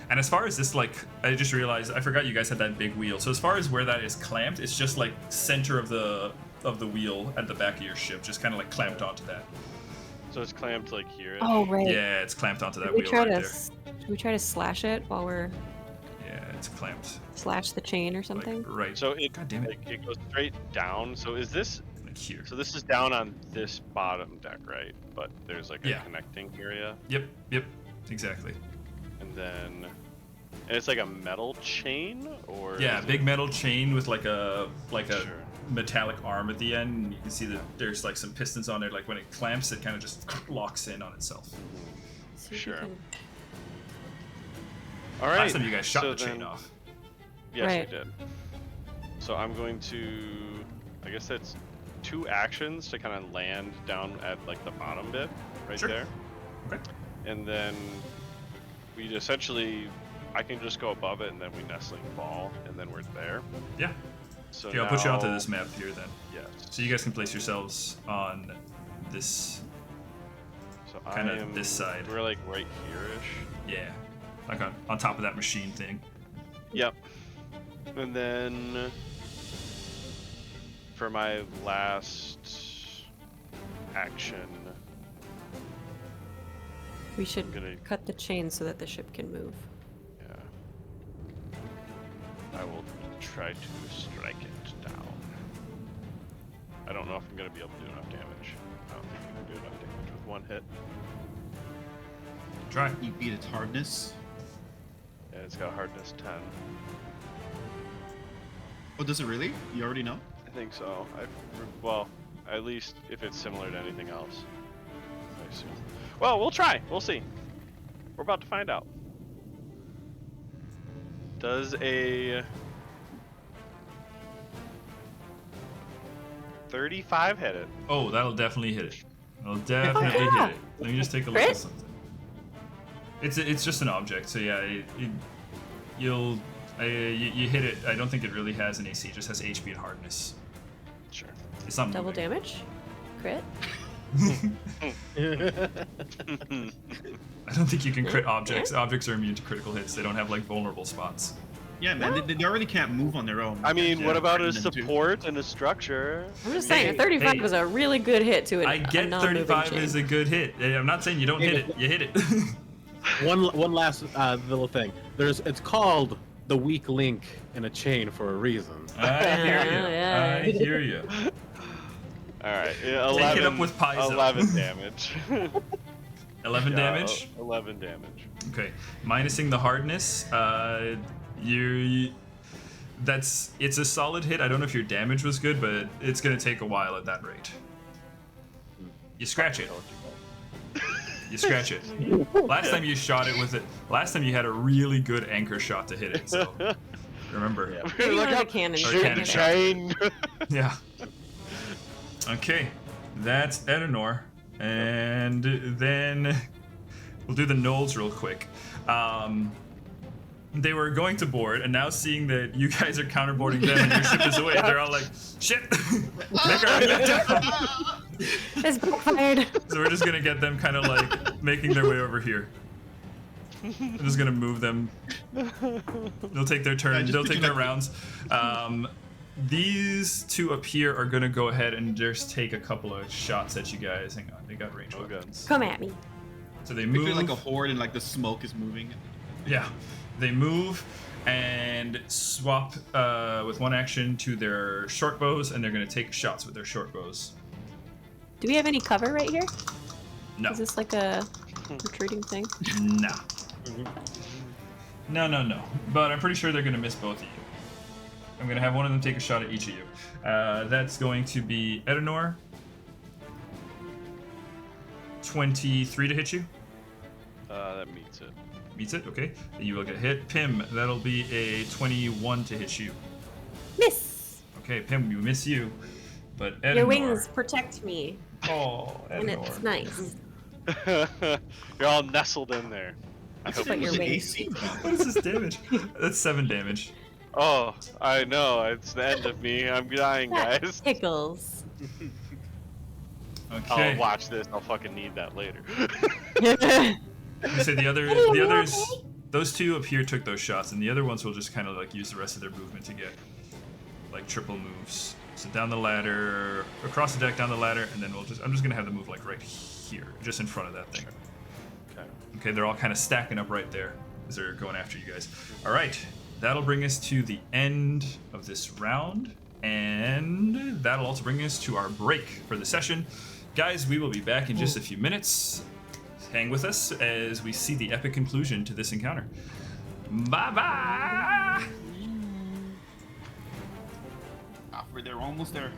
And as far as this, I just realized, I forgot you guys had that big wheel. So as far as where that is clamped, it's just like center of the wheel at the back of your ship, just kind of like clamped onto that. So it's clamped like here. Oh, right. Yeah, it's clamped onto that Should we wheel try right to there. should we try to slash it while we're Yeah, it's clamped. slash the chain or Like, something? right. So it, God damn it. like, it goes straight down. So is this? Like here. So this is down on this bottom deck, right? But there's like a Yeah. connecting area, Yep. Exactly. and it's like a metal chain, or Yeah, is big metal chain with like a Sure. metallic arm at the end. And you can see that there's like some pistons on it. Like when it clamps, it kind of just locks in on itself. See if we Sure. can- All right. Last time you guys shot so the chain then- off. Yes, Right. we did. So I'm going to, I guess that's 2 actions to kind of land down at like the bottom bit, right Sure. there. Okay. And then we essentially, I can just go above it, and then we nestling fall, and then we're there. Yeah. So Okay, I'll put you onto now- this map here then. Yes. So you guys can place yourselves on this. So kinda I am, this side. We're like right here-ish. Yeah. Like on top of that machine thing. Yep. And then for my last action, We should gonna- cut the chain so that the ship can move. yeah, I will try to strike it down. I don't know if I'm gonna be able to do enough damage. I don't think you can do enough damage with 1 hit. Try. You beat its hardness. Yeah, it's got hardness 10. Oh, does it really? You already know? I think so. Well, at least if it's similar to anything else. I assume. Well, we'll try. We'll see. We're about to find out. Does a 35 hit it? Oh, that'll definitely hit it. That'll definitely yeah. hit it. Let me just take a look Crit? at something. It's just an object, so yeah, you hit it. I don't think it really has an AC. It just has HP and hardness. Sure. It's not Double moving. damage? Crit? I don't think you can crit objects. Objects are immune to critical hits. They don't have like vulnerable spots. Yeah, man, they already can't move on their own. I mean, Yeah, what about a threaten them too. support and a structure? I'm just Hey, saying, a 35 hey. was a really good hit to I a get non-moving 35 chain. is a good hit. I'm not saying you don't hit it. You hit it. One last little thing. It's called the weak link in a chain for a reason. I hear you. Yeah. I hear you. All right, Take 11, it up with Paizo. 11 damage. 11 Yeah, damage. 11 damage. Okay, minusing the hardness. It's a solid hit. I don't know if your damage was good, but it's gonna take a while at that rate. You scratch it. You scratch it. Last time you shot it with it. Last time you had a really good anchor shot to hit it. So remember. Maybe Look one of the up, cannons. shoot cannon the shot. chain. Yeah. Okay, that's Eleanor, and then we'll do the gnolls real quick. They were going to board, and now seeing that you guys are counterboarding them and your ship is away, they're all like, "Shit, make our way back down." It's backfired. So we're just gonna get them kind of like making their way over here. I'm just gonna move them. They'll take their turn. just They'll take their picking rounds. These two up here are gonna go ahead and just take a couple of shots at you guys. Hang on, they got range weapons. Come at me. So they I move. feel like a horde and like the smoke is moving. Yeah, they move and swap with one action to their short bows, and they're gonna take shots with their short bows. Do we have any cover right here? No. Is this like a retreating thing? No. No. But I'm pretty sure they're gonna miss both of you. I'm gonna have one of them take a shot at each of you. That's going to be Eleanor. 23 to hit you. That meets it. Meets it, okay. You will get hit. Pim, that'll be a 21 to hit you. Miss. Okay, Pim, we miss you. But Eleanor. Your wings protect me, Oh, and Eleanor. it's nice. You're all nestled in there. I hope But your It's wings. AC. What is this damage? That's 7 damage. Oh, I know. It's the end of me. I'm dying, That guys. tickles. Okay. I'll watch this. I'll fucking need that later. You say the others, those two up here took those shots, and the other ones will just kind of like use the rest of their movement to get like triple moves. So down the ladder, across the deck, down the ladder, and then I'm just gonna have them move like right here, just in front of that thing. Okay. Okay, they're all kind of stacking up right there as they're going after you guys. All right, that'll bring us to the end of this round, and that'll also bring us to our break for the session. Guys, we will be back in just a few minutes. Hang with us as we see the epic conclusion to this encounter. Bye-bye! They're almost there.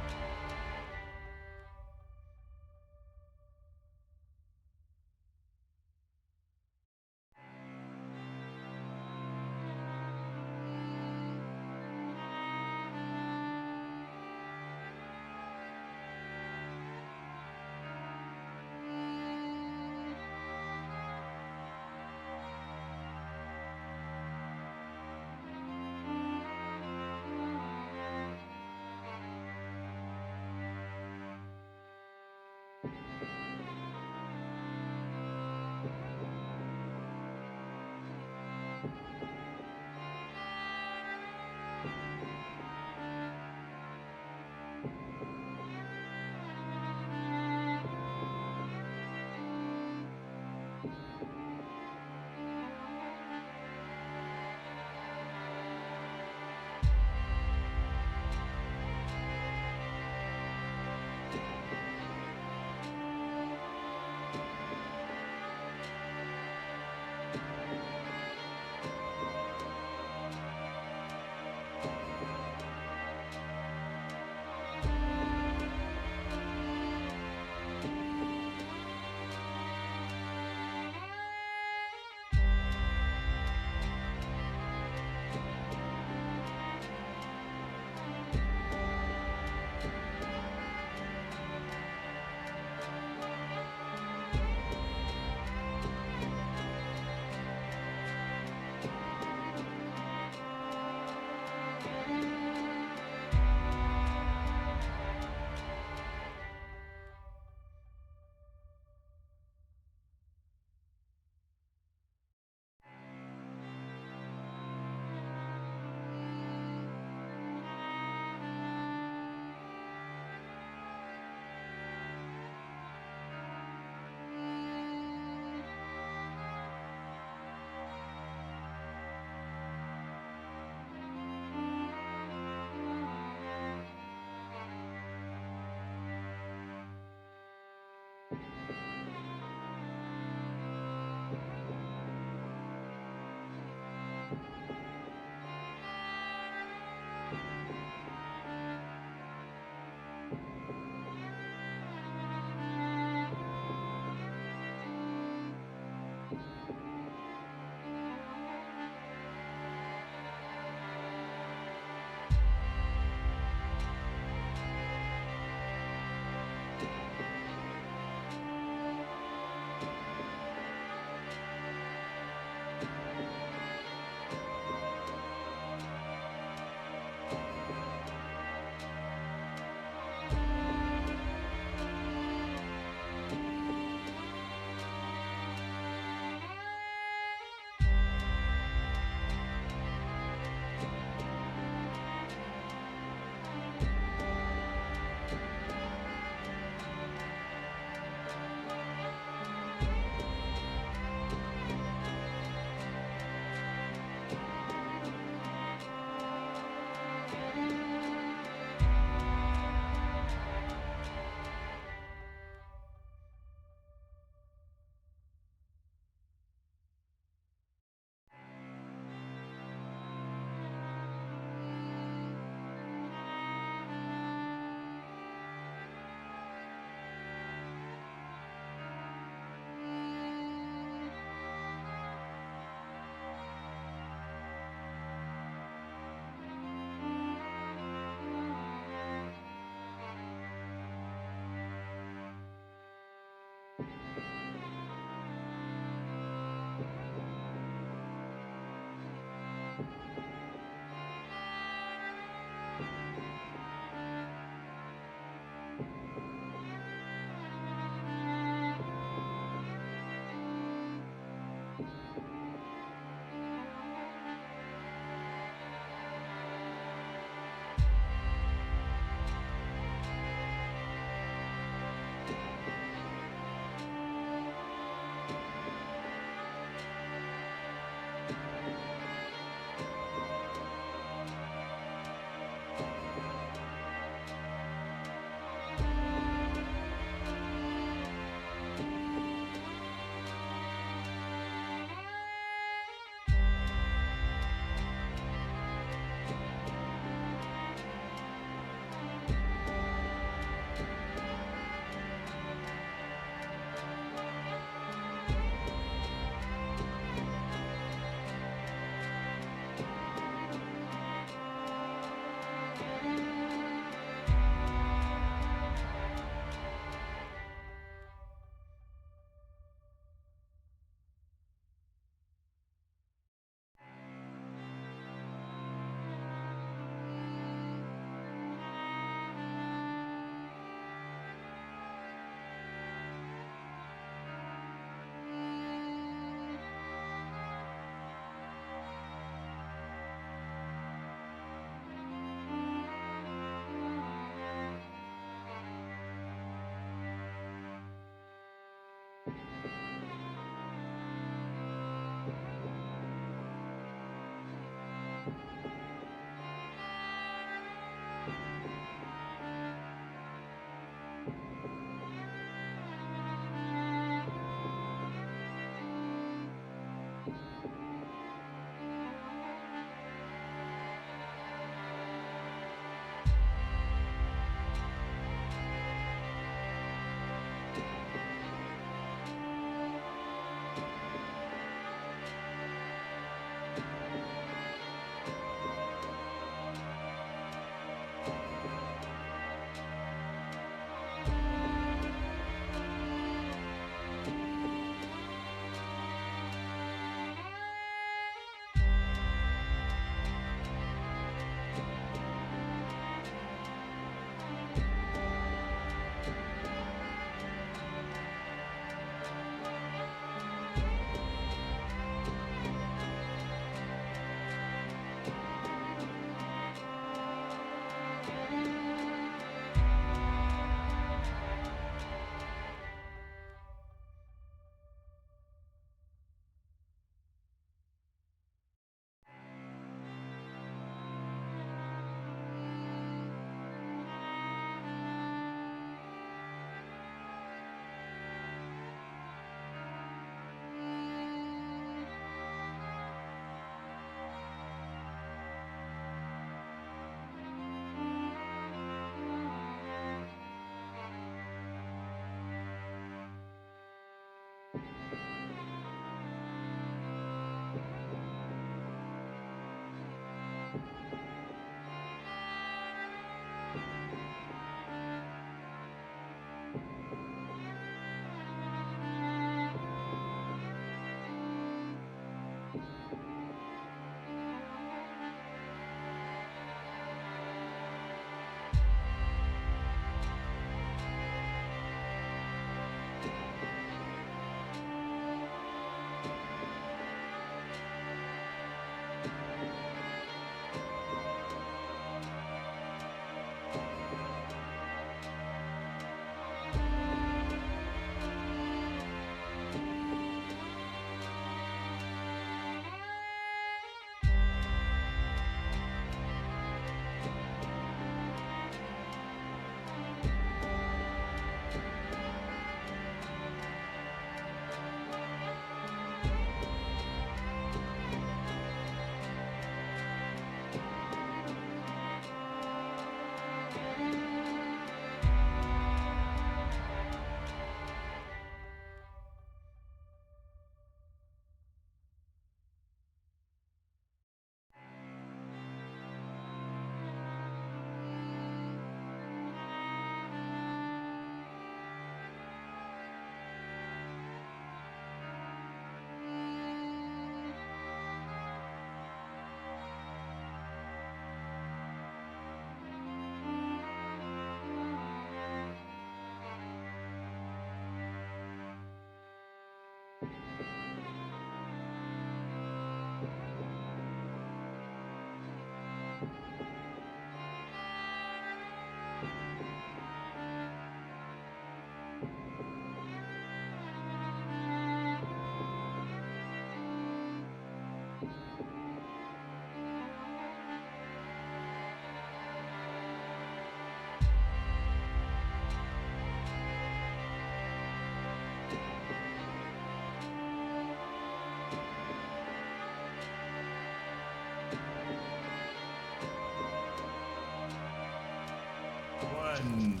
everyone.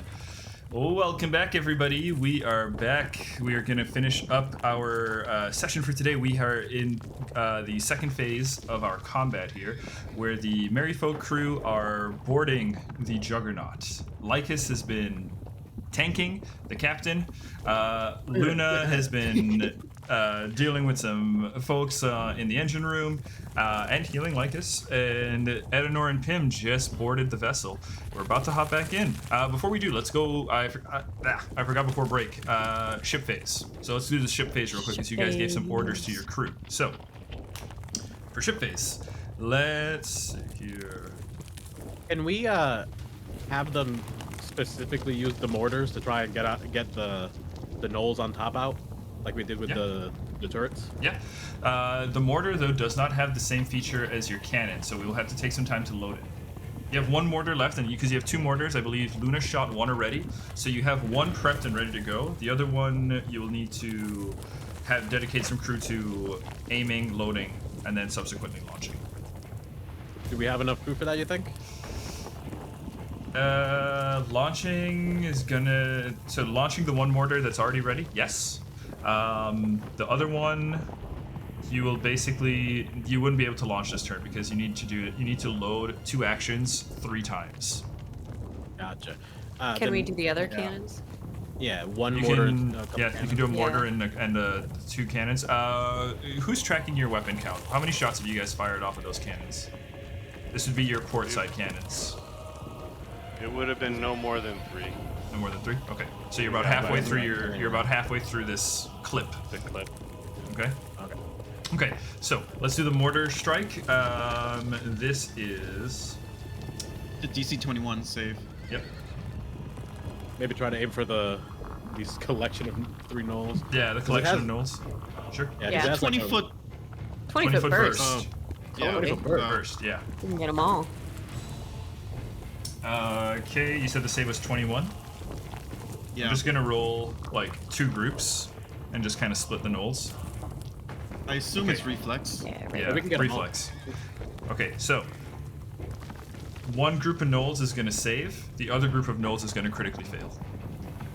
Welcome back, everybody. We are back. We are going to finish up our session for today. We are in the second phase of our combat here, where the Merryfolk crew are boarding the Juggernaut. Lycus has been tanking the captain. Luna has been dealing with some folks in the engine room and healing Lycus. And Edenor and Pim just boarded the vessel. We're about to hop back in. Before we do, let's go. I forgot before break. Ship phase. So let's do the ship phase real quick, because you guys gave some orders to your crew. So for ship phase, let's see here. Can we have them specifically use the mortars to try and get the gnolls on top out, like we did with the turrets? Yeah. The mortar, though, does not have the same feature as your cannon, so we will have to take some time to load it. You have one mortar left, and because you have two mortars, I believe Luna shot one already, so you have one prepped and ready to go. The other one you will need to dedicate some crew to aiming, loading, and then subsequently launching. Do we have enough crew for that, you think? Launching is gonna... So launching the one mortar that's already ready, yes. The other one, you will basically... You wouldn't be able to launch this turn because you need to load 2 actions 3 times. Gotcha. Can we do the other cannons? Yeah, one You mortar. can, couple you can do a mortar Yeah. and 2 cannons. Who's tracking your weapon count? How many shots have you guys fired off of those cannons? This would be your port side cannons. It would have been no more than 3. No more than 3? Okay. So you're about halfway through this clip. The clip. Okay? Okay. Okay, so let's do the mortar strike. This is... The DC 21 save. Yep. Maybe try to aim for these collection of 3 gnolls. Yeah, the collection of gnolls. Sure. Yeah, Yeah. 20 foot. 20 foot burst. Yeah. 20 foot foot burst. burst, yeah. We can get them all. Okay, you said the save was 21? Yeah. I'm just gonna roll, like, 2 groups and just kind of split the gnolls. I assume Okay. it's reflex. Yeah, right. Yeah, we can get 'em all. reflex. Okay, so one group of gnolls is gonna save, the other group of gnolls is gonna critically fail.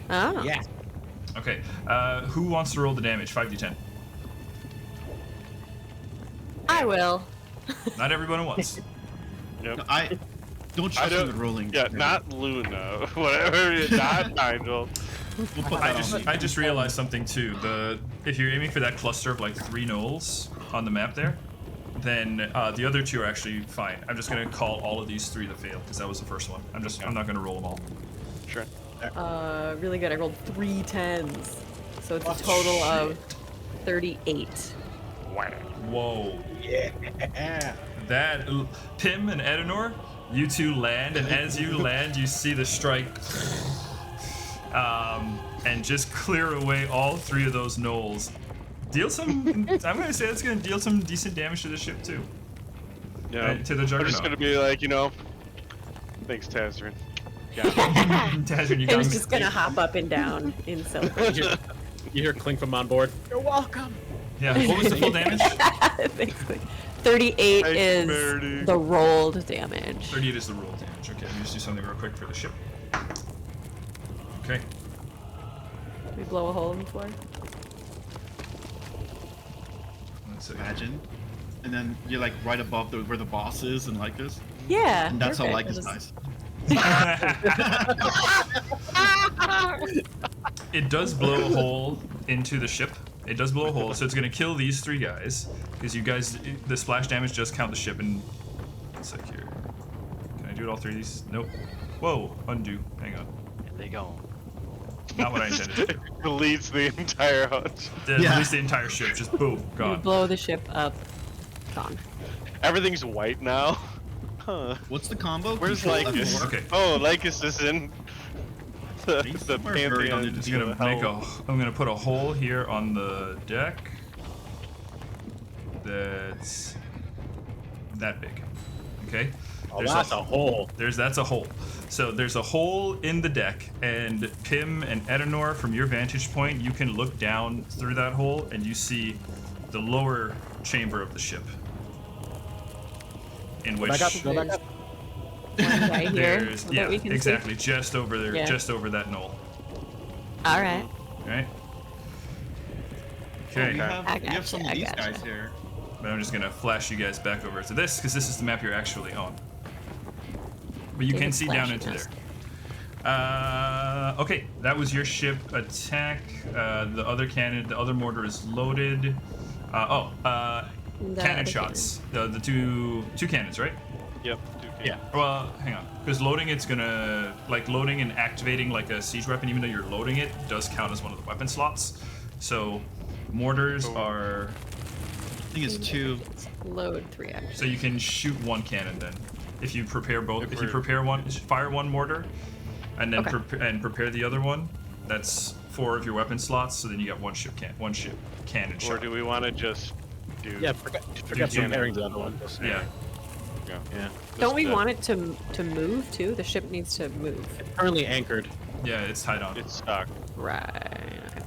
Oh. Yeah. Okay, who wants to roll the damage? 5d10. I will. Not everyone at once. Yep. No, I don't I trust in don't. the rolling. Yeah, not Luna. Whatever. Not Nigel. We'll put that on. I just realized something too. If you're aiming for that cluster of like 3 gnolls on the map there, then the other 2 are actually fine. I'm just gonna call all of these 3 to fail because that was the first one. I'm not gonna roll them all. Sure. Really good. I rolled 3 10s. So it's a total of 38. Whoa. Yeah. That Pim and Edenor, you 2 land, and as you land, you see the strike, and just clear away all 3 of those gnolls. Deal some. I'm gonna say that's gonna deal some decent damage to the ship too. Yeah. To the I'm Juggernaut. just gonna be like, thanks, Tazrin. Tazrin, you I got was me. just gonna hop up and down in celebration. You hear clink from on board. You're welcome. Yeah. What was the full damage? Basically. 38 Thanks, is Meredith. the rolled damage. 38 is the roll damage. Okay, let me just do something real quick for the ship. Okay. We blow a hole in the floor. Let's see. Imagine. And then you're like right above where the boss is and Lycus. Yeah. And that's how perfect. Lycus We'll dies. It does blow a hole into the ship. It does blow a hole, so it's gonna kill these 3 guys. Because you guys, the splash damage does count the ship in... One sec here. Can I do it all 3 of these? Nope. Whoa, undo. Hang on. They go. Not what I intended to do. Deletes the entire hut. Yeah. Release the entire ship, just boom, You gone. blow the ship up. Gone. Everything's white now. Huh. What's the combo? Where's Control Lycus? F4. Okay. Oh, Lycus is in the He's the somewhere buried pantheon. under Just the gonna make I'm gonna put a hole here on the deck. That's that big. Okay. Oh, that's a hole. That's a hole. So there's a hole in the deck, and Pim and Edenor, from your vantage point, you can look down through that hole and you see the lower chamber of the ship. In which Go back up. One right here. There's that yeah, we can exactly, just over there, Yeah. just over that knoll. See. All right. Right. We Okay. have, I we have gotcha, some of I these gotcha. guys here. But I'm just gonna flash you guys back over to this because this is the map you're actually on. But you can David's see down flashing into us. there. Okay, that was your ship attack. The other cannon, the other mortar is loaded. The Cannon other shots. The two cannons, right? Yep. 2K. Yeah. Well, hang on, because loading it's gonna loading and activating like a siege weapon, even though you're loading it, does count as one of the weapon slots. So mortars are I think it's 2. Load 3 actually. so you can shoot one cannon then. If you prepare both, if you we're- prepare one, fire one mortar, and then Okay. prepare the other one, that's 4 of your weapon slots. So then you got one ship cannon Or shot. do we want to just do? Yeah, forget cannon. comparing to the other one. Just- Yeah. Yeah. Don't we Just, want it to move too? The ship needs to move. Currently anchored. Yeah, it's tied on. It's stuck. Right. Okay.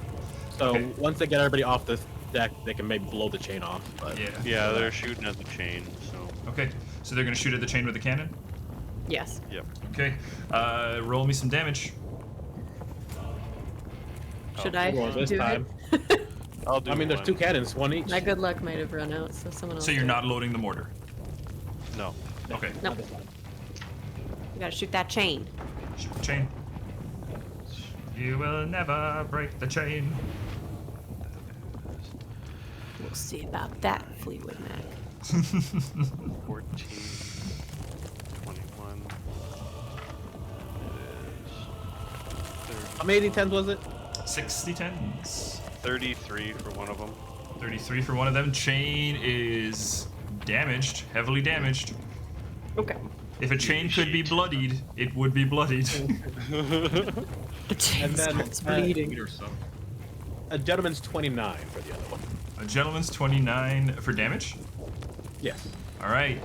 So Okay. once they get everybody off the deck, they can maybe blow the chain off. But Yeah. Yeah, they're shooting at the chain. So. Okay, so they're gonna shoot at the chain with the cannon. Yes. Yep. Okay, roll me some damage. Should I well, this do time. it? I'll do. I mean, there's one. 2 cannons, one each. My good luck might have run out, so someone else. So you're do it. not loading the mortar. No. Okay. Nope. You gotta shoot that chain. Shoot the chain. You will never break the chain. We'll see about that, Fleetwood Mac. 14. 21. How many D10s was it? 60 tens. 33 for one of them. 33 for one of them. Chain is damaged, heavily damaged. Okay. If a chain could be bloodied, it would be bloodied. The chain And then, starts bleeding. 8 or so. A gentleman's 29 for the other one. A gentleman's 29 for damage. Yes. All right.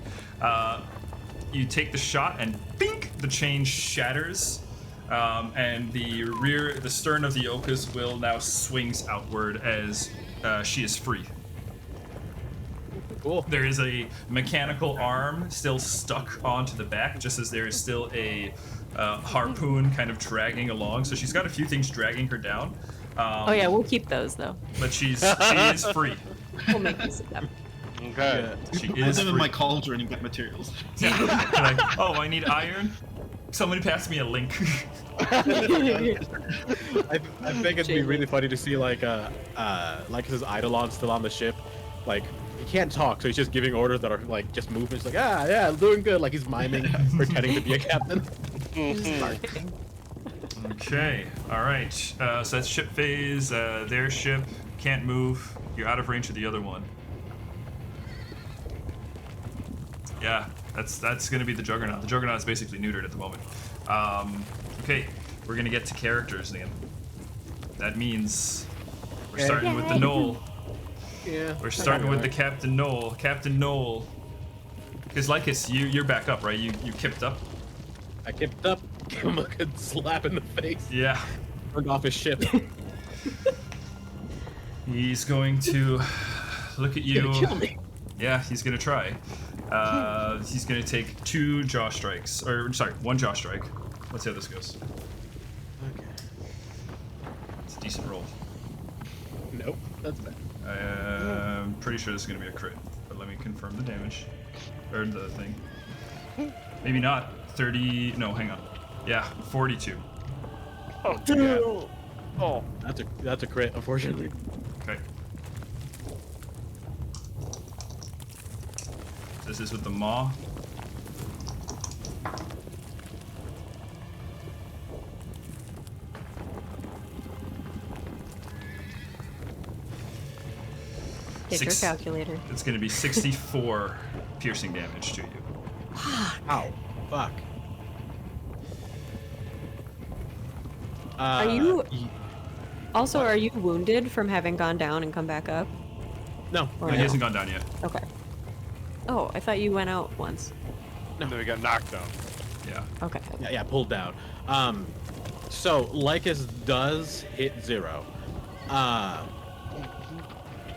You take the shot and bink, the chain shatters. And the stern of the Oka's will now swings outward as she is free. Cool. There is a mechanical arm still stuck onto the back, just as there is still a harpoon kind of dragging along. So she's got a few things dragging her down. Oh yeah, we'll keep those though. But she is free. We'll make use of them. Okay. She Put is them in free. my cauldron and get materials. You're like, oh, I need iron. Somebody pass me a link. I think it'd be really funny to see like his Eidolon still on the ship. Like he can't talk, so he's just giving orders that are like just movements. Like yeah, I'm doing good. Like he's miming, pretending to be a captain. Okay, all right. So that's ship phase. Their ship can't move. You're out of range of the other one. Yeah, that's gonna be the Juggernaut. The Juggernaut is basically neutered at the moment. Okay, we're gonna get to characters then. That means we're starting with the Gnoll. Yeah. We're starting with the Captain Gnoll. Captain Gnoll. Because Lycus, you're back up, right? You kipped up. I kept up, gave him a good slap in the face, Yeah. turned off his ship. He's going to look at you. Gonna kill me. Yeah, he's gonna try. He's gonna take 2 jaw strikes, or sorry, 1 jaw strike. Let's see how this goes. Okay. It's a decent roll. Nope, that's bad. I'm pretty sure this is gonna be a crit, but let me confirm the damage, or the thing. Maybe not. 30. No, hang on. Yeah, 42. Oh, dear. Oh. That's a crit, unfortunately. Okay. This is with the maw. Get your calculator. It's going to be 64 piercing damage to you. Ow. Fuck. Are you also are you wounded from having gone down and come back up? No. Or No, he no? hasn't gone down yet. Okay. Oh, I thought you went out once. No, we got knocked down. Yeah. Okay. Yeah, pulled down. So Lycus does hit 0.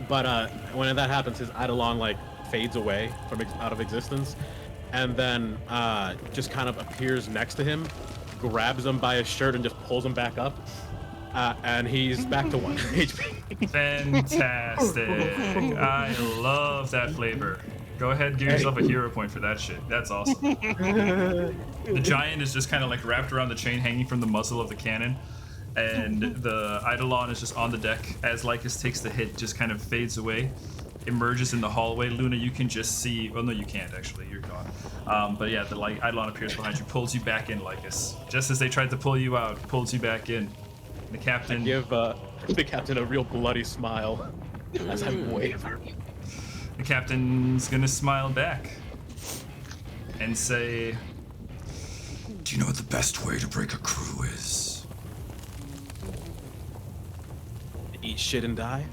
But when that happens, his Eidolon like fades away from out of existence, and then just kind of appears next to him, grabs him by his shirt and just pulls him back up, and he's back to 1 HP. Fantastic. I love that flavor. Go ahead, give yourself a hero point for that shit. That's awesome. The giant is just kind of like wrapped around the chain hanging from the muzzle of the cannon, and the Eidolon is just on the deck as Lycus takes the hit, just kind of fades away, emerges in the hallway. Luna, you can just see, well, no, you can't actually, you're gone. But yeah, the Eidolon appears behind you, pulls you back in, Lycus. Just as they tried to pull you out, pulls you back in. The captain... Give the captain a real bloody smile as I waver. The captain's gonna smile back and say, Do you know what the best way to break a crew is? Eat shit and die?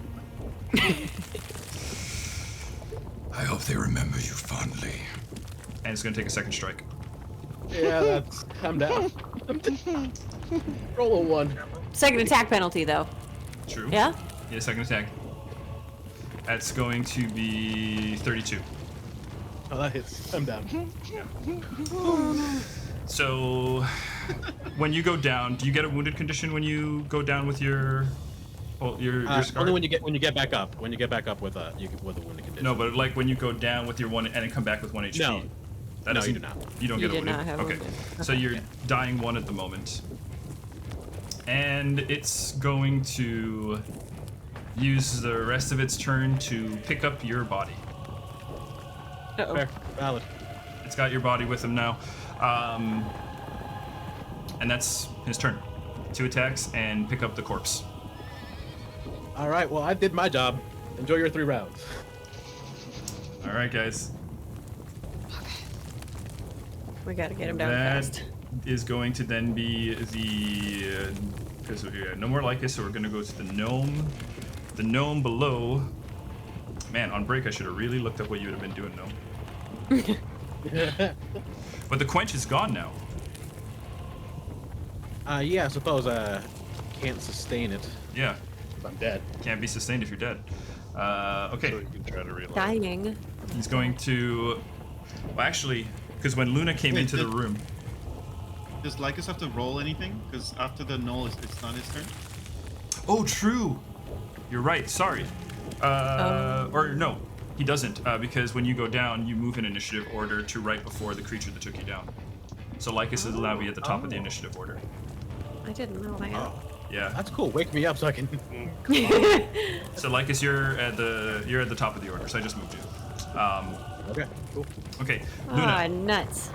I hope they remember you fondly. and it's gonna take a second strike. Yeah, that's... I'm down. Roll a 1. Second attack penalty, though. True. Yeah? Yeah, second attack. That's going to be 32. Oh, that hits. I'm down. So, when you go down, do you get a wounded condition when you go down with your scar? Only when you get back up. When you get back up with a wounded condition. No, but like when you go down with your 1 and then come back with 1 HP. No. That No, doesn't- you do not. You don't You get a did wounded. not have a okay. wounded. So you're dying 1 at the moment. And it's going to use the rest of its turn to pick up your body. Uh-oh. Fair. Valid. It's got your body with him now. And that's his turn. 2 attacks and pick up the corpse. All right. Well, I did my job. Enjoy your 3 rounds. All right, guys. We gotta get him down That fast. is going to then be the because we had no more Lycus, so we're gonna go to the gnome. The gnome below. Man, on break I should have really looked up what you would have been doing, gnome. But the quench is gone now. Yeah, I suppose can't sustain it Yeah, if I'm dead. can't be sustained if you're dead. Okay, So you can try to reload. Dying. he's going to. Well, actually, because when Luna came Wait, into the room, Does Lycus have to roll anything? Because after the null, it's not his turn. oh, true. You're right. Sorry. Or no, he doesn't, because when you go down, you move in initiative order to right before the creature that took you down. So Lycus is allowed to be at the top of the initiative order. I didn't know that. Yeah. That's cool. Wake me up so I can. So Lycus, you're at the top of the order. So I just moved you. Okay. Cool. Okay, Ah, Luna, nuts.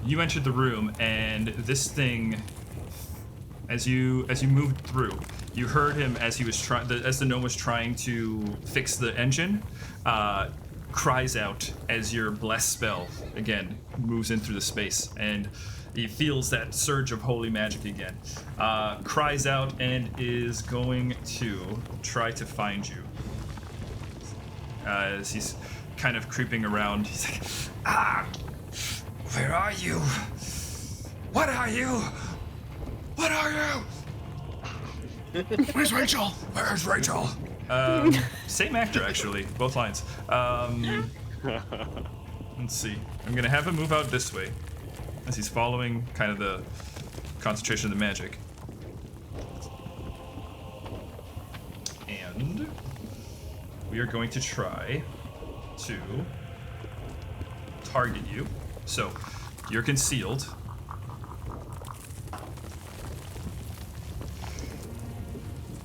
you entered the room, and this thing, as you moved through, you heard him as he was as the gnome was trying to fix the engine, cries out as your bless spell again moves in through the space, and he feels that surge of holy magic again. Cries out and is going to try to find you. As he's kind of creeping around, he's like, Where are you? What are you? What are you? "Where's Rachel?" Where's Rachel? Same actor, actually, both lines. Let's see. I'm gonna have him move out this way, as he's following kind of the concentration of the magic. And we are going to try to target you. So, you're concealed.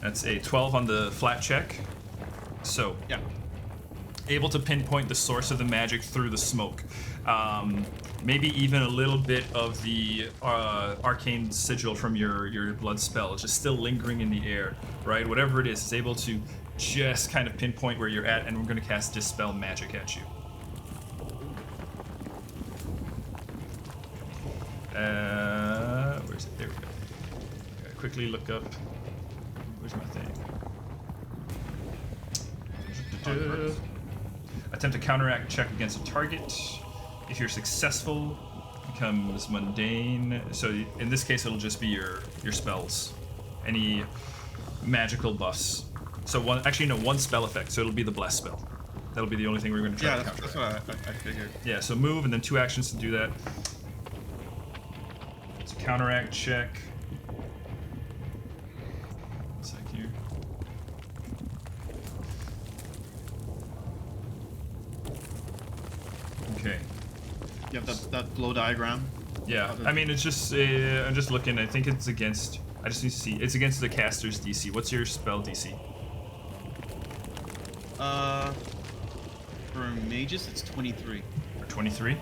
That's a 12 on the flat check. So, Yeah. able to pinpoint the source of the magic through the smoke. Maybe even a little bit of the arcane sigil from your blood spell is just still lingering in the air, right? Whatever it is, it's able to just kind of pinpoint where you're at, and we're going to cast Dispel Magic at you. Where's it? There we go. Gotta quickly look up. Where's my thing? Attempt to counteract check against a target. If you're successful, becomes mundane. So in this case, it'll just be your spells, any magical buffs. So one spell effect. So it'll be the bless spell. That'll be the only thing we're going to try Yeah, to that's counteract. what I figured. Yeah, so move and then 2 actions to do that. It's a counteract check. One sec here. Okay. You have that flow diagram. Yeah, I mean, it's just, I'm just looking, I think it's against, I just need to see, it's against the caster's DC. What's your spell DC? For mages, it's 23. Or 23?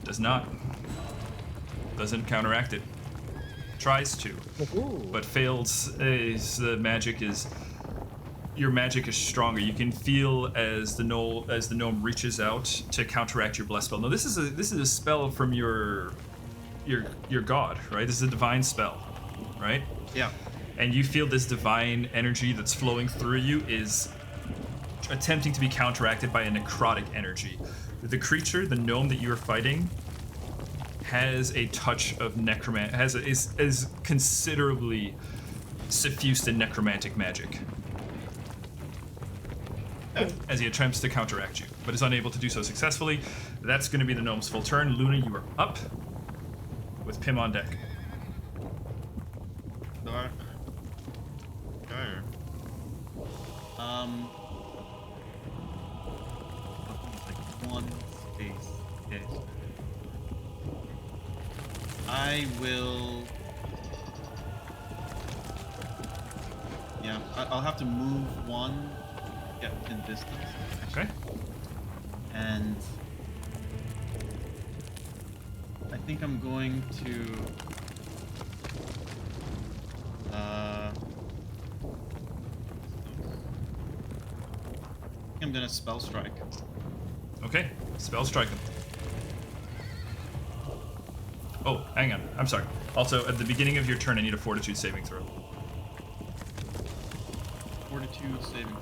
Does not. Doesn't counteract it. Tries to, but fails. Your magic is stronger. You can feel as the gnome reaches out to counteract your bless spell. Now this is a spell from your god, right? This is a divine spell, right? Yeah. And you feel this divine energy that's flowing through you is attempting to be counteracted by a necrotic energy. The creature, the gnome that you are fighting, has a touch of is considerably suffused in necromantic magic as he attempts to counteract you, but is unable to do so successfully. That's going to be the gnome's full turn. Luna, you are up with Pim on deck. Dark. Like 1 space. Okay. I will. Yeah, I'll have to move 1, get in distance. Okay. And I think I'm going to. I'm gonna spell strike. Okay. Spell strike him. Oh, hang on. I'm sorry. Also, at the beginning of your turn, I need a Fortitude saving throw. Fortitude saving.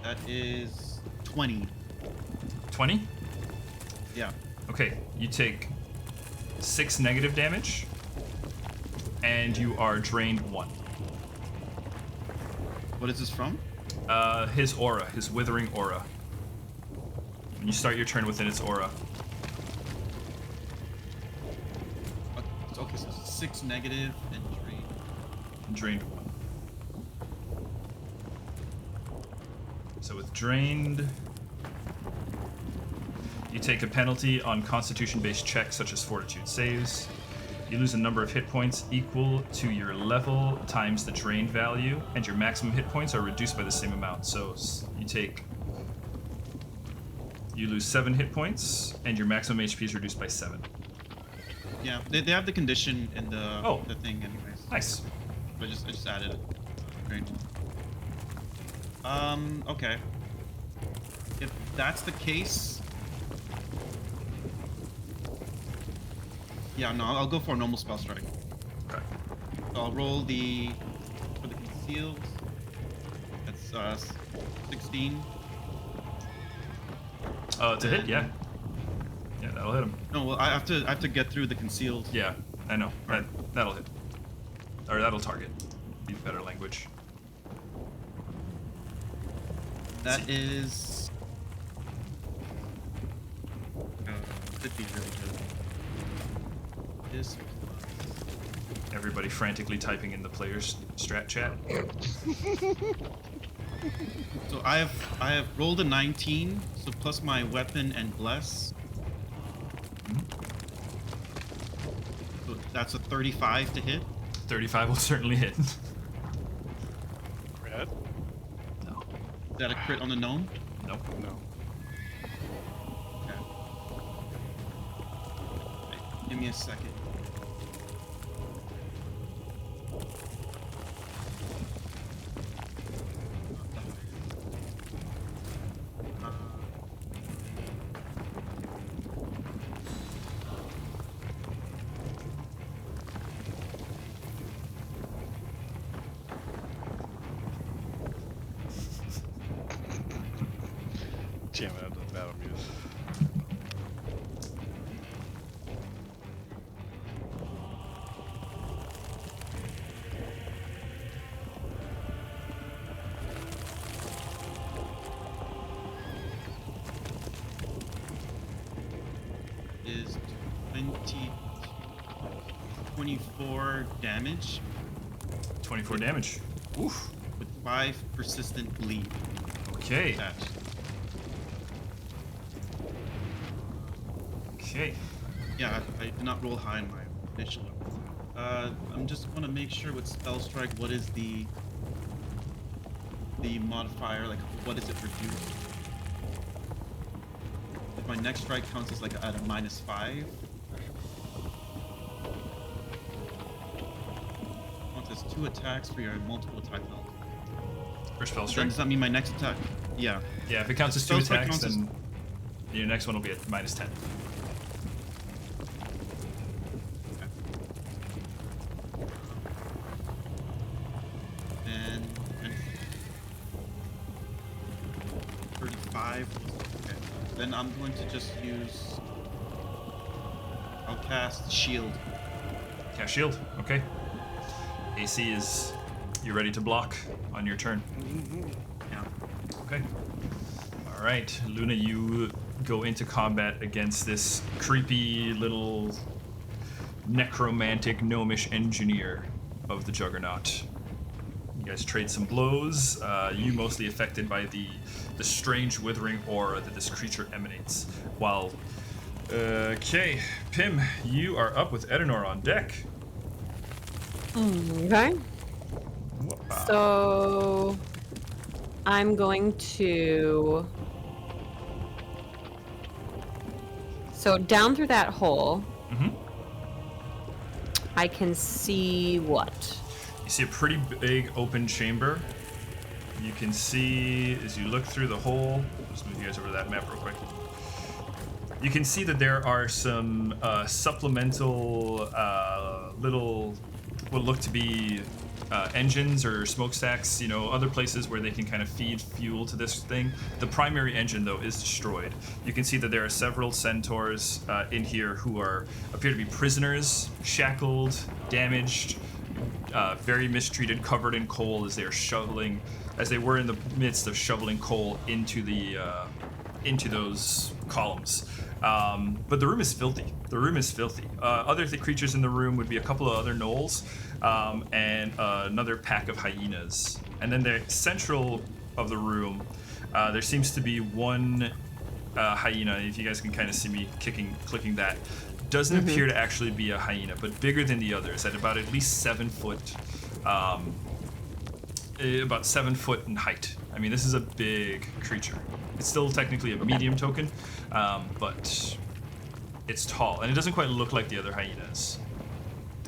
That is 20. 20? Yeah. Okay. You take 6 negative damage, and you are drained 1. What is this from? His aura, his withering aura. When you start your turn within its aura. Okay, so 6 negative and 3. And drained 1. So with drained, you take a penalty on constitution-based checks such as fortitude saves. You lose a number of hit points equal to your level times the drained value, and your maximum hit points are reduced by the same amount. So you lose 7 hit points, and your maximum HP is reduced by 7. Yeah, they have the condition in the thing anyways. Nice. But I just added it. Great. Okay. If that's the case, yeah, no, I'll go for a normal spell strike. Okay. So I'll roll for the concealed. That's 16. To hit, yeah. Yeah, that'll hit him. No, well, I have to get through the concealed. Yeah, I know. That'll hit. Or that'll target. Be better language. That is 50 really good. This Everybody frantically typing in the player's strat chat. So I have rolled a 19, so plus my weapon and bless. So that's a 35 to hit. 35 will certainly hit. Red? No. Is that a crit on the gnome? Nope. No. Okay. Give me a second. Damn it. 24 damage 24 damage. Oof. with 5 persistent bleed Okay. attached. Okay. Yeah, I did not roll high in my initial. I'm just want to make sure with spell strike, what is the modifier? Like, what is it reduced? If my next strike counts as like at a -5. Counts as 2 attacks for your multiple attack level. For spell Then strike. does that mean my next attack? Yeah. Yeah, if it counts as 2 Spell strike attacks, counts as- then your next one will be at -10. And 35. Okay. Then I'm going to just use. I'll cast shield. Cast shield. Okay. AC is. You ready to block on your turn? Yeah. Okay. All right, Luna, you go into combat against this creepy little necromantic gnomish engineer of the Juggernaut. You guys trade some blows. You mostly affected by the strange withering aura that this creature emanates. While, okay, Pim, you are up with Edenor on deck. Okay. So I'm going to. So down through that hole, Mhm. I can see what? You see a pretty big open chamber. You can see, as you look through the hole, just move you guys over to that map real quick. You can see that there are some supplemental little, what look to be engines or smokestacks, you know, other places where they can kind of feed fuel to this thing. The primary engine, though, is destroyed. You can see that there are several centaurs in here who appear to be prisoners, shackled, damaged, very mistreated, covered in coal as they were in the midst of shoveling coal into those columns. But the room is filthy. Other creatures in the room would be a couple of other gnolls and another pack of hyenas. And then the central of the room, there seems to be one hyena. If you guys can kind of see me clicking that, doesn't appear to actually be a hyena, but bigger than the others at least 7 foot. About 7 foot in height. I mean, this is a big creature. It's still technically a medium token, but it's tall, and it doesn't quite look like the other hyenas.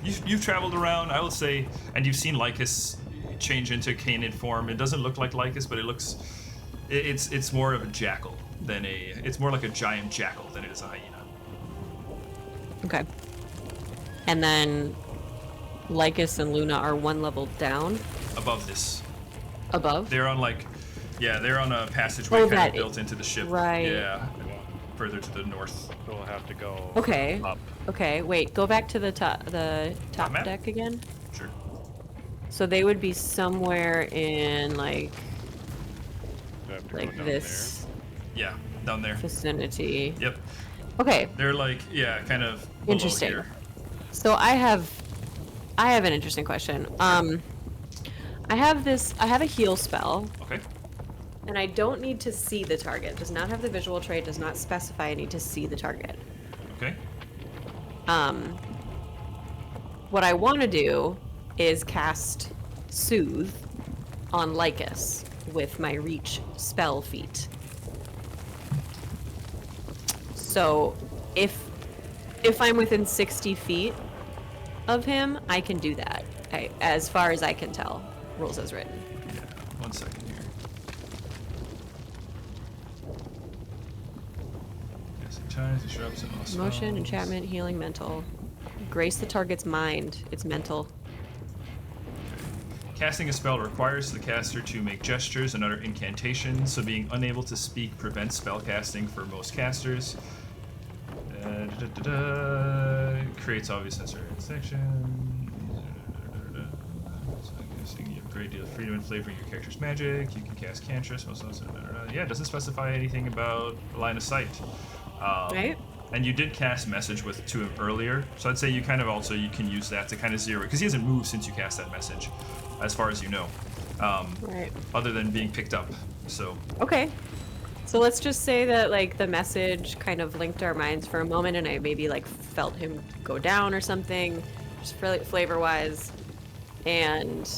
You've traveled around, I would say, and you've seen Lycus change into canid form. It doesn't look like Lycus, but it's more of a jackal than it's more like a giant jackal than it is a hyena. Okay. And then Lycus and Luna are 1 level down. Above this. Above? They're on they're on a passageway kind of built into the ship. Right. Yeah. Further to the north. We'll have to go Okay. up. Okay, wait, go back to the top map? deck again. Sure. So they would be somewhere in like We have to go down this Yeah, down there. vicinity. Yep. Okay, They're kind of below interesting. here. So I have an interesting question. I have a heal spell, Okay. and I don't need to see the target. Does not have the visual trait, does not specify I need to see the target. Okay. What I want to do is cast Soothe on Lycus with my Reach spell feat. So if I'm within 60 feet of him, I can do that. As far as I can tell, rules as written. Yeah. 1 second here. Casting times, disrupts, and lost Motion, spells. enchantment, healing, mental. Grace the target's mind. It's mental. Casting a spell requires the caster to make gestures and utter incantations, so being unable to speak prevents spell casting for most casters. Creates obvious sensory section. You have a great deal of freedom in flavoring your character's magic. You can cast cantrips. Yeah, it doesn't specify anything about line of sight. Right? And you did cast message to him earlier, so I'd say you kind of also you can use that to kind of zero, because he hasn't moved since you cast that message, as far as you know, Right. other than being picked up. So Okay. So let's just say that like the message kind of linked our minds for a moment, and I maybe like felt him go down or something, just flavor wise. And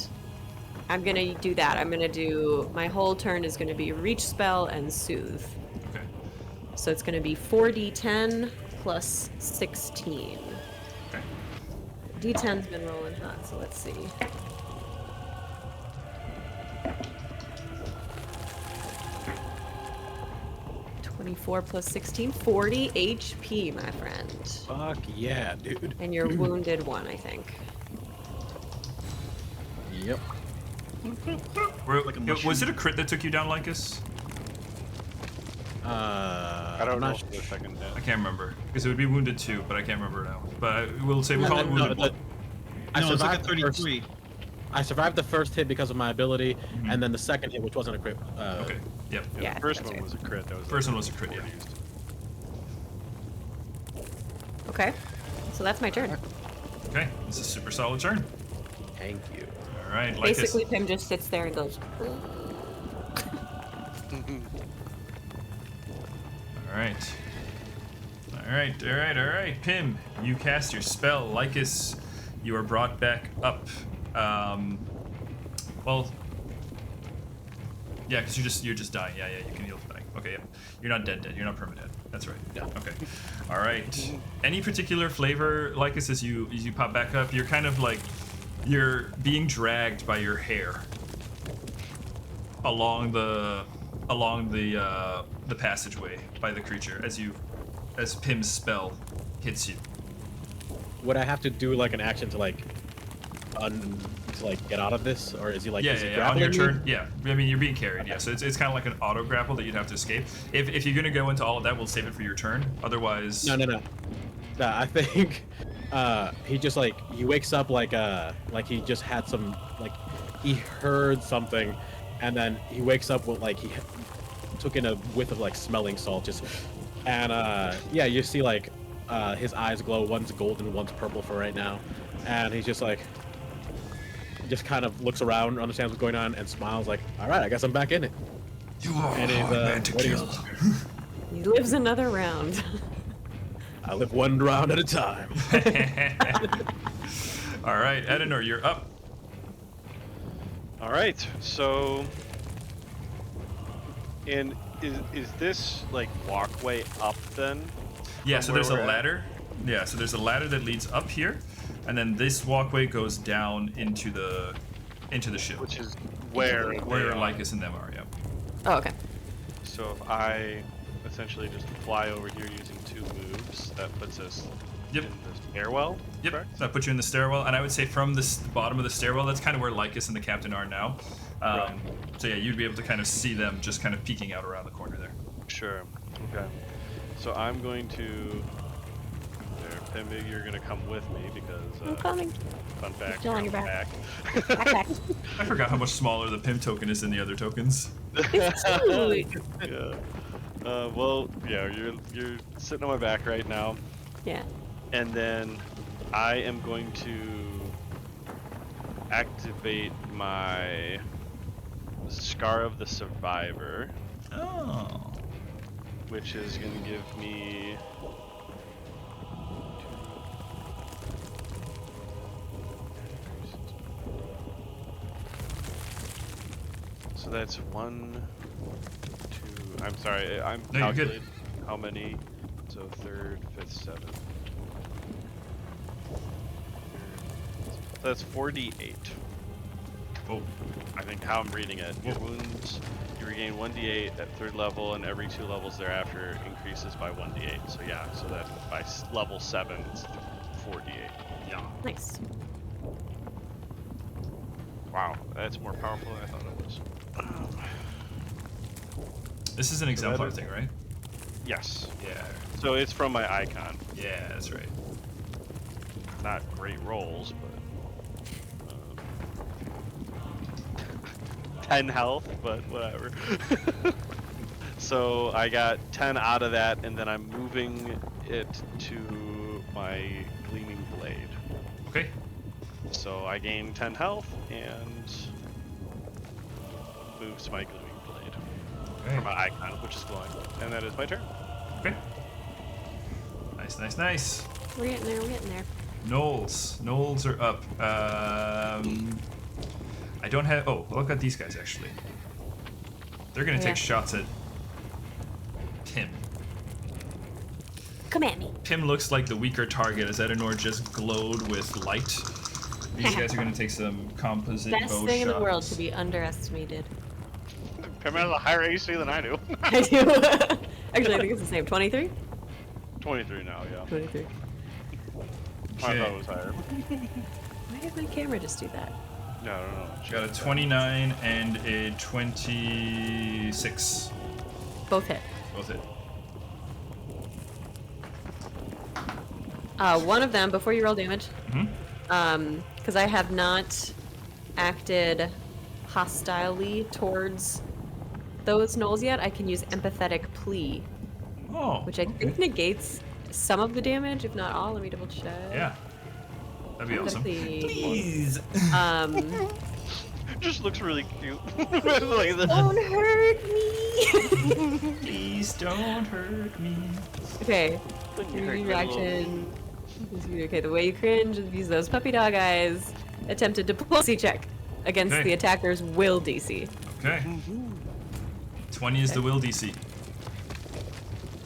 I'm gonna do that. I'm gonna do my whole turn is gonna be reach spell and soothe. okay, So it's gonna be 4d10 plus 16. okay. D10's been rolling hot, so let's see. (24 plus 16, 40 HP, my friend. Fuck yeah, dude. And you're wounded 1, I think. Yep. Was it a crit that took you down, Lycus? I don't know for the second I can't remember, because it would be wounded 2, but I can't remember now. But we'll call it wounded 1. No, it's like a survived the first- 33. I survived the first hit because of my ability, and then the second hit, which wasn't a crit. Okay, yep. Yeah, Yeah, the first that's one right. was a crit. That was First one was a crit, yeah. Okay. So that's my turn. Okay, this is a super solid turn. Thank you. All right, Lycus. Basically, Pim just sits there and goes. All right. Pim, you cast your spell. Lycus, you are brought back up. Well, yeah, because you're just dying. Yeah, you can heal from dying. Okay, yeah. You're not dead. You're not permadead. That's right. Yeah. Okay. All right. Any particular flavor, Lycus, as you pop back up? You're kind of like you're being dragged by your hair along the passageway by the creature as Pim's spell hits you. Would I have to do like an action to like get out of this, or is he like is he Yeah. On your grappling me? turn, yeah. I mean, you're being carried. Yeah, so it's kind of like an auto grapple that you'd have to escape. If you're gonna go into all of that, we'll save it for your turn. Otherwise, No. I think he just like he wakes up like he just had some like he heard something, and then he wakes up with like he took in a whiff of like smelling salt, just and yeah, you see like his eyes glow. One's golden, one's purple for right now, and he's just like. Just kind of looks around, understands what's going on, and smiles like, "All right, I guess I'm back in it." You are a And hard he's, man to waiting- kill. He lives another round. I live one round at a time. all right, Edenor, you're up. All right. So, and is this like walkway up then? Yeah, From so where there's a we're at? ladder. Yeah, so there's a ladder that leads up here, and then this walkway goes down into the ship. Which is where where they are. Lycus and them are, yeah. Oh, okay. So if I essentially just fly over here using 2 moves, that puts us Yep. in the stairwell. Yep, Correct? that puts you in the stairwell, and I would say from the bottom of the stairwell, that's kind of where Lycus and the captain are now. Right. So yeah, you'd be able to kind of see them just kind of peeking out around the corner there. Sure. Okay. So I'm going to. There, Pimby, you're gonna come with me because. I'm coming. Fun fact. Still on you're your on back. the Backpack. I forgot how much smaller the Pim token is than the other tokens. Ooh. Yeah. Well, yeah, you're sitting on my back right now, Yeah. and then I am going to activate my Scar of the Survivor, Oh. which is going to give me. So that's 1, 2. I'm sorry, I'm No, you're good. calculating how many. So 3rd, 5th, 7th. That's 48. Oh. I think how I'm reading it. Your wounds, you regain 1d8 at 3rd level, and every 2 levels thereafter increases by 1d8. So yeah, so that by level 7, it's 4d8. Yeah. Nice. Wow, that's more powerful than I thought it was. This is an exemplar thing, right? Yes. Yeah. So it's from my icon. Yeah, that's right. Not great rolls, but 10 health, but whatever. So I got 10 out of that, and then I'm moving it to my gleaming blade. Okay. So I gain 10 health and move to my gleaming blade. Okay. For my icon, which is glowing. And that is my turn. Okay. Nice, nice, nice. We're getting there. We're getting there. Gnolls. Gnolls are up. I don't have. Oh, look at these guys actually. They're gonna Yeah. take shots at Pim. Come at me. Pim looks like the weaker target as Edenor just glowed with light. These guys are gonna take some composite Best bow thing in the world shots. to be underestimated. Pim has a higher AC than I do. I do. Actually, I think it's the same. 23? 23 now, yeah. 23. I thought it was higher. Why did my camera just do that? No, I don't know. Got a 29 and a 26. Both hit. Both hit. One of them, before you roll damage, Mm-hmm. because I have not acted hostilely towards those gnolls yet, I can use empathetic plea, Oh. which I think negates some of the damage, if not all. Let me double check. Yeah. That'd be awesome. Please. Just looks really cute. Like this. Don't hurt me. Please don't hurt me. Okay. When you Your hurt reaction. Okay, the way you cringe is use those puppy dog eyes. Attempted diplomacy check against Okay. the attacker's will DC. Okay. 20 is the will DC.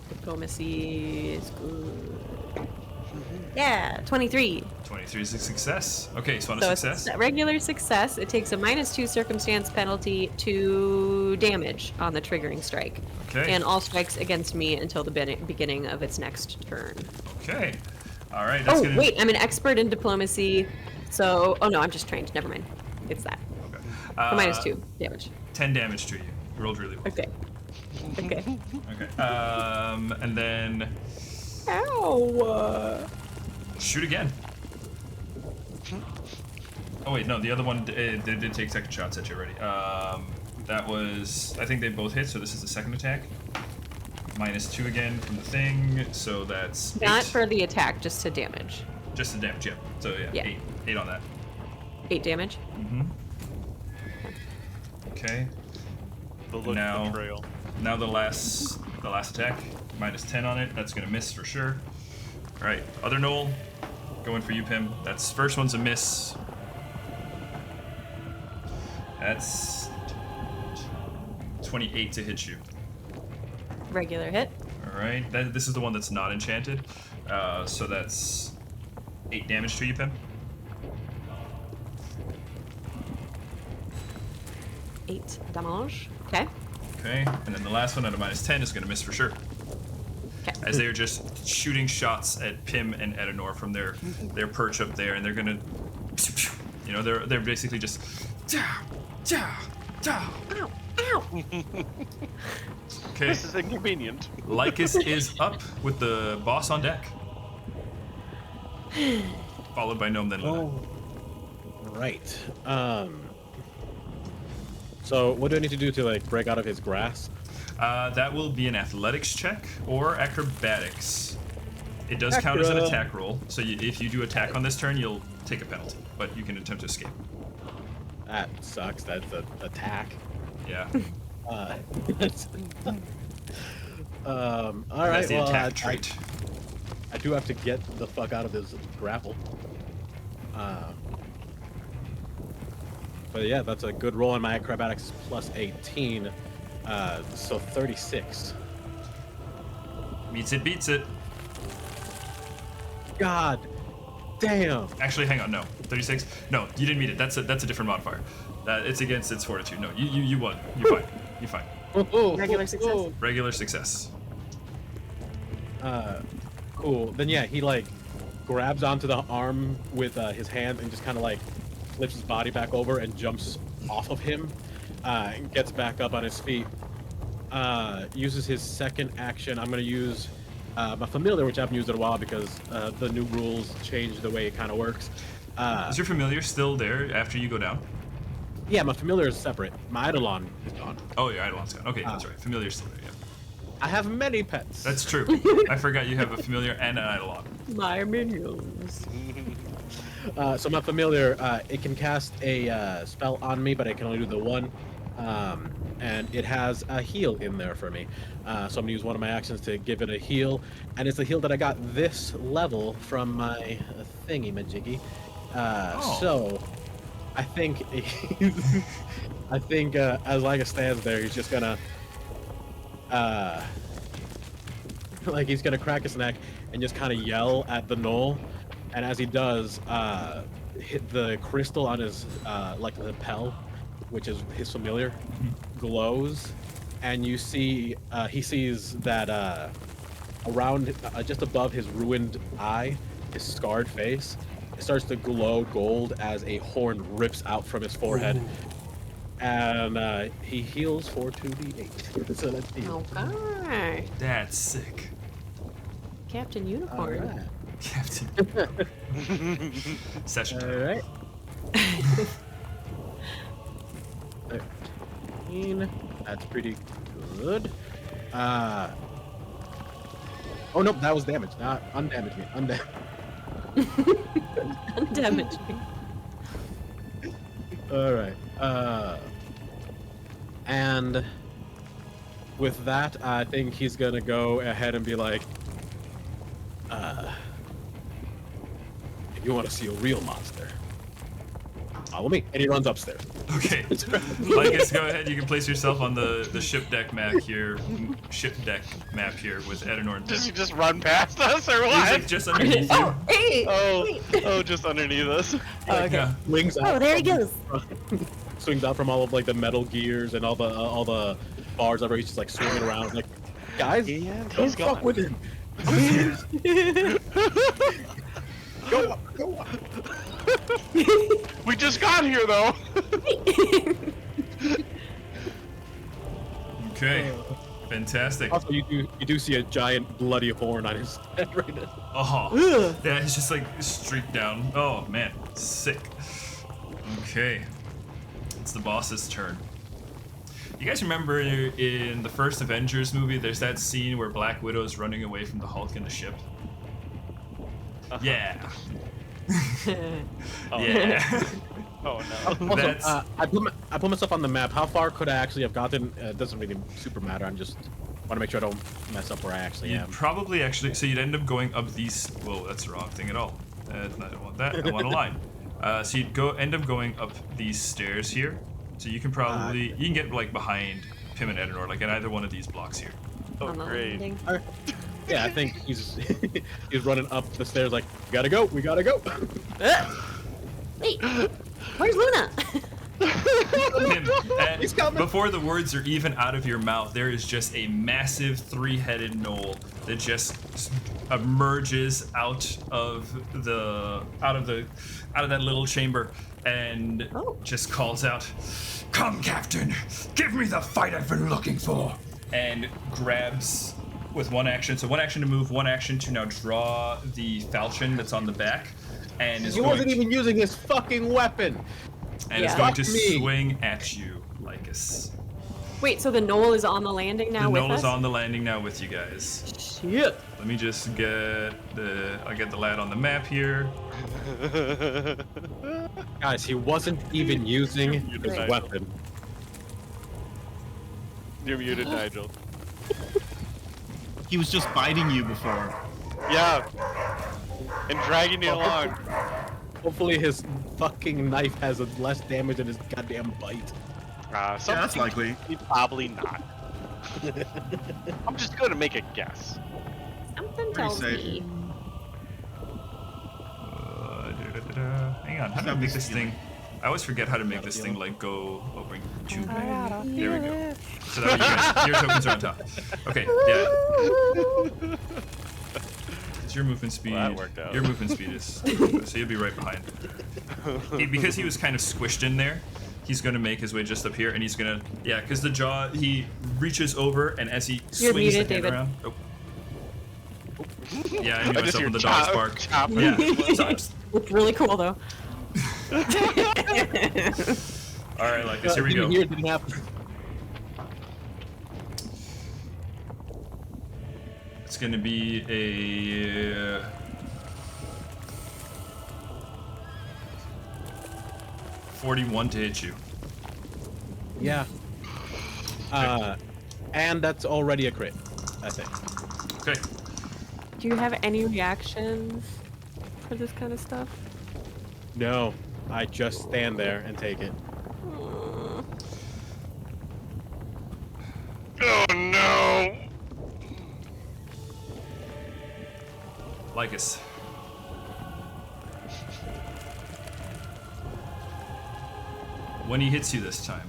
Diplomacy is good. Yeah, 23. 23 is a success. Okay, so on a So success. it's a regular success. It takes a -2 circumstance penalty to damage on the triggering strike. Okay. And all strikes against me until the beginning of its next turn. Okay. All right. That's Oh, gonna. wait, I'm an expert in diplomacy. So, oh no, I'm just trained. Never mind. It's that. Okay. For -2 damage. 10 damage to you. You rolled really well. Okay. Okay. Okay. And then Ow! shoot again. Oh wait, no, the other one they did take second shots at you already. That was, I think they both hit, so this is the second attack. -2 again from the thing, so that's Not 8. for the attack, just to damage. Just the damage, yeah. So yeah, Yeah. 8 on that. 8 damage. Okay. The look Now- of betrayal. Now the last attack, -10 on it. That's gonna miss for sure. All right, other Knoll, going for you, Pim. That's first one's a miss. That's 28 to hit you. Regular hit. All right, this is the one that's not enchanted. So that's 8 damage to you, Pim. 8 damage. Okay. Okay, and then the last one at a -10 is gonna miss for sure. Okay. As they are just shooting shots at Pim and Edenor from their perch up there, and they're gonna, you know, they're basically just, Ow! Ow! okay. This is inconvenient. Lycus is up with the boss on deck, followed by Gnome then Luna. Oh, right. So what do I need to do to like break out of his grasp? That will be an athletics check or acrobatics. It does count as an Acro. attack roll, so if you do attack on this turn, you'll take a penalty, but you can attempt to escape. That sucks. That's an attack. Yeah, All right. that's the Well, attack trait. I do have to get the fuck out of this grapple. But yeah, that's a good roll on my acrobatics plus 18. So 36. Meets it, beats it. God damn. Actually, hang on, no. 36? No, you didn't meet it. That's a different modifier. It's against its fortitude. No, you won. You're fine. You're fine. Regular success. Regular success. Cool. Then yeah, he like grabs onto the arm with his hand and just kind of like flips his body back over and jumps off of him. And gets back up on his feet. Uses his second action. I'm gonna use my familiar, which I haven't used in a while because the new rules change the way it kind of works. Is your familiar still there after you go down? Yeah, my familiar is separate. My Eidolon is gone. Oh, your Eidolon's gone. Okay, that's right. Familiar's still there, yeah. I have many pets. That's true. I forgot you have a familiar and an Eidolon. My minions. So my familiar, it can cast a spell on me, but I can only do the one. And it has a heal in there for me. So I'm gonna use one of my actions to give it a heal, and it's a heal that I got this level from my thingy majiggy. So I think as Liga stands there, he's just gonna like he's gonna crack his neck and just kind of yell at the gnoll, and as he does, hit the crystal on his like the lapel, which is his familiar, glows, and you see he sees that around just above his ruined eye, his scarred face, it starts to glow gold as a horn rips out from his forehead. Ooh. And he heals for 2d8. So let's see. Okay. That's sick. Captain Unicorn. All right. Captain. Session. All right. 13. That's pretty good. Oh nope, that was damage. Not undamage me. Undamage me. All right. And with that, I think he's gonna go ahead and be like, if you want to see a real monster, follow me. And he runs upstairs. Okay. Lycus, go ahead. You can place yourself on the ship deck map here. With Edenor. Does he just run past us or He's what? like just underneath you. Oh, hey! Oh, just underneath us. Oh, okay. Yeah. Swings out Oh, there he goes. Swings out from all of like the metal gears and all the bars over. He's just like swinging around. Like, guys, And don't he's fuck gone. with him. Go up. We just got here though. Okay. Fantastic. Also, you do see a giant bloody horn on his head right now. Oh. Yeah, he's just like streaked down. Oh man, sick. Okay. It's the boss's turn. You guys remember in the first Avengers movie, there's that scene where Black Widow's running away from the Hulk in the ship? Yeah. Oh. Yeah. Oh no. Also, That's- I put myself on the map. How far could I actually have gotten? It doesn't really super matter. I'm just want to make sure I don't mess up where I actually You'd am. probably actually, so you'd end up going up these, whoa, that's the wrong thing at all. I don't want that, I want a line. So you'd end up going up these stairs here. So you can probably, you can get like behind Pim and Edenor, like in either one of these blocks here. Oh On the great. landing. Yeah, I think he's he's running up the stairs like, we gotta go. Wait, where's Luna? Pim, and He's coming. before the words are even out of your mouth, there is just a massive three-headed gnoll that just emerges out of that little chamber and just calls out, Come, Captain! Give me the fight I've been looking for! and grabs with one action. So one action to move, one action to now draw the falchion that's on the back, and is He going wasn't even using his fucking weapon. and is Yeah. going to Fuck me. swing at you, Lycus. Wait, so the gnoll is on the landing now The with gnoll us? is on the landing now with you guys. Shit. Let me just get I'll get the lad on the map here. Guys, he wasn't even using his Right. weapon. You're muted, Nigel. He was just biting you before. Yeah. And dragging you along. Hopefully his fucking knife has less damage than his goddamn bite. Yeah, that's likely. Probably not. I'm just gonna make a guess. Something tells safe. me. Hang on, how do I make this thing? I always forget how to make this thing like go over to there we go. So that way your tokens are on top. Okay, yeah. It's your movement speed. Well, that worked out. Your movement speed is so you'll be right behind. Because he was kind of squished in there, he's gonna make his way just up here, and he's gonna because the jaw he reaches over, and as he You're swings muted, the hand David. around. Oh. Yeah, I knew I just myself hear when the dogs bark. chop. Yeah, so I'm just- It's really cool though. all right, Lycus, here we Even go. Here it didn't happen. It's going to be a 41 to hit you. Yeah. And that's already a crit, I think. Okay. Do you have any reactions for this kind of stuff? No, I just stand there and take it. Oh no! Lycus. When he hits you this time,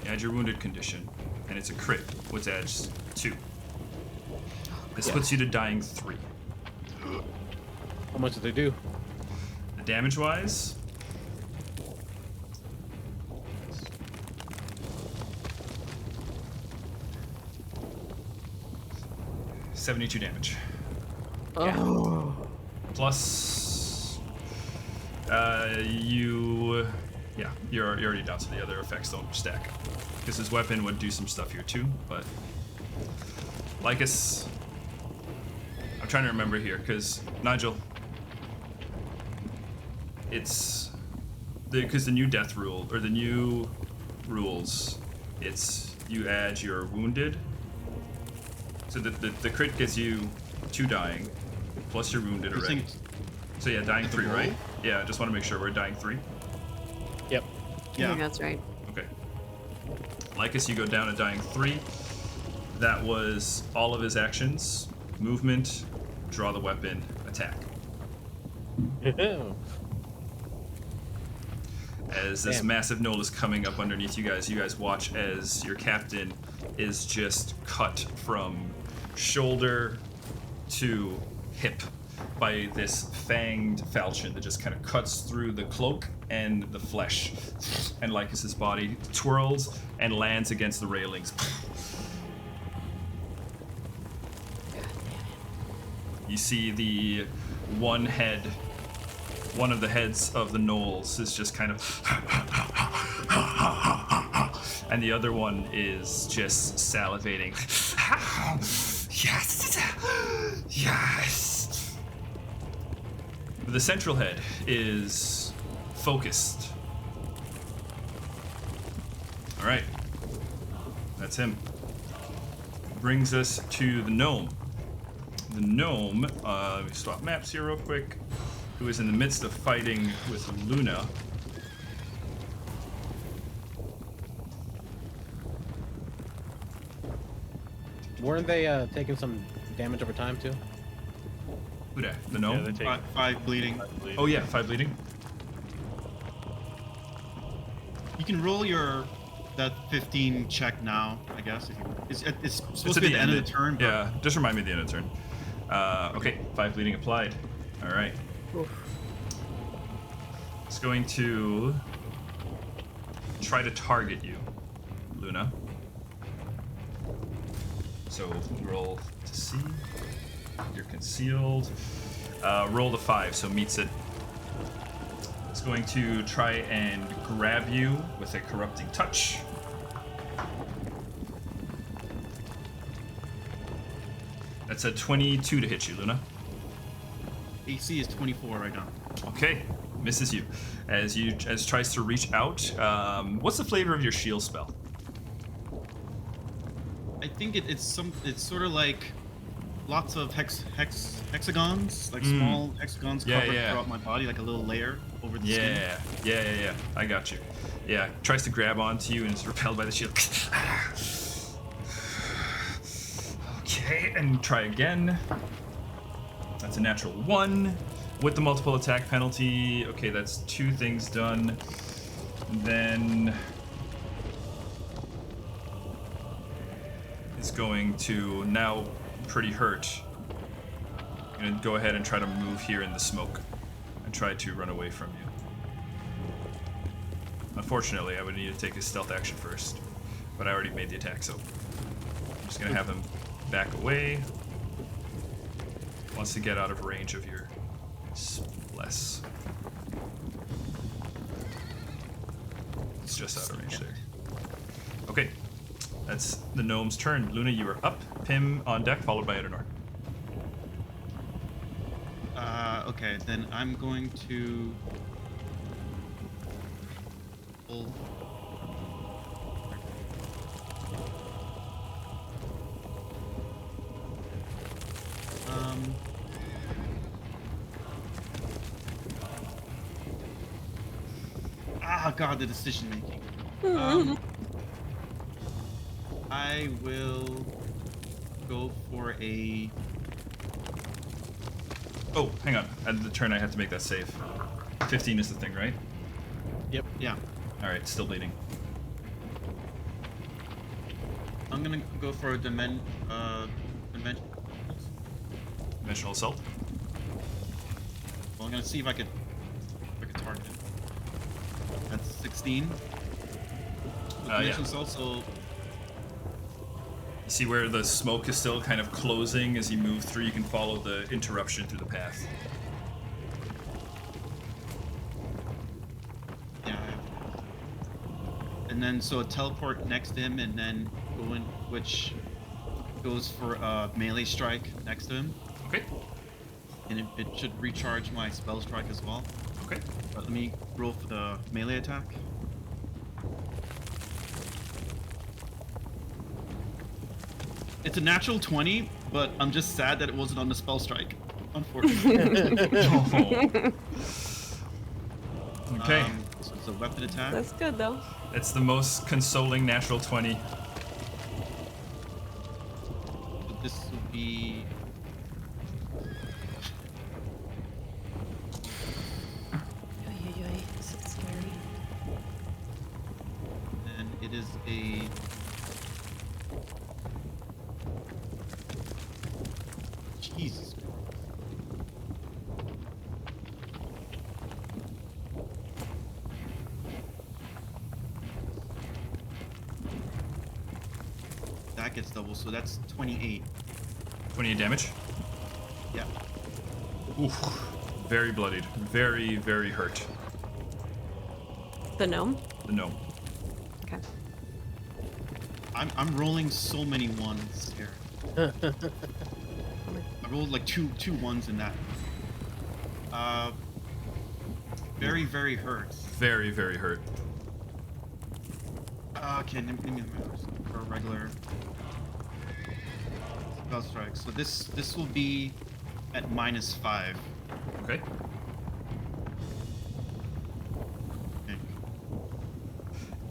you add your wounded condition, and it's a crit, which adds 2. This puts you to dying 3. How much did they do? The damage-wise, $72 damage. Oh. Plus, you're already down, so the other effects don't stack. Because his weapon would do some stuff here too, but Lycus, I'm trying to remember here, because Nigel, it's because the new death rule, or the new rules, it's you add your wounded. So the crit gets you 2 dying, plus your wounded already. So yeah, dying 3, right? Yeah, I just want to make sure we're dying 3. Yep. I Yeah. think that's right. Okay. Lycus, you go down to dying 3. That was all of his actions: movement, draw the weapon, attack. As this Damn. massive knoll is coming up underneath you guys watch as your captain is just cut from shoulder to hip by this fanged falchion that just kind of cuts through the cloak and the flesh. And Lycus's body twirls and lands against the railings. You see the one of the heads of the gnolls is just kind of and the other one is just salivating. Yes. Yes. The central head is focused. All right. That's him. Brings us to the gnome. The gnome, let me swap maps here real quick, who is in the midst of fighting with Luna. Weren't they taking some damage over time too? Who dat? The gnome? Yeah, they take 5 bleeding. Oh yeah, 5 bleeding. You can roll that 15 check now, I guess. It's supposed to be at the end of the turn. But Yeah, just remind me at the end of the turn. Okay, 5 bleeding applied. All right. It's going to try to target you, Luna. So roll to see. You're concealed. Roll the 5, so meets it. It's going to try and grab you with a corrupting touch. That's a 22 to hit you, Luna. AC is 24 right now. Okay, misses you. As tries to reach out. What's the flavor of your shield spell? I think it's sort of like lots of hexagons, like small hexagons Yeah, covered yeah. throughout my body, like a little layer over the skin. Yeah. I got you. Yeah, tries to grab onto you and is repelled by the shield. Okay, and try again. That's a natural 1 with the multiple attack penalty. Okay, that's 2 things done. Then it's going to now pretty hurt. I'm gonna go ahead and try to move here in the smoke and try to run away from you. Unfortunately, I would need to take his stealth action first, but I already made the attack, so I'm just gonna have him back away. Wants to get out of range of your less. It's just out of range there. Okay, that's the gnome's turn. Luna, you are up. Pim on deck, followed by Edenor. Okay, then I'm going to pull. God, the decision making. I will go for a. Oh, hang on. At the turn, I have to make that save. 15 is the thing, right? Yep. Yeah. All right, still bleeding. I'm gonna go for a dimension. Dimensional assault. Well, I'm gonna see if I could target it. That's 16. Yeah. Dimensional assault, so You see where the smoke is still kind of closing as you move through. You can follow the interruption through the path. yeah. And then so a teleport next to him, and then go in, which goes for a melee strike next to him, Okay. and it should recharge my spell strike as well. Okay. But let me roll for the melee attack. It's a natural 20, but I'm just sad that it wasn't on the spell strike, unfortunately. Oh. Okay. So it's a weapon attack. That's good though. It's the most consoling natural 20. So this will be. So scary. And it is a. Jesus. That gets double, so that's 28. 28 damage. Yeah. Oof. Very bloodied. Very, very hurt. The gnome? The gnome. Okay. I'm rolling so many ones here. I rolled like two ones in that. Very, very hurt. Very, very hurt. Okay, give me for a regular spell strike. So this will be at -5. Okay. Okay.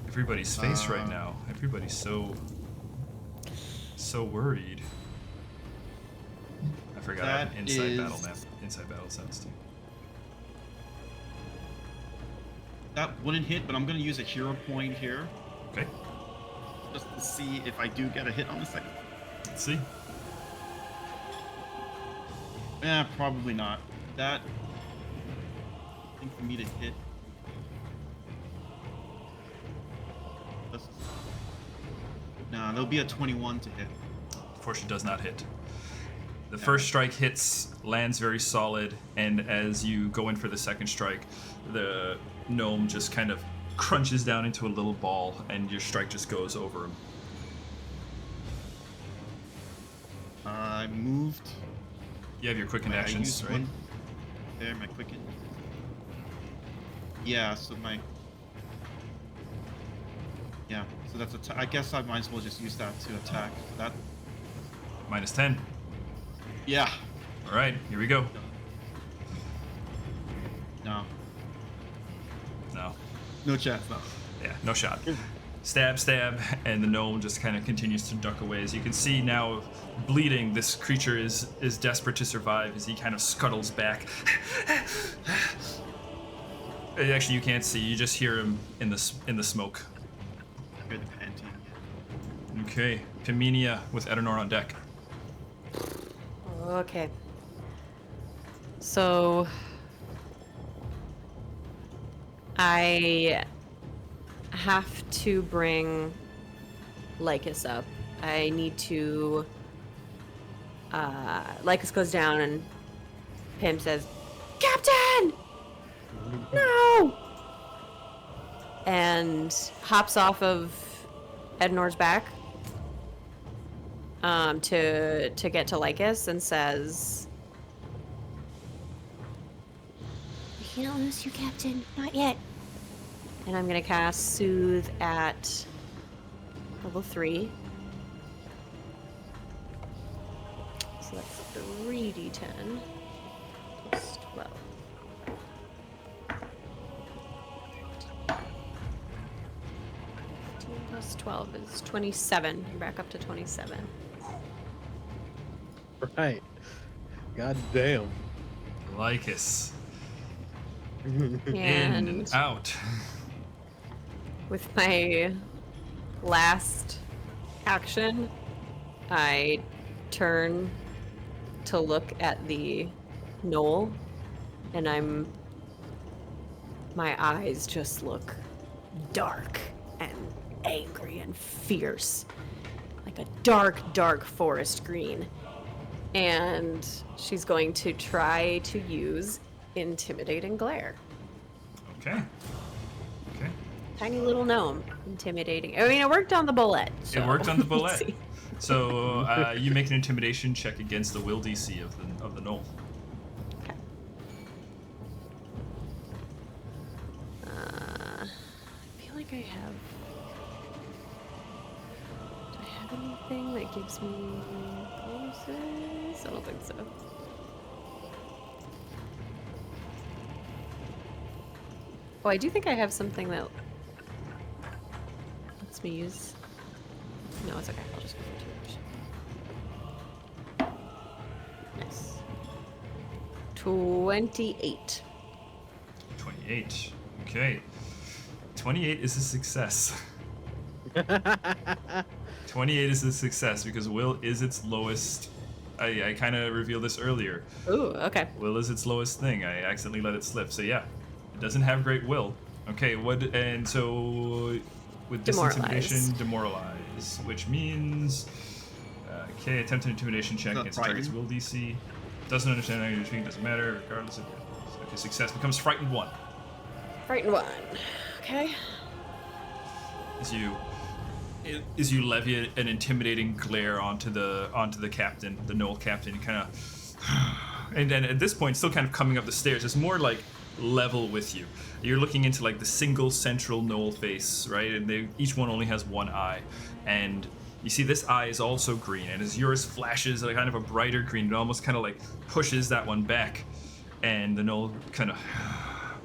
Everybody's face right now. Everybody's so worried. I forgot I have an That inside battle is- map. Inside battle sounds too. That wouldn't hit, but I'm gonna use a hero point here Okay. just to see if I do get a hit on the second. Let's see. Yeah, probably not. That I think for me to hit. Nah, there'll be a 21 to hit. Fortune does not hit. The first strike hits, lands very solid, and as you go in for the second strike, the gnome just kind of crunches down into a little ball, and your strike just goes over him. I moved. You have your quickened I actions, used right? one. There, my quicken. Yeah, so my. Yeah, so that's I guess I might as well just use that to attack. That. -10. Yeah. All right, here we go. No. No. No chance. No. Yeah, no shot. Stab, stab, and the gnome just kind of continues to duck away. As you can see now, bleeding, this creature is desperate to survive as he kind of scuttles back. Actually, you can't see. You just hear him in the smoke. Hear the panting. Okay, Piminia with Edenor on deck. Okay. So I have to bring Lycus up. I need to Lycus goes down and Pim says, "Captain! No!" and hops off of Edenor's back. to get to Lycus and says, "We can't lose you, Captain. Not yet." And I'm gonna cast Soothe at level 3. So that's 3d10 plus 12. Plus 12 is 27. You're back up to 27. Right. God damn. Lycus. In And and out. with my last action, I turn to look at the gnoll, and my eyes just look dark and angry and fierce, like a dark, dark forest green. And she's going to try to use Intimidating Glare. Okay. Okay. Tiny little gnome. Intimidating. I mean, it worked on the bullet. So. It worked on the we'll bullet. see. So you make an intimidation check against the will DC of the gnoll. Okay. I feel like I have. Do I have anything that gives me bonuses? I don't think so. Oh, I do think I have something that lets me use. No, it's okay. I'll just go for 2. Nice. 28. 28. Okay. 28 is a success. 28 is a success because will is its lowest. I kind of revealed this earlier. Ooh, okay. Will is its lowest thing. I accidentally let it slip. So yeah, it doesn't have great will. Okay, and so with this intimidation, demoralize, which means okay, attempt an intimidation check against target's will DC. Doesn't understand how you're speaking, doesn't matter, regardless of okay, success becomes frightened 1. Frightened 1. Okay. As you levy an intimidating glare onto the captain, the gnoll captain, kind of, and then at this point, still kind of coming up the stairs. It's more like level with you. You're looking into like the single central gnoll face, right? And each one only has one eye, and you see this eye is also green, and as yours flashes a kind of a brighter green, it almost kind of like pushes that one back, and the gnoll kind of.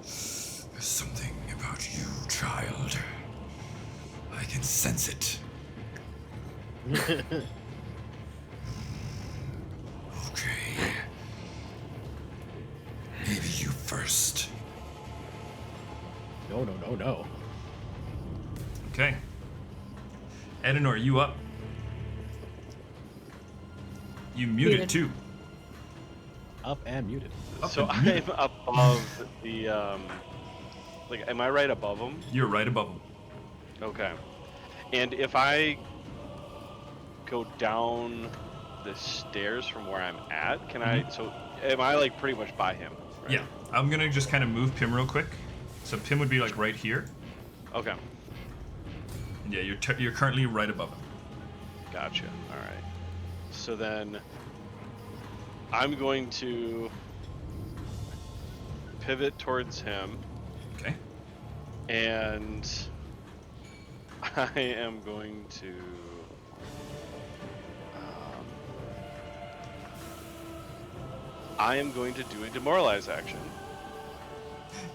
There's something about you, child. I can sense it. Okay. Maybe you first. No. Okay. Edenor, you up? You muted too. Up and muted. So I'm above the like, am I right above him? You're right above him. Okay. And if I go down the stairs from where I'm at, can I? So am I like pretty much by him? Right? Yeah. I'm gonna just kind of move Pim real quick. So Pim would be like right here. Okay. Yeah, you're currently right above him. Gotcha. All right. So then I'm going to pivot towards him, Okay. and I am going to. I am going to do a demoralize action.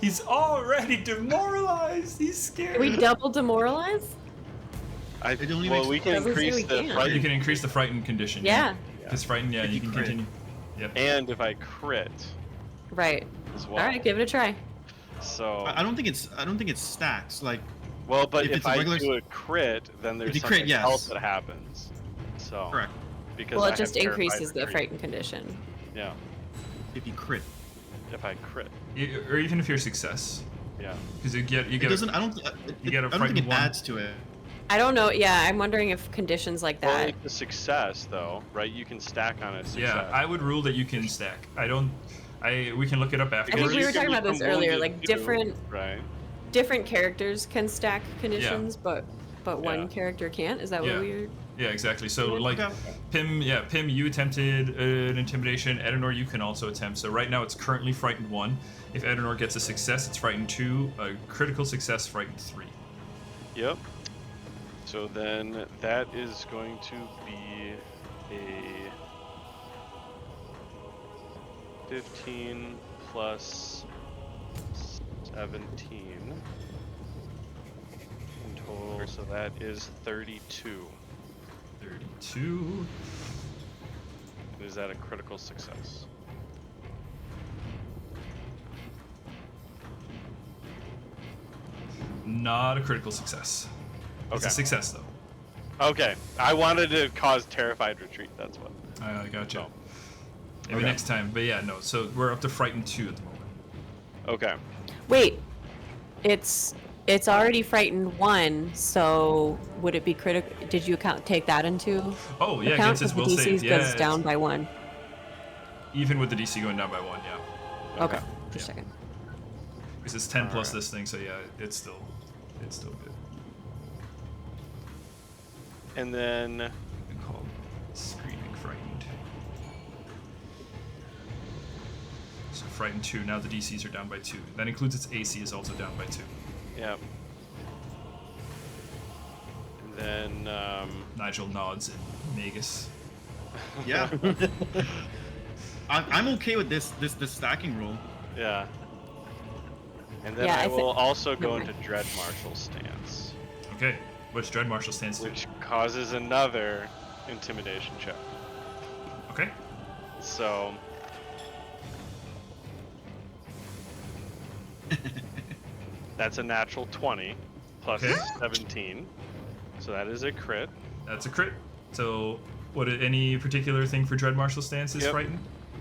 He's already demoralized. He's scared. Can we double demoralize? It only Well, makes- we can Doesn't say increase we the can. You frightened, can increase the frightened condition. Yeah. Because frightened, yeah, If you you can crit. continue. Yep. and if I crit Right. as well. All right, give it a try. So I don't think it's stacks. Like, well, but if if it's a I regular- do a crit, then there's you something crit, yes. else that happens. So correct. because Well, I it have just terrified increases the retreat. frightened condition. Yeah, If you crit, if I crit. Or even if you're success, Yeah. because you get it doesn't. I don't. you get a I don't think frightened it one. adds to it. I don't know. Yeah, I'm wondering if conditions like Well, that. like the success though, right? You can stack on a success. Yeah, I would rule that you can stack. We can look it up I think afterwards. we you were can talking about become this earlier. wounded Like too, right? different characters can stack conditions, but one Yeah. character can't. Is that Yeah. what we're? Yeah, exactly. So like, Okay. Pim, you attempted an intimidation. Edenor, you can also attempt. So right now it's currently frightened 1. If Edenor gets a success, it's frightened 2. A critical success, frightened 3. Yep. So then that is going to be a 15 plus 17 in total, so that is 32. 32. Is that a critical success? Not a critical success. It's Okay. a success though. Okay, I wanted to cause terrified retreat. That's what. I gotcha. No. Maybe Okay. next time. But yeah, no. So we're up to frightened 2 at the moment. Okay. Wait, it's already frightened 1. So would it be critical? Did you take that into Oh yeah, account? against his 'Cause will the save. DC Yeah, goes down by 1. even with the DC going down by 1, yeah. Okay, just checking. Because it's 10 plus Alright. this thing, so yeah, it's still good. And then We call it screaming frightened. So frightened 2. Now the DCs are down by 2. That includes its AC is also down by 2. yeah. And then Nigel nods and Magus. Yeah. I'm okay with this stacking rule. yeah. And then Yeah, I I will also go Never into Dread Marshal stance, Okay, which Dread Marshal stands to? which causes another intimidation check. Okay. So that's a natural 20 plus Okay. 17. So that is a crit. That's a crit. So, any particular thing for Dread Marshal stance is Yep. frightened?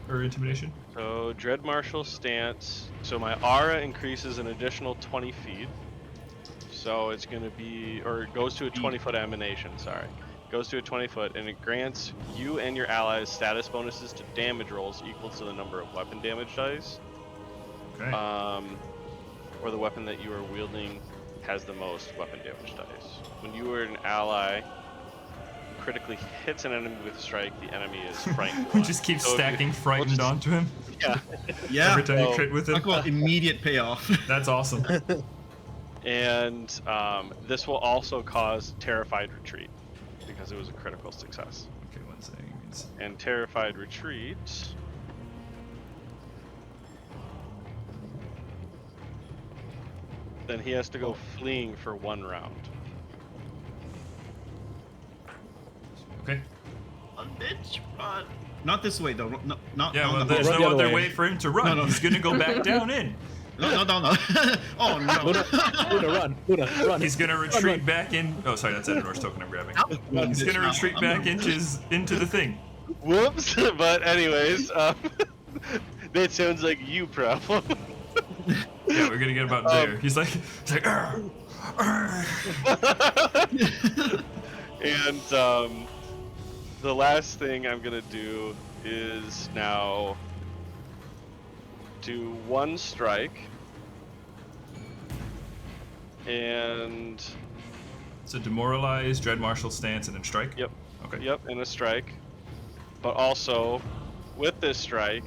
Or intimidation? So Dread Marshal stance. So my aura increases an additional 20 feet. So it's going to be, or it goes to a 20-foot emanation, sorry. Goes to a 20-foot, and it grants you and your allies status bonuses to damage rolls equal to the number of weapon damage dice. Okay. Or the weapon that you are wielding has the most weapon damage dice. When you are an ally critically hits an enemy with strike, the enemy is frightened. we one. just keep So if you- stacking frightened we'll just- onto him Yeah. Yeah. every time you Oh. crit with him. Talk about immediate payoff. That's awesome. And this will also cause Terrified Retreat because it was a critical success. Okay, one second. And Terrified Retreat. Then he has to go fleeing for 1 round. Okay. Bitch, run. Not this way though. No, not Yeah, down well, the there's hall. Run no the other other way. way for him to run. No. He's gonna go back down in. No. Oh no. Luna, run. Luna, run. He's gonna retreat back in. Oh, sorry, that's Edinor's token I'm grabbing. He's gonna retreat back into the thing. Whoops! But anyways, that sounds like you problem. Yeah, we're gonna get about there. He's like, "Arr, arr." And the last thing I'm gonna do is now do 1 strike, and So demoralize, Dread Marshal stance, and then strike. yep, Okay. yep, and a strike. But also, with this strike,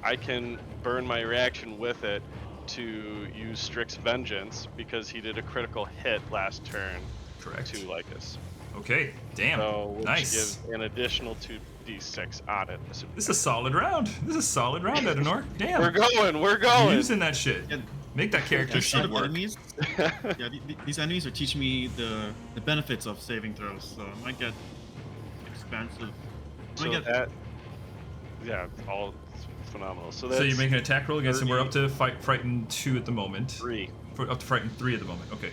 I can burn my reaction with it to use Strix's Vengeance because he did a critical hit last turn Correct. to Lycus. Okay. Damn. So, which Nice. gives an additional 2d6 on it. This is a solid round. Edinor. Damn. We're going. We're You're going. using that shit. Yeah. Make that character These sheet work. enemies, yeah, these enemies are teaching me the benefits of saving throws, so I might get expansive. I So might get that, yeah, all phenomenal. So that's So you're making an attack roll against him. We're up to frightened 2 at the moment. 3. Up to frightened 3 at the moment. Okay.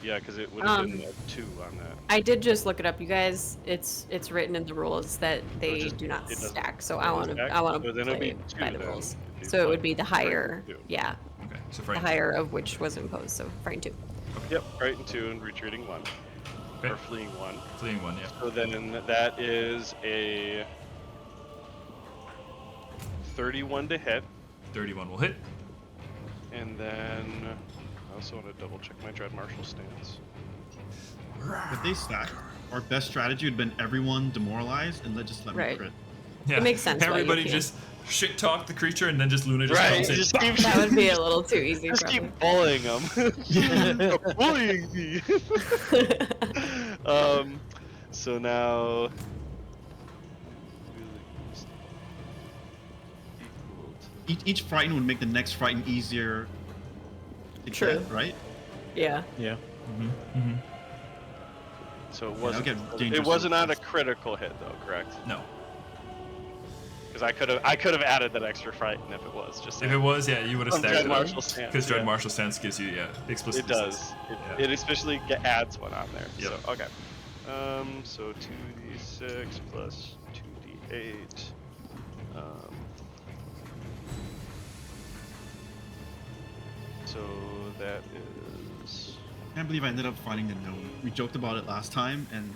Yeah, because it would have been a 2 on that. I did just look it up, you guys. It's written in the rules that they just- do not it doesn't- stack. So it I doesn't want to stack? I want So to then it'll play be 2 by the then, rules. if you So it would fight be the higher, frightened 2. yeah, Okay. So the frightened. higher of which was imposed. So frightened 2. Yep, frightened 2 and retreating 1. Okay. Or fleeing 1. Fleeing 1. Yeah. So then that is a 31 to hit. 31 will hit. And then I also want to double check my Dread Marshal stance. But they stack. our best strategy would have been everyone demoralized and just let me Right. crit. Yeah. It makes sense why you Everybody can't. just shit talk the creature, and then just Luna just Right, comes in. just Bah! keep, That would be a little too easy. just probably. keep bullying them. Bullying me. So now. Each frighten would make the next frighten easier to True. get, right? Yeah. Yeah. So it that'll wasn't. get It dangerous wasn't real on a fast. critical hit though, correct? No. Because I could have added that extra frighten if it was just. If it was, yeah, you would have From stacked Dread it Marshal Stance, because Dread yeah. Marshal Stance gives you, explicit. It does. Yeah. It especially adds one on there. Yep. So okay. So 2d6 plus 2d8. So that is. I can't believe I ended up finding the gnome. We joked about it last time, and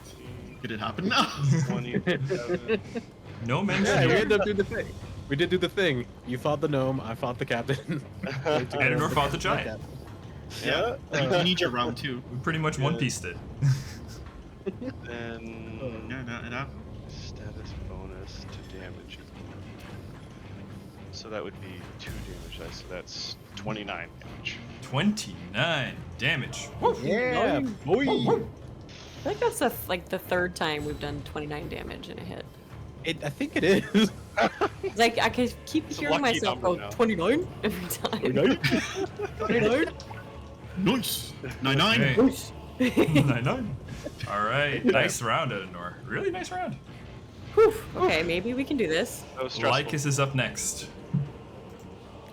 did it happen now? 27. No mention. Yeah, we here. ended up doing the thing. We did do the thing. You fought the gnome. I fought the captain. Edinor fought the giant. Yeah. You need your round 2. We pretty much Yeah. one-pieced it. Then Yeah, no, it happened. status bonus to damage. So that would be 2 damage dice. So that's 29 damage. 29 damage. Yeah, boy. I think that's the third time we've done 29 damage in a hit. I think it is. Like I could keep It's a hearing lucky myself number go now. 29 every time. 29. Nice! 9-9! Okay. 9-9. All right. Nice round, Edinor. Really nice round. Whew. Okay, maybe we can do this. So stressful. Lycus is up next.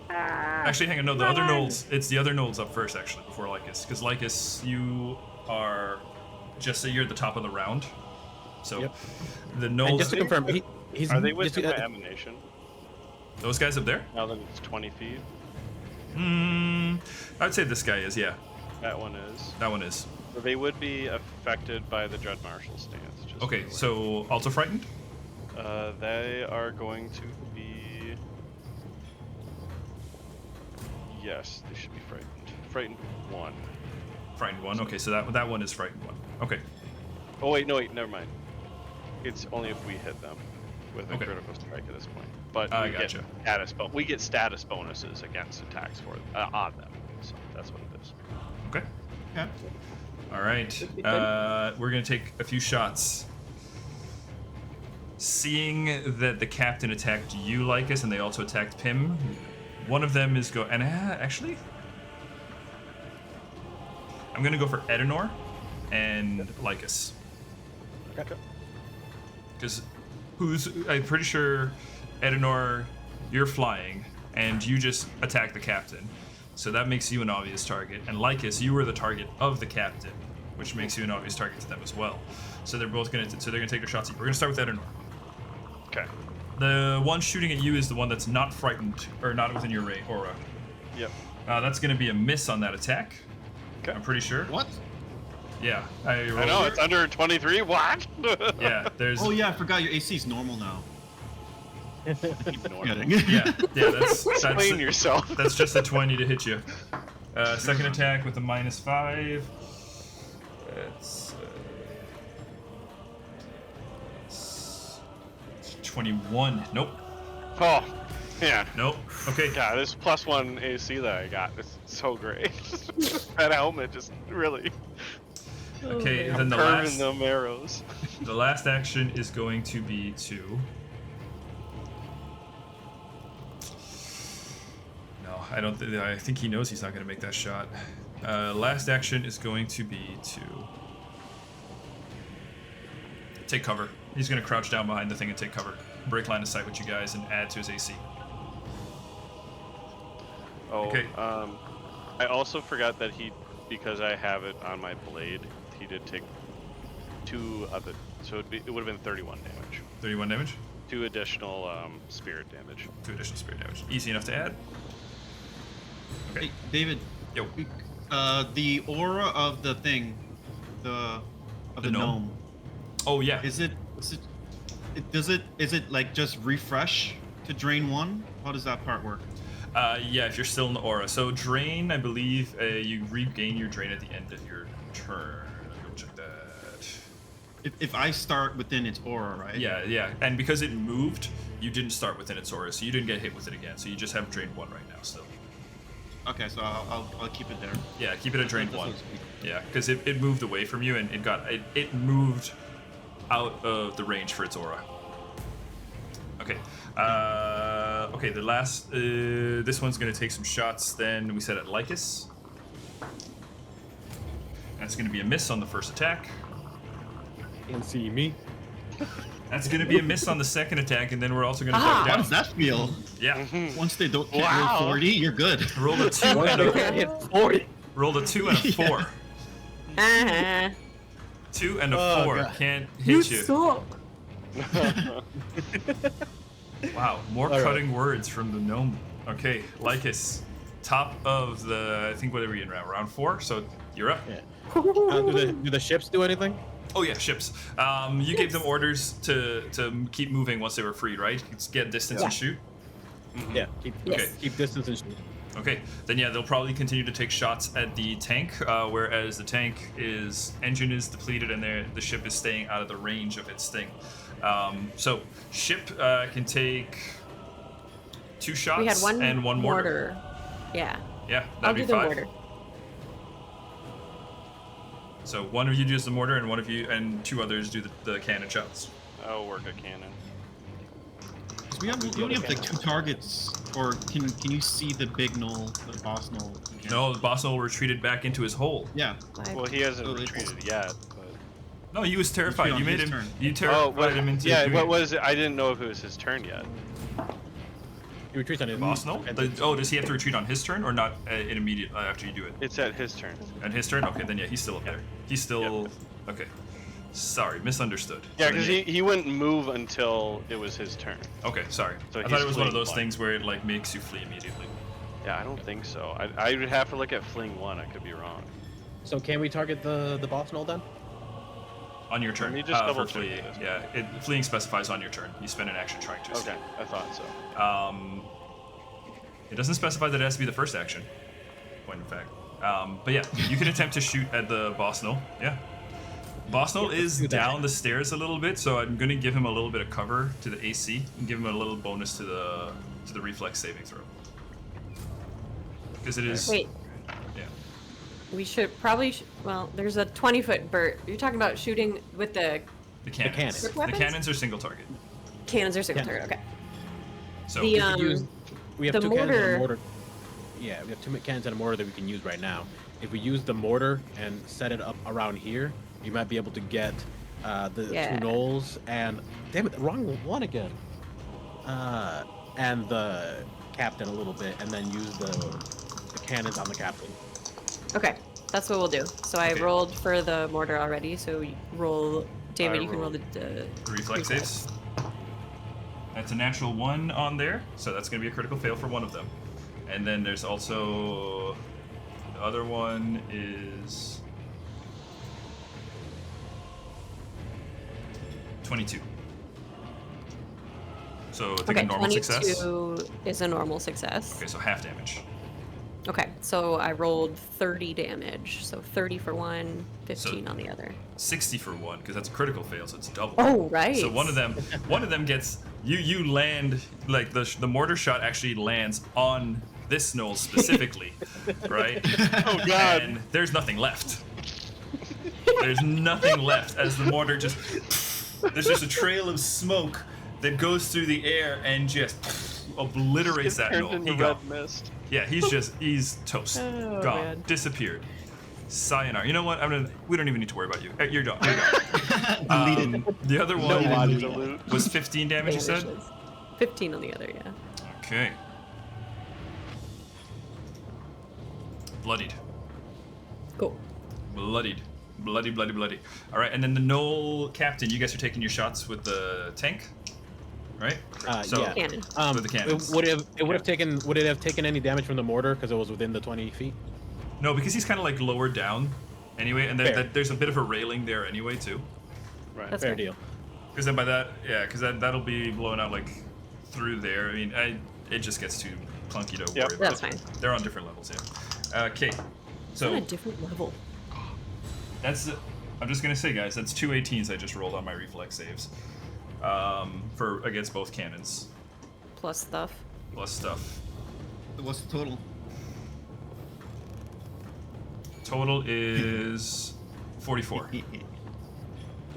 Actually, hang on. No, the other gnolls. It's the other gnolls up first, actually, before Lycus. Because Lycus, you are just you're at the top of the round. So Yep. the And gnolls. just to confirm, he's Are they just within to- my emanation? Those guys up there? Now that it's 20 feet. I would say this guy is. Yeah, That one is. that one is. So they would be affected by the Dread Marshal stance. Just Okay, so also frightened. they are going to be. Yes, they should be frightened. Frightened 1. Frightened one. Okay, so that one is frightened one. Okay. Oh wait, no wait, never mind. It's only if we hit them with a Okay. critical strike at this point. But I we gotcha. we get status bonuses against attacks for on them. So that's what it is. Okay. Okay. All right. We're gonna take a few shots. Seeing that the captain attacked you, Lycus, and they also attacked Pim, one of them is and actually, I'm gonna go for Edinor and Lycus. Okay. Because I'm pretty sure, Edinor, you're flying, and you just attack the captain. So that makes you an obvious target. And Lycus, you were the target of the captain, which makes you an obvious target to them as well. So they're both gonna take their shots at you. We're gonna start with Edinor. Okay. The one shooting at you is the one that's not frightened, or not within your aura. Yep. That's gonna be a miss on that attack. Okay. I'm pretty sure. What? Yeah. I know it's under 23. What? Yeah, there's. Oh yeah, I forgot your AC is normal now. Normal. Yeah, that's Explain yourself. That's just a 20 to hit you. Second attack with a -5. It's 21. Nope. Oh, yeah. Nope. Okay. God, this +1 AC that I got is so great. That helmet just really Okay. And then curving them arrows. the last action is going to be to. No, I don't. I think he knows he's not going to make that shot. Last action is going to be to take cover. He's going to crouch down behind the thing and take cover. Break line of sight with you guys and add to his AC. Oh, Okay. I also forgot that because I have it on my blade, he did take 2 of it, so it would have been 31 damage. 31 damage. 2 additional spirit damage. 2 additional spirit damage. Easy enough to add. Okay. Hey, David. Yo. The aura of the thing, of The the gnome? gnome. Oh yeah. Is it like just refresh to drain 1? How does that part work? Yeah, if you're still in the aura. So drain, I believe you regain your drain at the end of your turn. Let me go check that. if I start within its aura, right? Yeah. And because it moved, you didn't start within its aura, so you didn't get hit with it again. So you just have drained 1 right now still. Okay, so I'll keep it there. Yeah, keep it at drained This 1. one's- Yeah, because it moved away from you and it moved out of the range for its aura. Okay. Okay, the last this one's gonna take some shots. Then we set at Lycus. That's gonna be a miss on the first attack. Can't see me. That's gonna be a miss on the second attack, and then we're also gonna Ah! drop How does down. that feel? Yeah. Once they don't Wow. can't roll 40, you're good. Rolled a 2 and a Hit 40. rolled a 2 and a 4. Uh-huh. 2 and a Oh, 4 God. can't hit you. suck. Wow, more All right. cutting words from the gnome. Okay, Lycus, top of the, I think what are we in round 4? So you're up. Yeah. Do the ships do anything? Oh yeah, ships. You gave them orders to keep moving once they were freed, right? It's get distance and shoot. Yeah. Keep, Yes. keep distance and shoot. Okay, then yeah, they'll probably continue to take shots at the tank, whereas the tank engine is depleted and the ship is staying out of the range of its thing. So ship can take 2 shots We had one and 1 mortar. Yeah. Yeah, I'll that'd do be the 5. mortar. So one of you does the mortar, and one of you and 2 others do the cannon shots. I'll work a cannon. So we only have like 2 targets, or can you see the big gnoll, the boss gnoll? again? No, the boss knoll retreated back into his hole. Yeah. Well, he hasn't Oh, they- retreated yet. But... No, he was terrified. on You made his him. turn. You Oh, terrified him into yeah. doing What it. was it? I didn't know if it was his turn yet. He retreats on his Boss knoll? Does he have to retreat on his turn or not in immediate after you do it? It's at his turn. On his turn? Okay, then yeah, he's still up there. He's still okay. Sorry, misunderstood. Yeah, So then because he wouldn't move until it was his turn. Okay, sorry. So I he's thought it was one of fleeing those one. things where it like makes you flee immediately. Yeah, I don't think so. I would have to look at fling 1. I could be wrong. So can we target the boss knoll then? On your turn. me just for double check fleeing. this. Yeah, fleeing specifies on your turn. You spend an action trying to. Okay, I thought so. It doesn't specify that it has to be the first action. Point of fact. But yeah, you can attempt to shoot at the boss knoll. Yeah. Boss knoll is do that. down the stairs a little bit, so I'm gonna give him a little bit of cover to the AC and give him a little bonus to the reflex saving throw. Because it is. Wait, Yeah. we should probably. Well, there's a 20-foot bird. You're talking about shooting with the The cannons. cannons. The Quick weapons? cannons are single target. cannons or single Yeah. target. Okay. So The We have the 2 cannons and mortar- a mortar. Yeah, we have 2 cannons and a mortar that we can use right now. If we use the mortar and set it up around here, you might be able to get the Yeah. 2 gnolls and damn it, wrong one again. And the captain a little bit, and then use the cannons on the captain. Okay, that's what we'll do. So I Okay. rolled for the mortar already. So you roll, David. I You can roll rolled the reflex saves. That's a natural 1 on there, so that's gonna be a critical fail for one of them. And then there's also the other one is 22. So take Okay, a normal 22 success. is a normal success. Okay, so half damage. Okay, so I rolled 30 damage. So 30 for one, 15 So- on the other. 60 for one, because that's a critical fail, so it's double. Oh, right. So one of them gets you land like the mortar shot actually lands on this gnoll specifically, right? Oh God! And there's nothing left. There's nothing left as the mortar just. There's just a trail of smoke that goes through the air and just obliterates that Turned gnoll. into He red gone. mist. Yeah, he's toast. Oh, Gone. man. Disappeared. Sayonara. You know what? We don't even need to worry about you. You're done. You're done. Deleted. The other No one body to loot. was 15 damage, you said? Vanishes. 15 on the other, yeah. Okay. Bloodied. Cool. Bloodied. Bloody. All right, and then the gnoll captain, you guys are taking your shots with the tank, right? Yeah. Cannon. With the cannons. Would it have taken any damage from the mortar because it was within the 20 feet? No, because he's kind of like lower down anyway, and Fair. there's a bit of a railing there anyway, too. Right. That's Fair fair. deal. Because then by that, yeah, because that'll be blowing out like through there. I mean, it just gets too clunky to Yep. worry about. That's fine. They're on different levels, yeah. Okay, It's on so a different level. that's I'm just gonna say, guys, that's 2 18s I just rolled on my reflex saves. For against both cannons. Plus stuff. Plus stuff. What's the total? Total is 44.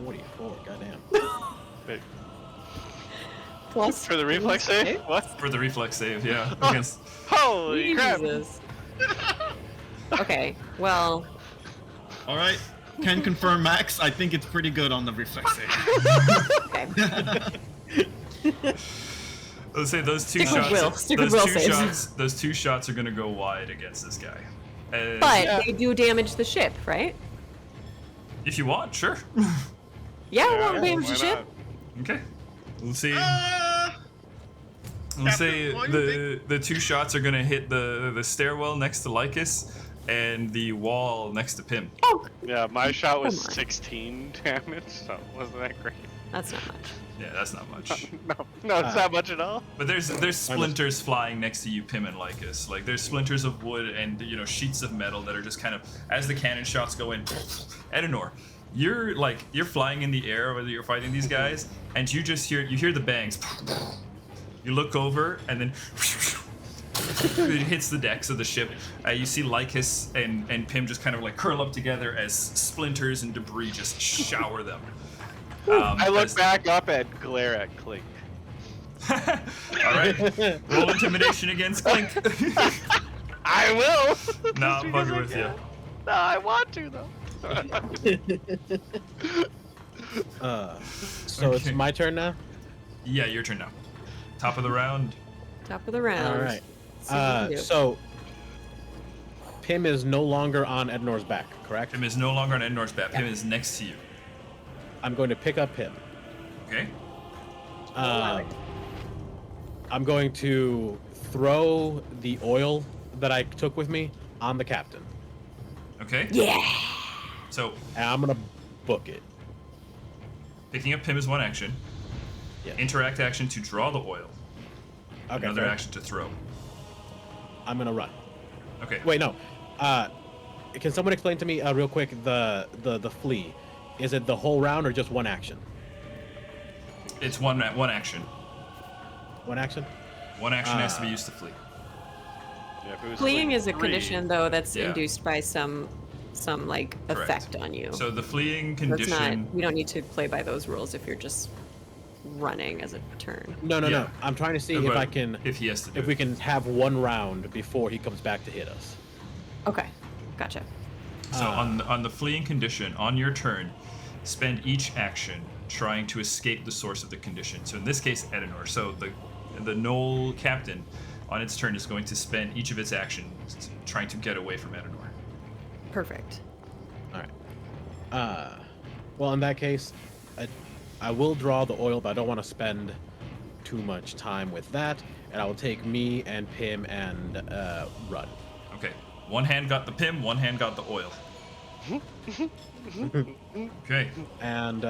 44, goddamn. Wait, Plus for the reflex save? What? For the reflex save, yeah. Against. Holy crap! Jesus. Okay, well, All right. Can confirm, Max. I think it's pretty good on the reflex save. okay. Let's say those two Stick with shots. Will. Stick with Will saves. Those 2 shots are gonna go wide against this guy. And But they do damage the ship, right? if you want, sure. Yeah, Yeah, won't damage why the ship. not? Okay. Let's see. Ah! Let's say Captain, what do you the 2 shots are gonna hit the stairwell next to Lycus and the wall next to Pim. Oh, Yeah, my shot was Come on. 16 damage, so wasn't that great? that's not much. Yeah, that's not much. No, it's not much at all. But there's splinters flying next to you, Pim and Lycus. Like there's splinters of wood and sheets of metal that are just kind of as the cannon shots go in. Edenor, you're flying in the air whether you're fighting these guys, and you hear the bangs. You look over and then it hits the decks of the ship. You see Lycus and Pim just kind of like curl up together as splinters and debris just shower them. I look as- back up and glare at Clink. All right, roll intimidation against Clink. I will! Nah, I'm Just because bugging I with you. can. No, I want to, though. So it's Okay. my turn now? Yeah, your turn now. Top of the round. Top of the round. All right. See what we can do. So Pim is no longer on Ednor's back, correct? Pim is no longer on Ednor's back. Pim is next to you. I'm going to pick up Pim. Okay? I'm going to throw the oil that I took with me on the captain. Okay? Yeah. So, And I'm going to book it. picking up Pim is one action. Yeah. Interact action to draw the oil. Okay. Another fair. action to throw. I'm going to run. Okay. Wait, no. Can someone explain to me real quick the flee? Is it the whole round or just one action? It's one action. One action? One action has to be used to flee. Yeah, if it was Fleeing like is a 3, condition though that's Yeah. induced by some like Correct. effect on you. So the fleeing So it's not. condition. We don't need to play by those rules if you're just running as a turn. No. Yeah. I'm trying to see if But I can, If he has to do if we it. can have one round before he comes back to hit us. Okay, gotcha. So on the fleeing condition, on your turn, spend each action trying to escape the source of the condition. So in this case, Edenor. So the Gnoll captain, on its turn, is going to spend each of its actions trying to get away from Edenor. Perfect. All right. Well, in that case, I will draw the oil, but I don't want to spend too much time with that. And I will take me and Pim and run. Okay. One hand got the Pim, one hand got the oil. Okay. And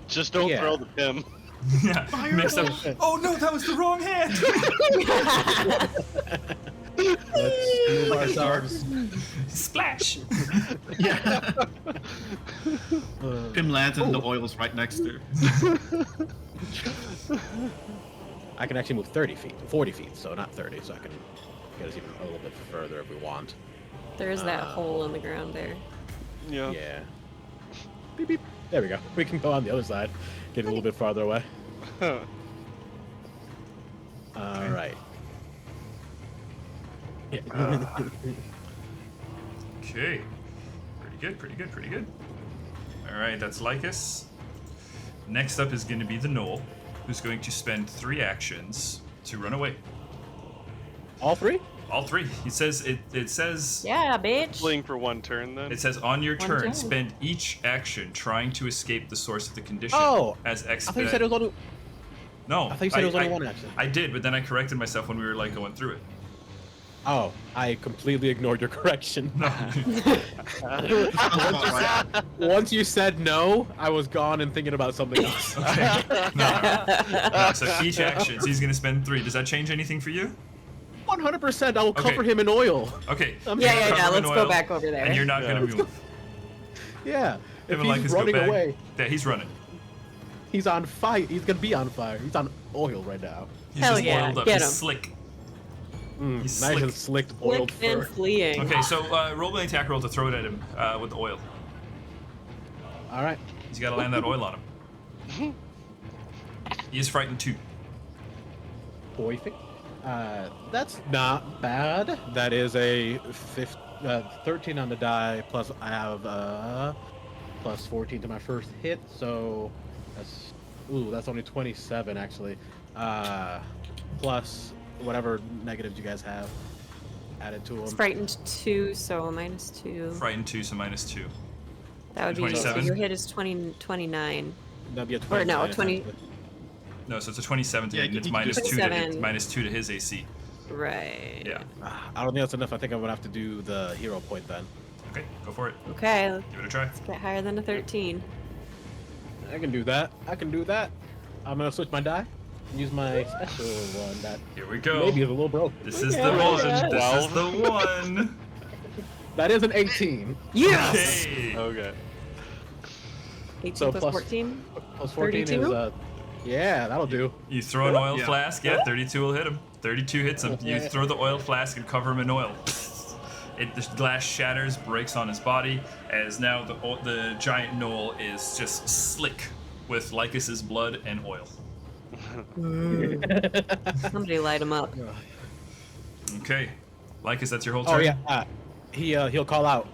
just don't Yeah. throw the Pim. Yeah. Mixed up. Oh no, that was the wrong hand. let's move ourselves. Splash. Yeah. Pim lands and the oil's right next to her. I can actually move 40 feet, so not 30, so I can get us even a little bit further if we want. There's that hole in the ground there. Yeah. Yeah. Beep, beep. There we go. We can go on the other side, get a little bit farther away. All right. Yeah. Okay. Pretty good. All right, that's Lycus. Next up is going to be the Gnoll, who's going to spend 3 actions to run away. All 3? All 3. It says Yeah, bitch. Fleeing for one turn, then. it says on your One turn, turn. spend each action trying to escape the source of the condition. Oh, as I thought you expedite. said it was only. No, I thought you said it was only one action. I did, but then I corrected myself when we were like going through it. Oh, I completely ignored your correction. No. Once you said no, I was gone and thinking about something else. No, so each action, so he's going to spend 3. Does that change anything for you? 100%, I will Okay. cover him in oil. Okay. I'm you're Yeah, gonna cover him in let's go oil, back over there. And you're not Yeah. going to move. Yeah. If Him and Lycus he's go running back. away, Yeah, he's running. he's on fire. He's gonna be on fire. He's on oil right now. He's Hell just yeah, oiled up. get He's him. slick. He's Nice slick. and slicked oiled Slick and fur. fleeing. Okay, so roll an attack roll to throw it at him with the oil. All right. He's got to land that oil on him. He is frightened too. Perfect. That's not bad. That is a 13 on the die, plus I have plus 14 to my first hit, so that's only 27 actually. Plus whatever negatives you guys have added to them. It's frightened 2, so -2. Frightened 2, so -2. That would be, so 27? your hit is 29. That'd be a Or no, 29, 20. essentially. No, so it's a 27 to Yeah, hit, and you it's can minus do 2 to hit, 27. -2 to his AC. Right. Yeah. I don't think that's enough. I think I'm gonna have to do the hero point then. Okay, go for it. Okay, let's Give it a try. get higher than a 13. I can do that. I'm gonna switch my die. Use my special one that Here we go. maybe is a little broken. This is the Yeah. one. Yeah. This is the one. That is an 18. Yes! Okay. Okay. 18 So plus plus- 14? Plus 14 32? is yeah, that'll do. You throw an oil Yeah. flask. Yeah, 32 will hit him. 32 hits him. You throw the oil flask and cover him in oil. The glass shatters, breaks on his body, as now the giant gnoll is just slick with Lycus's blood and oil. Somebody light him up. Okay, Lycus, that's your whole Oh turn. yeah, he'll call out.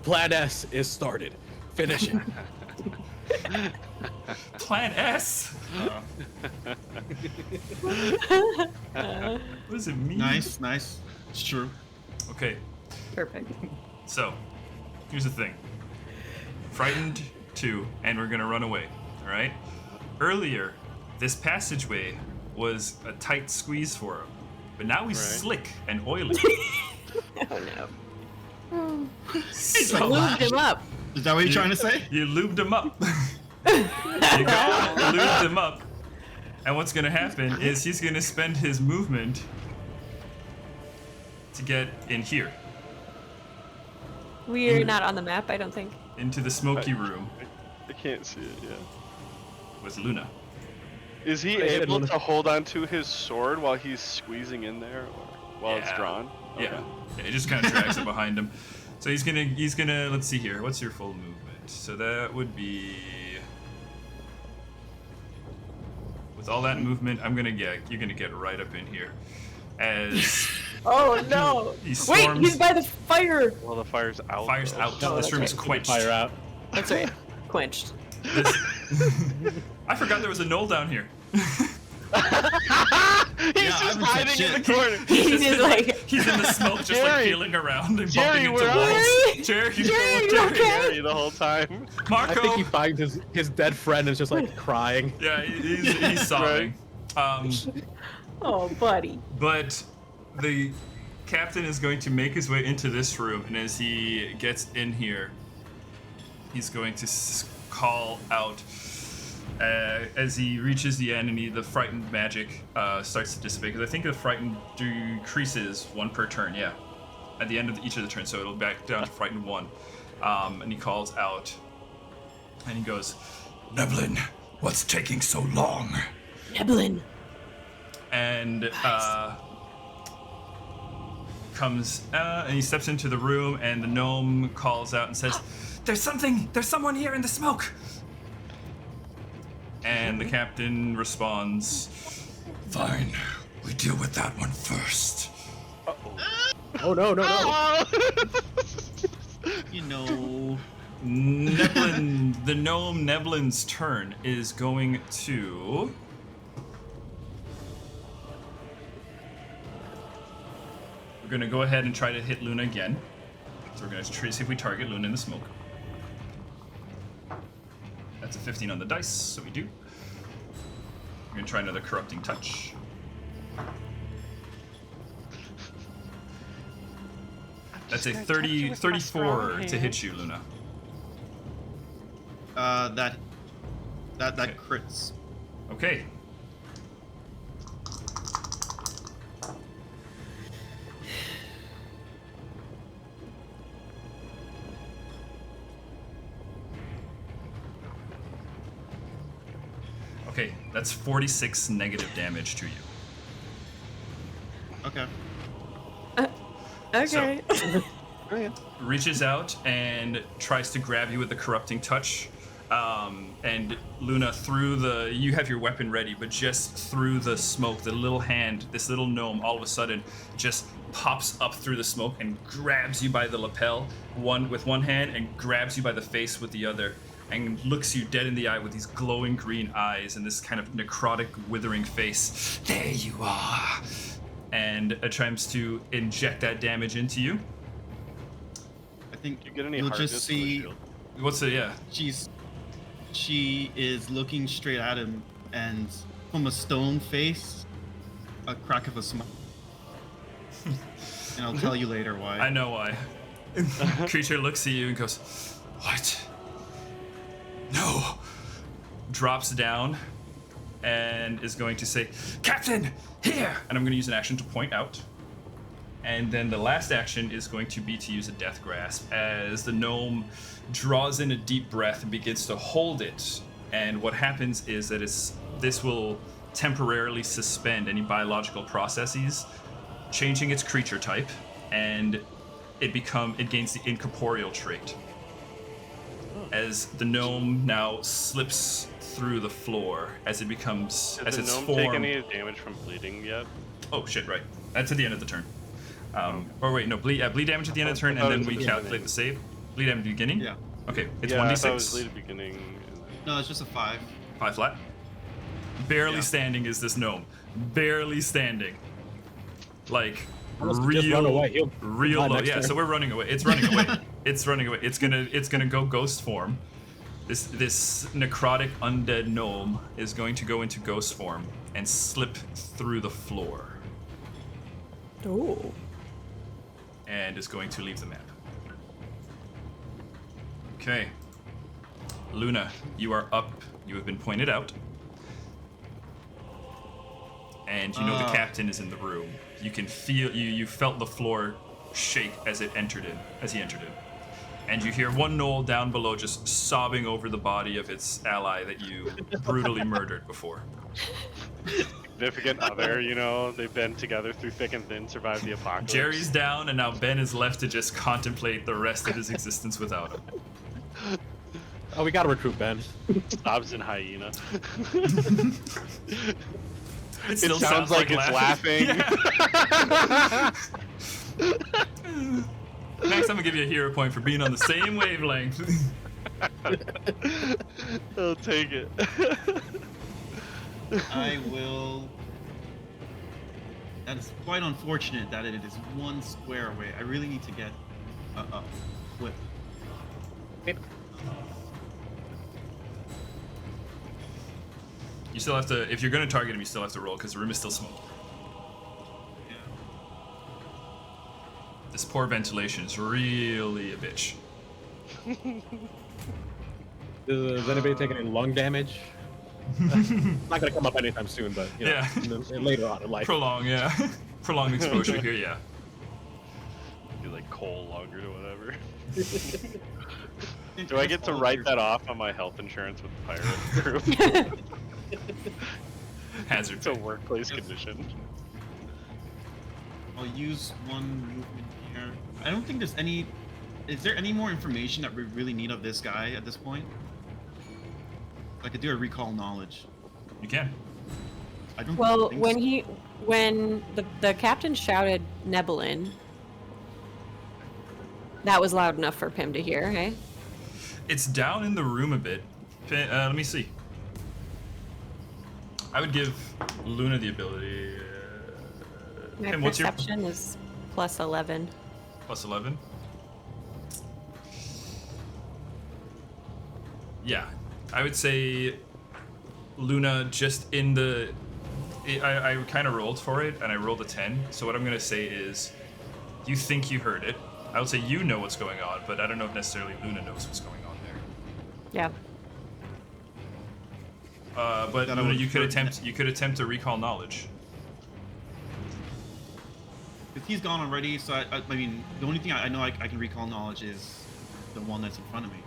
Plan S is started. Finish it. Plan S. What does it mean? Nice. It's true. Okay, Perfect. so here's the thing. Frightened 2, and we're gonna run away. All right. Earlier, this passageway was a tight squeeze for him, but now he's slick and oily. Oh no. So Lubed him up. Is that what you're trying to say? you lubed him up. You got lubed him up, and what's gonna happen is he's gonna spend his movement to get in here, We're not on the map, I don't think. into the smoky room I can't see it. Yeah. with Luna. Is he Hey, able Luna. to hold onto his sword while he's squeezing in there, or while it's Yeah. drawn? Yeah, it just kind of drags it behind him. So he's gonna let's see here. What's your full movement? So that would be with all that movement. You're gonna get right up in here as Oh no! he Wait, storms. he's by the fire! Well, the fire's out. Fire's though. out. Oh, This that's room right. is quenched. Fire out. That's right. Quenched. I forgot there was a gnoll down here. He's Yeah, just I haven't said hiding in the shit. corner. He's just like, He's in the smoke, just like Jerry. feeling around and Jerry, bumping into where are walls. you? Jerry, Jerry, you Jerry. okay? Jerry the whole time. Marco. I think he finds his dead friend and is just like crying. Yeah, he's sobbing. oh, buddy. But the captain is going to make his way into this room, and as he gets in here, he's going to call out. As he reaches the end, and the frightened magic starts to dissipate, because I think the frightened decreases 1 per turn. Yeah, at the end of each of the turns, so it'll back down to frightened 1. And he calls out, and he goes, Neblin, what's taking so long? Neblin. and comes and he steps into the room, and the gnome calls out and says, there's someone here in the smoke. And the captain responds, Fine, we deal with that one first. Oh no. You know. Neblin, the gnome Neblin's turn is going to we're going to go ahead and try to hit Luna again. So we're going to see if we target Luna in the smoke. That's a 15 on the dice, so we do. We're going to try another corrupting touch. That's a 34 to hit you, Luna. That Okay. crits. Okay. Okay, that's 46 negative damage to you. Okay. Okay. Reaches out and tries to grab you with the corrupting touch. And Luna, you have your weapon ready, but just through the smoke, the little hand, this little gnome, all of a sudden just pops up through the smoke and grabs you by the lapel, with one hand, and grabs you by the face with the other, and looks you dead in the eye with these glowing green eyes and this kind of necrotic, withering face. There you are. And attempts to inject that damage into you. I think You get any you'll hardness just to the see shield? What's the, yeah? she is looking straight at him, and from a stone face, a crack of a smile. And I'll tell you later why. I know why. Creature looks at you and goes, "What? No." Drops down and is going to say, "Captain, here!" And I'm going to use an action to point out. And then the last action is going to be to use a death grasp as the gnome draws in a deep breath and begins to hold it. And what happens is that this will temporarily suspend any biological processes, changing its creature type, and it gains the incorporeal trait. As the gnome now slips through the floor as it becomes Does the its gnome form. take any damage from bleeding yet? Oh shit! Right, that's at the end of the turn. Or wait, no, bleed damage at the end of the turn, and then we calculate the save. Bleed damage at the beginning. Yeah. Okay, it's Yeah, I thought it was 1d6. bleed at the beginning. No, it's just a 5. 5 flat. Barely Yeah. standing is this gnome. Barely standing. Like Just run away. He'll real fly low. next Yeah, turn. so we're running away. It's running away. It's running away. It's gonna go ghost form. This necrotic undead gnome is going to go into ghost form and slip through the floor. Ooh. And is going to leave the map. Okay. Luna, you are up. You have been pointed out. And you know the captain is in the room. You can feel you felt the floor shake as he entered in. And you hear one gnoll down below just sobbing over the body of its ally that you brutally murdered before. Significant other, they've been together through thick and thin, survived the apocalypse. Jerry's down, and now Ben is left to just contemplate the rest of his existence without him. Oh, we gotta recruit Ben. Hobbs and hyena. It It sounds like it's laughing. Yeah. Next, I'm gonna give you a hero point for being on the same wavelength. I'll take it. I will. That is quite unfortunate that it is 1 square away. I really need to get a flip. You still have to, if you're gonna target him, you still have to roll because the room is still smoke. Yeah. This poor ventilation is really a bitch. Does anybody take any lung damage? Not gonna come up anytime soon, but Yeah. later on in life. Prolong, yeah. Prolonged exposure here, yeah. Do like coal longer or whatever. Do I get to write that off on my health insurance with the pirate group? Hazard. It's a workplace condition. I'll use 1 movement here. I don't think there's any. Is there any more information that we really need of this guy at this point? I could do a recall knowledge. You can. I don't. Well, think when so. when the captain shouted Nebelin, that was loud enough for Pim to hear, hey? It's down in the room a bit. Let me see. I would give Luna the ability. My Pim, what's your perception is plus 11. plus 11? Yeah, I would say Luna just in the. I kind of rolled for it and I rolled a 10. So what I'm gonna say is, you think you heard it. I would say you know what's going on, but I don't know if necessarily Luna knows what's going on there. Yeah. But That I Luna, would you could prefer- attempt to recall knowledge. If he's gone already, so I mean, the only thing I know I can recall knowledge is the one that's in front of me.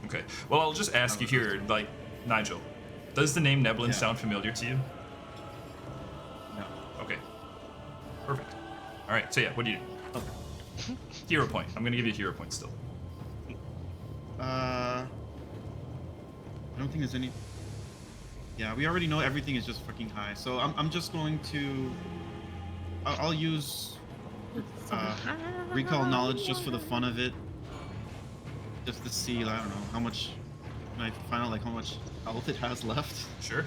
Okay. Well, I'll just ask you here, like, Nigel, Does the name Neblin Yeah. sound familiar to you? No. Okay. Perfect. All right. So yeah, what do you do? Oh. Hero point. I'm gonna give you a hero point still. I don't think there's any. Yeah, we already know everything is just fucking high. So I'm just going to. I'll use recall knowledge just for the fun of it. Just to see, I don't know, how much. Can I find out like how much health it has left? Sure.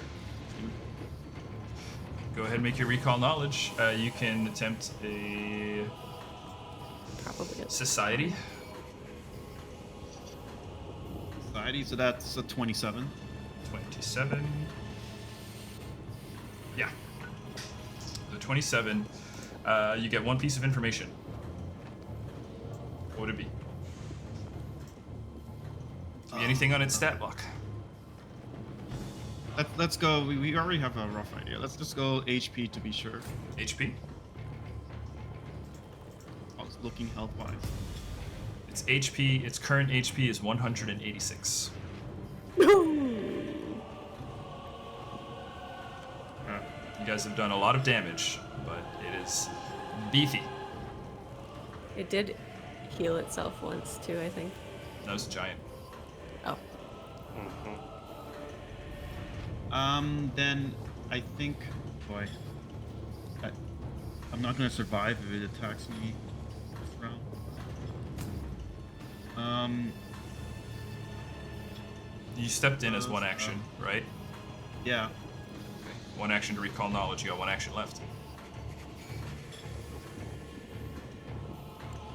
Go ahead and make your recall knowledge. You can attempt a Probably. society. Society, so that's a 27. 27. Yeah. The 27. You get one piece of information. What would it be? Could be anything on its stat block. Let's go. We already have a rough idea. Let's just go HP to be sure. HP. I was looking health wise. Its HP. Its current HP is 186. You guys have done a lot of damage, but it is beefy. It did heal itself once too, I think. That was a giant. Oh. Then I think, boy, I'm not gonna survive if it attacks me this round. You stepped in as one action, right? Yeah. One action to recall knowledge. You got one action left.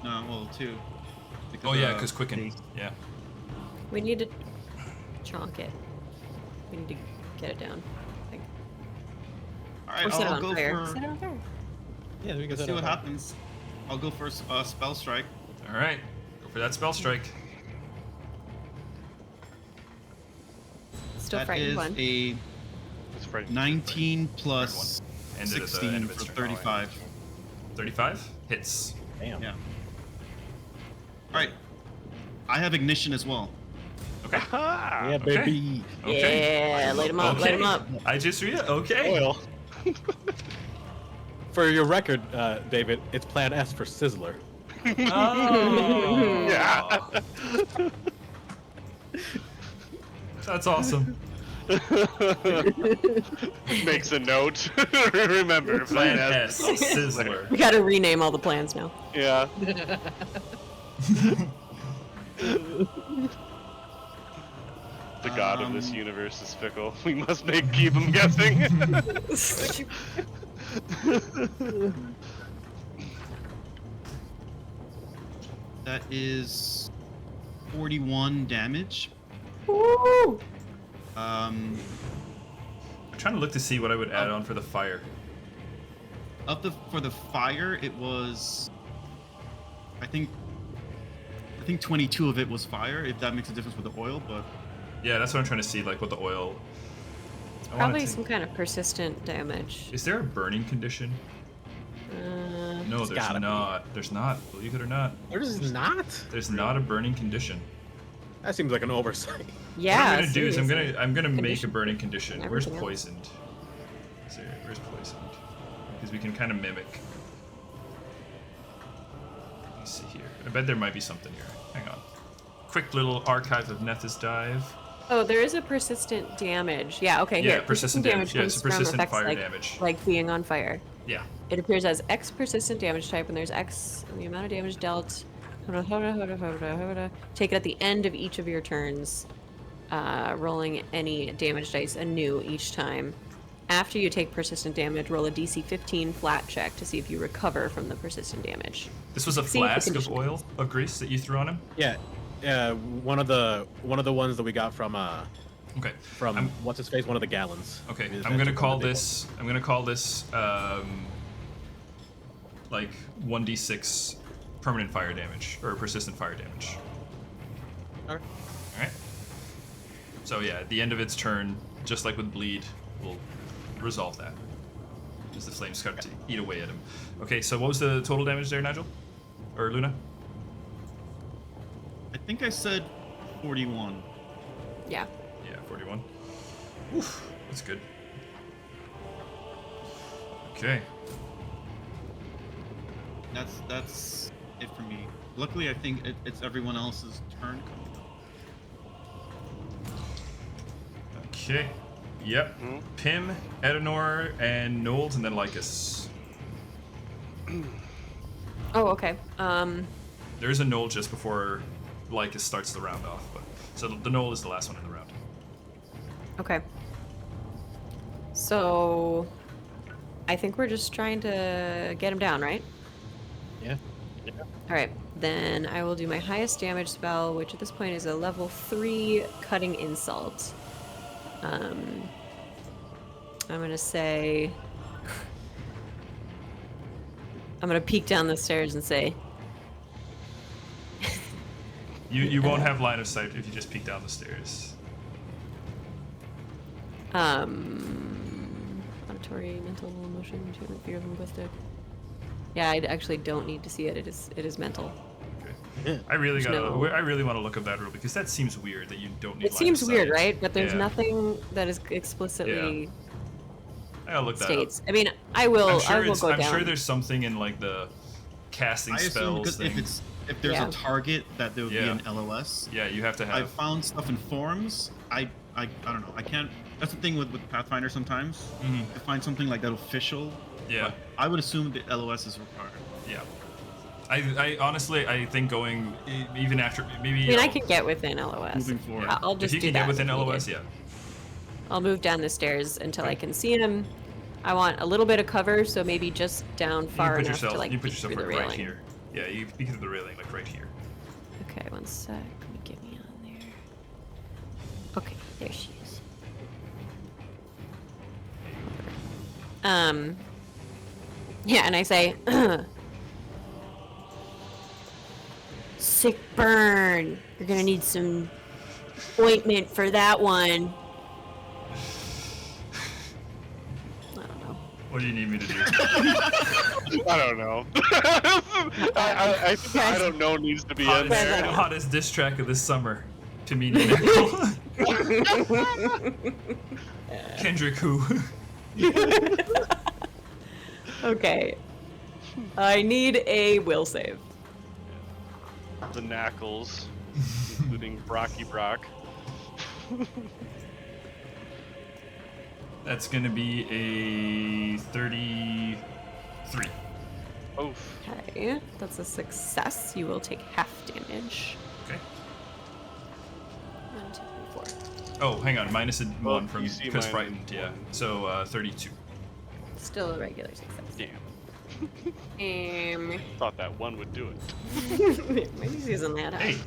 No, well, two. Oh yeah, because quicken. Yeah. We need to chonk it. We need to get it down, I think. All right, Or set it I'll on go fire. for. Set it on fire. Yeah, we can Let's set see it what up. happens. I'll go for spell strike. All right. Go for that spell strike. Still That frightened is one. a It's frightening. 19 plus Ended at the 16 end of its for turn. 35. 35 hits. Damn. Yeah. All right. I have ignition as well. Okay. Ah, Yeah, Okay. baby. Okay. Yeah, light him up, Okay. light him up. I just read it. Okay. oil. For your record, David, it's Plan S for Sizzler. Oh. Yeah. That's awesome. Makes a note. Remember, Plan plan S. Sizzler. We gotta rename all the plans now. Yeah. The god of this universe is fickle. We must keep him guessing. That is 41 damage. Woo! I'm trying to look to see what I would add on for the fire. For the fire, it was. I think 22 of it was fire. If that makes a difference with the oil, but Yeah, that's what I'm trying to see, like what the oil. I wanna Probably take- some kind of persistent damage. Is there a burning condition? No, there's gotta be. not. There's not. Believe it or not, There's not? there's not a burning condition. That seems like an oversight. Yeah. What I'm gonna do is I'm seriously. gonna make a Condition. burning condition. Where's Everything else. poisoned? Where's poisoned? Because we can kind of mimic. Let's see here. I bet there might be something here. Hang on. Quick little archive of Neth's dive. Oh, there is a persistent damage. Yeah, okay. Yeah, Here. persistent damage. Yeah, it's a comes from persistent effects fire like, damage. like being on fire. Yeah. It appears as X persistent damage type, and there's X and the amount of damage dealt. Take it at the end of each of your turns, rolling any damage dice anew each time. After you take persistent damage, roll a DC 15 flat check to see if you recover from the persistent damage. This was a See if the flask of condition- oil of grease that you threw on him. Yeah. One of the ones that we got from Okay. what's his face? One of the gallons. Okay, The I'm gonna adventure call one that they this. I'm gonna call this like 1d6 permanent fire damage or persistent fire damage. Alright. All right. So yeah, at the end of its turn, just like with bleed, we'll resolve that as the flames start to eat away at him. Okay, so what was the total damage there, Nigel, or Luna? I think I said 41. Yeah. Yeah, 41. Oof, that's good. Okay. That's it for me. Luckily, I think it's everyone else's turn coming up. Okay. Yep. Pim, Edenor, and Knowles, and then Lycus. Oh, okay. There's a Knoll just before Lycus starts the round off, but so the Knoll is the last one in the round. Okay. So, I think we're just trying to get him down, right? Yeah. All right. Then I will do my highest damage spell, which at this point is a level 3 cutting insult. I'm gonna say. I'm gonna peek down the stairs and say. You won't have line of sight if you just peek down the stairs. Auditory, mental, emotion, intuitive, fear, linguistic. Yeah, I actually don't need to see it. It is mental. Okay. I really No. I really want to look up that rule because that seems weird that you don't need. It line seems of weird, sight. right? But there's Yeah. nothing that is explicitly I gotta look that states. up. I mean, I will. I'm sure I will go I'm down. sure there's something in like the casting I assume spells because thing. if there's Yeah. a target that there would Yeah. be an LOS. Yeah, you have to I have. found stuff in forums. I don't know. I can't. That's the thing with Pathfinder sometimes. Mhm. To find something like that official. Yeah. But I would assume the LOS is required. Yeah. I honestly I think going even after maybe. I mean, I can get within LOS. Moving forward. Yeah. I'll just if you do can that get within if LOS, needed. yeah. I'll move down the stairs until I can see him. I want a little bit of cover, so maybe just down far you enough to like put peek yourself through the right railing. here. Yeah, you peek through the railing like right here. Okay, one sec. Let me get me on there. Okay, there she is. Yeah, and I say, sick burn. You're gonna need some ointment for that one. I don't know. What do you need me to do? I don't know. I think I don't know needs to be in there. Hottest diss track of this summer. To me, Kendrick who? Okay. I need a will save. The Knackles, including Brocky Brock. That's gonna be a 33. Oof. Okay, that's a success. You will take half damage. Okay. 1, 2, 3, 4. Oh, hang on. Minus a Well, one from you see because mine frightened. is Yeah. one. So 32. Still a regular success. Damn. Thought that one would do it. My DC's isn't that high. Hey,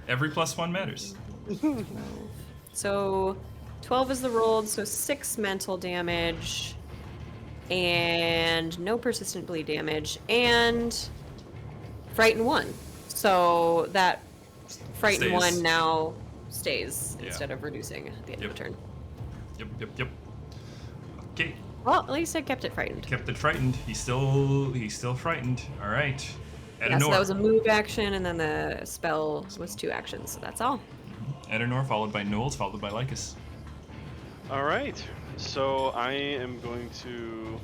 every +1 matters. 12. So 12 is the rolled, so 6 mental damage, and no persistent bleed damage, and frighten 1. So that frighten Stays. 1 now stays Yeah. instead of reducing at the end of the turn. Yep. Okay, Well, at least I kept it frightened. kept it frightened. He's still frightened. All right. Yeah, so Edenor. that was a move action, and then the spell was 2 actions, so that's all. Edenor, followed by Knowles, followed by Lycus. All right. So I am going to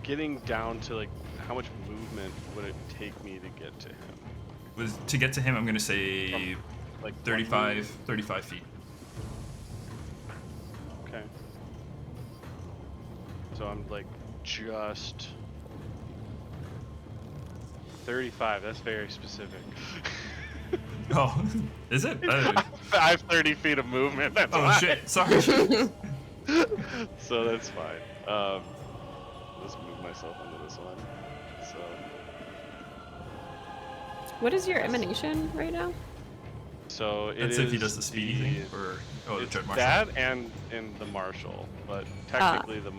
getting down to like how much movement would it take me to get to him? To get to him, I'm gonna say Like 35 feet. Okay. So I'm like just 35. That's very specific. Oh, is it? I have 30 feet of movement. That's Oh why. shit! Sorry. So that's fine. Let's move myself into this one. So What is your emanation right now? it That's is if he does the speedy thing, or the it's Dread Marshal. that and the Marshal, but technically the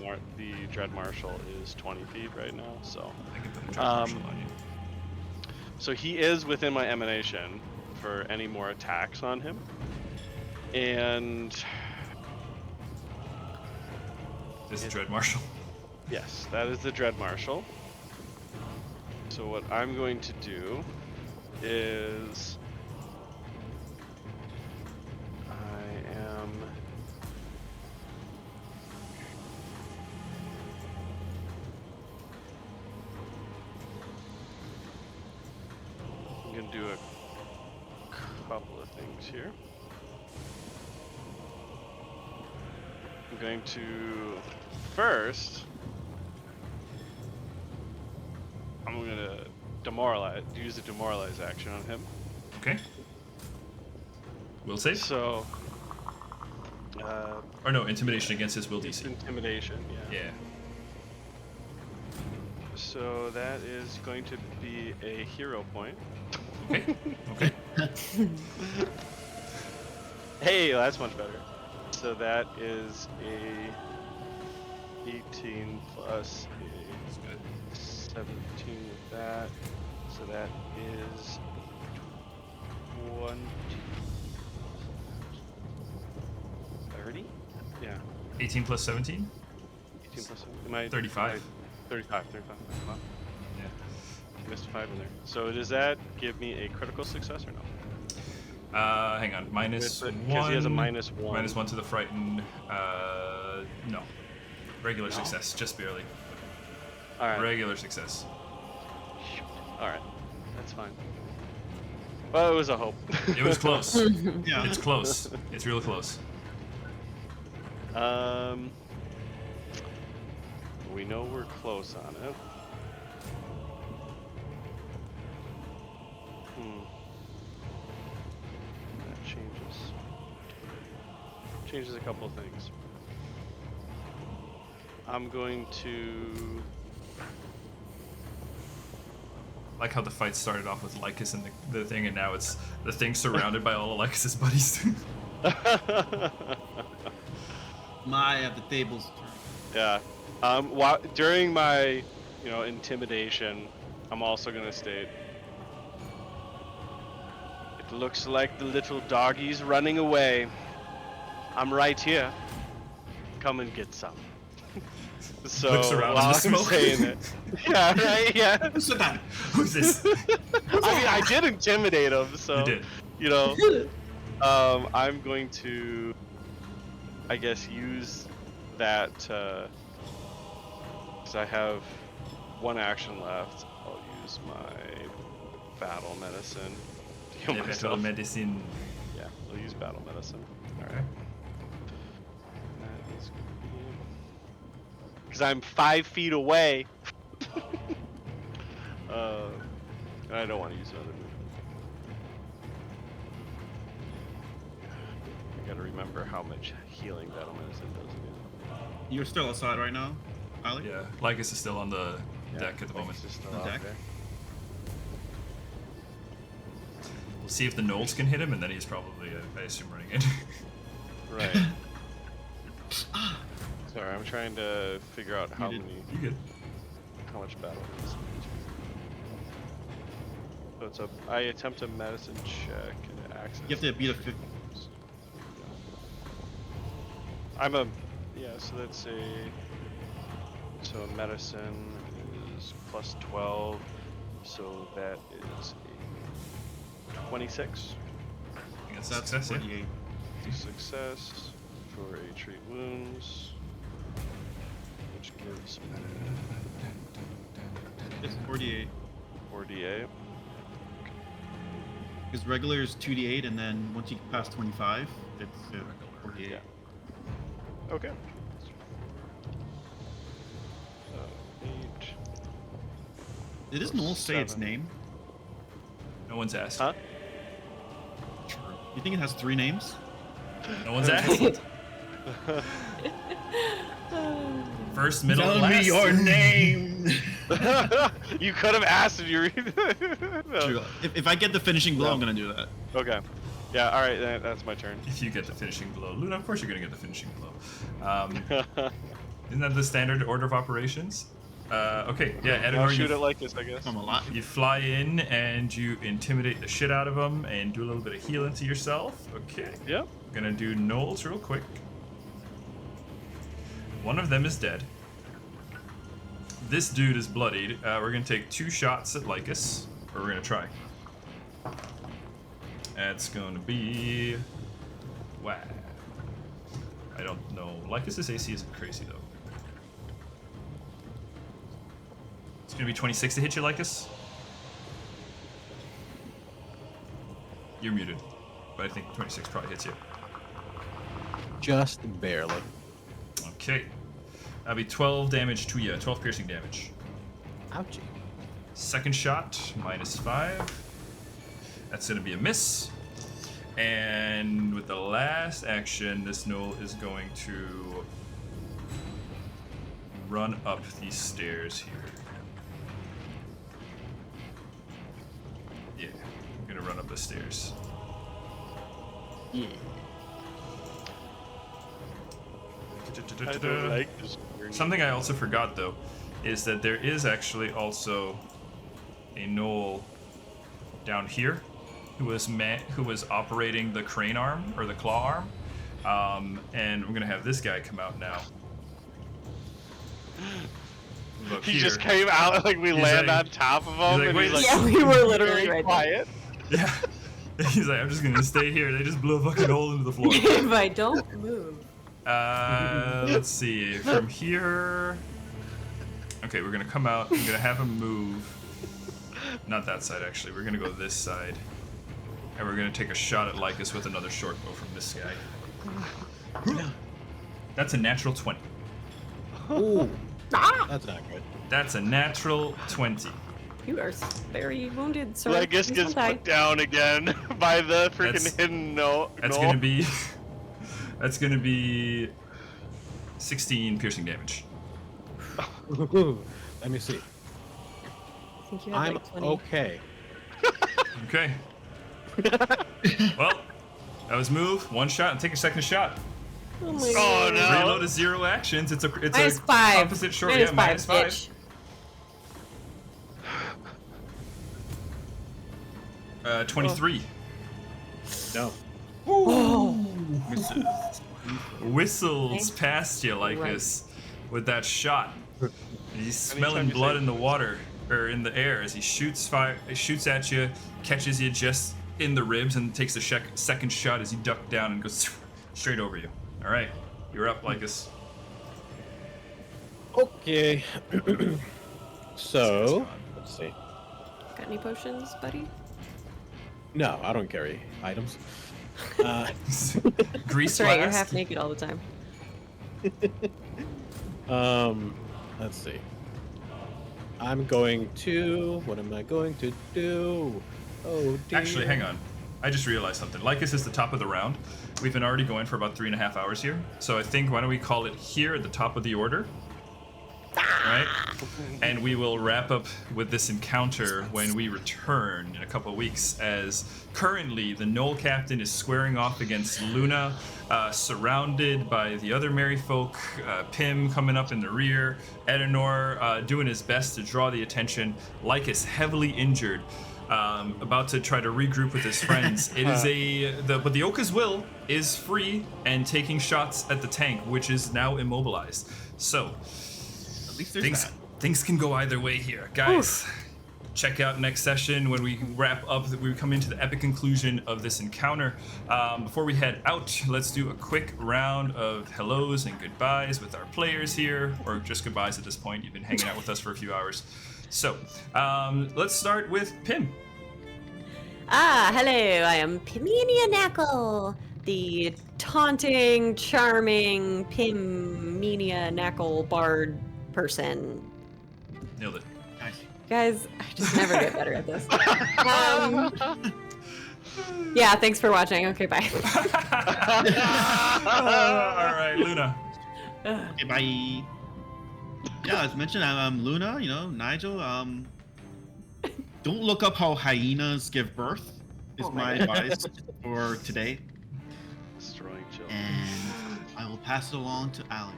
Dread Marshal is 20 feet right now. So I can put a Dread Marshal on you. so he is within my emanation for any more attacks on him, and This is Dread Marshal. yes, that is the Dread Marshal. So what I'm going to do is I am can do a couple of things here. I'm going to first. I'm gonna use the demoralize action on him. Okay. Will save? So. Or no, intimidation against his will DC. Intimidation, yeah. Yeah. So that is going to be a hero point. Okay. Okay. Hey, that's much better. So that is a 18 plus a 17 with that. So that is 30? Yeah. 18 plus 17? 18 plus 17. 35. 35. Wow. Yeah. Missed 5 in there. So does that give me a critical success or no? Hang on. Minus Because 1. he has a minus 1. Minus 1 to the frightened. No. Regular success, just barely. Alright. Regular success. Alright. That's fine. Well, it was a hope. It was close. Yeah. It's close. It's real close. We know we're close on it. That changes a couple of things. I'm going to. Like how the fight started off with Lycus and the thing, and now it's the thing surrounded by all of Lycus's buddies. My, have the tables turned. Yeah. During my, intimidation, I'm also gonna state. It looks like the little doggy's running away. I'm right here. Come and get some. So Looks around while in the I'm smoke. saying it, yeah, right, yeah. Who's this? I mean, I did intimidate him, so You did. I'm going to, I guess, use that because I have one action left. I'll use my battle medicine to heal Battle myself. medicine. Yeah, I'll use battle medicine. All right. That is going to be because I'm 5 feet away. And I don't want to use another move. I gotta remember how much healing battle medicine does again. You're still outside right now, Ali? Yeah, Lycus is still on the deck at the moment. It's just still The out deck? there. We'll see if the gnolls can hit him, and then he's probably, I assume, running in. Right. Sorry, I'm trying to figure out how You did- many, You good? how much battle medicine. So I attempt a medicine check and access. You have to beat a 50. So that's so medicine is plus 12, so that is a 26. I think that's That's success, yeah. 48. Success for a treat wounds, which gives me It's 48. 48. Because regular is 2d8, and then once you pass 25, it's 48. Yeah. Okay. So 8. Did this gnoll say its 7. name? No one's asked. Huh? You think it has 3 names? No one's asked. First, middle, Tell last. me your name! You could have asked if you read. No. True. If I get the finishing blow, I'm gonna do that. Okay. Yeah. All right. That's my turn. If you get the finishing blow. Luna, of course you're going to get the finishing blow. Isn't that the standard order of operations? Okay, yeah, I'll Edinor, shoot it like this, I guess. I'm alive. you fly in and you intimidate the shit out of them and do a little bit of healing to yourself. Okay. Yep. Gonna do gnolls real quick. One of them is dead. This dude is bloodied. We're gonna take 2 shots at Lycus, or we're gonna try. That's gonna be... Wow. I don't know. Lycus's AC isn't crazy though. It's gonna be 26 to hit you, Lycus. You're muted, but I think 26 probably hits you. Just barely. Okay. That'll be 12 damage to you. 12 piercing damage. Ouchie. Second shot, -5. That's going to be a miss. And with the last action, this gnoll is going to run up these stairs here. Yeah, I'm going to run up the stairs. Yeah. I don't like this journey. Something I also forgot, though, is that there is actually also a gnoll down here who was operating the crane arm or the claw arm, and we're gonna have this guy come out now. Look He here. just came out like we He's land like- on top of him, like, and "Wait, he's like, Yeah, we were literally very right quiet. Yeah. He's like, I'm just gonna stay here. They just blew a fucking hole into the floor. if I don't move. Let's see. From here. Okay, we're gonna come out. I'm gonna have him move. Not that side, actually. We're gonna go this side. And we're gonna take a shot at Lycus with another short bow from this guy. That's a natural 20. Ooh, Ah! that's not good. That's a natural 20. You are very wounded, sir. Legus Please gets don't die. put down again by the freaking That's- hidden That's gnoll. gonna be. That's gonna be 16 piercing damage. Let me see. I think you had I'm like 20. okay. Okay. Well, that was move. One shot and take a second shot. Oh my Oh, god. no. Reload is 0 actions. It's a -5. opposite short. -5, Yeah, -5. bitch. 23. No. Whistles past you like Right. this with that shot. He's smelling Anytime you blood say- in the water or in the air as he shoots at you, catches you just in the ribs, and takes a second shot as you duck down and goes straight over you. All right, you're up, Lycus. Okay. So, let's see. Got any potions, buddy? No, I don't carry items. Grease That's right, you're flask. half naked all the time. Let's see. I'm going to. What am I going to do? Oh dear. Actually, hang on. I just realized something. Lycus is the top of the round. We've been already going for about 3.5 hours here. So I think, why don't we call it here at the top of the order? Right? And we will wrap up with this encounter when we return in a couple of weeks, as currently the Gnoll Captain is squaring off against Luna, surrounded by the other merry folk, Pim coming up in the rear, Edenor doing his best to draw the attention, Lycus heavily injured, about to try to regroup with his friends. It is but the Oka's will is free and taking shots at the tank, which is now immobilized. So At least there's that. things can go either way here, guys. Check out next session when we wrap up. We come into the epic conclusion of this encounter. Before we head out, let's do a quick round of hellos and goodbyes with our players here, or just goodbyes at this point. You've been hanging out with us for a few hours. So let's start with Pim. Hello, I am Piminia Knackle, the taunting, charming Piminia Knackle bard person. Nailed it. Nice. Guys, I just never get better at this. Yeah, thanks for watching. Okay, bye. All right, Luna. Okay, bye. Yeah, as mentioned, I'm Luna, Nigel. Don't look up how hyenas give birth, is my advice for today. Destroying children. And I will pass it along to Ali.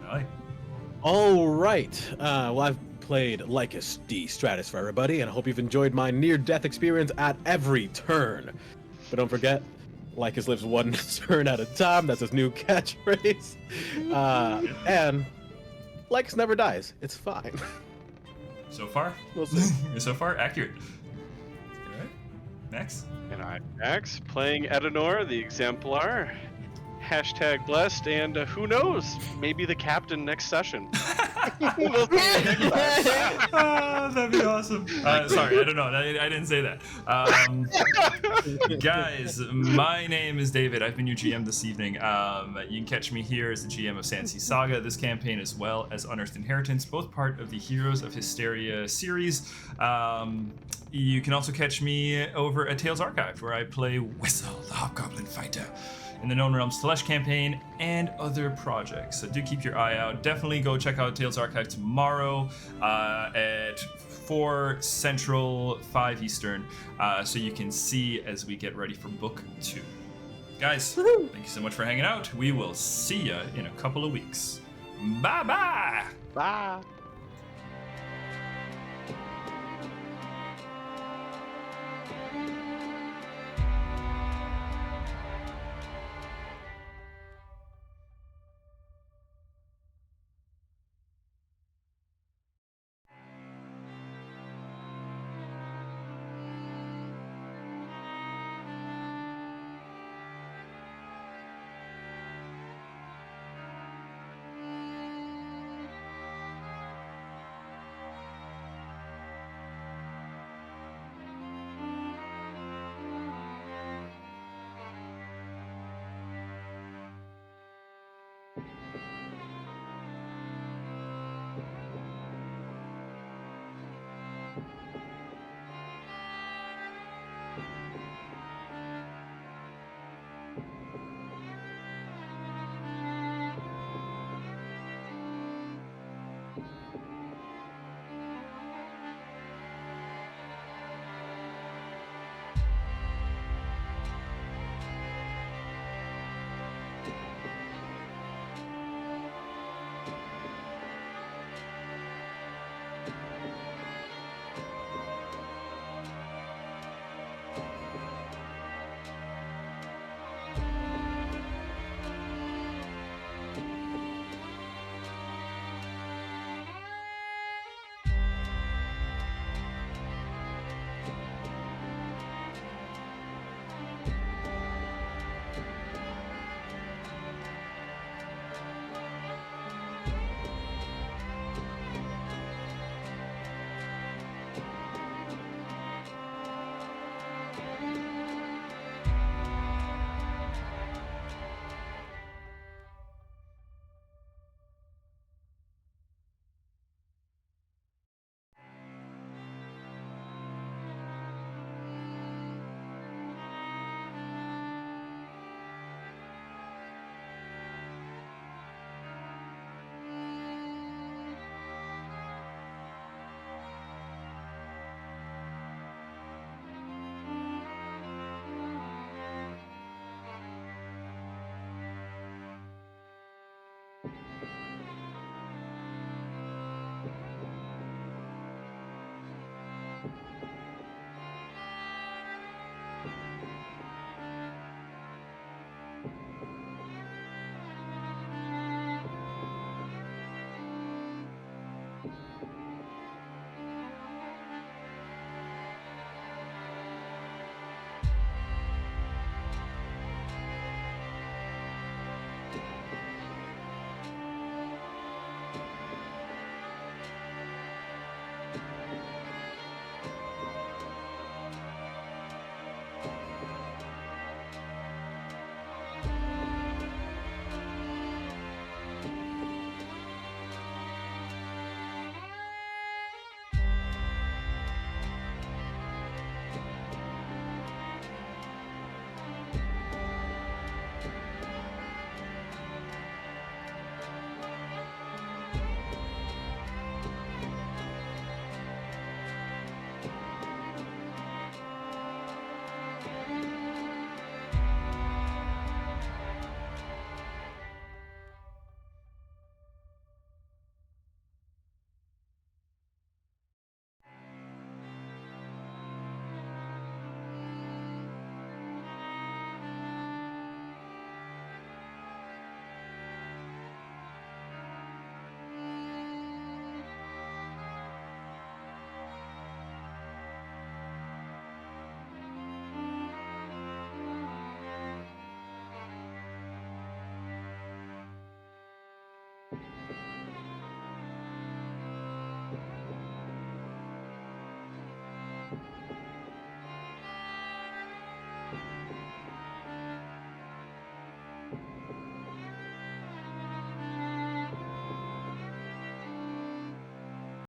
Aye. All right. Well, I've played Lycus D. Stratus for everybody, and I hope you've enjoyed my near-death experience at every turn. But don't forget, Lycus lives one turn at a time. That's his new catchphrase. And Lycus never dies. It's fine. So far? We'll see. So far, accurate. All right. Next. And I'm Max, playing Edenor, the Exemplar. #blessed, and who knows, maybe the captain next session. We'll see you next time. That'd be awesome. Sorry, I don't know. I didn't say that. Guys, my name is David. I've been your GM this evening. You can catch me here as the GM of Sandsea Saga this campaign, as well as Unearthed Inheritance, both part of the Heroes of Histaeria series. You can also catch me over at Tales Archive, where I play Whistle, the Hobgoblin Fighter, in the Known Realms Telesh campaign and other projects. So do keep your eye out. Definitely go check out Tales Archive tomorrow at 4 Central, 5 Eastern, so you can see as we get ready for Book 2. Guys, thank you so much for hanging out. We will see you in a couple of weeks. Bye-bye! Bye.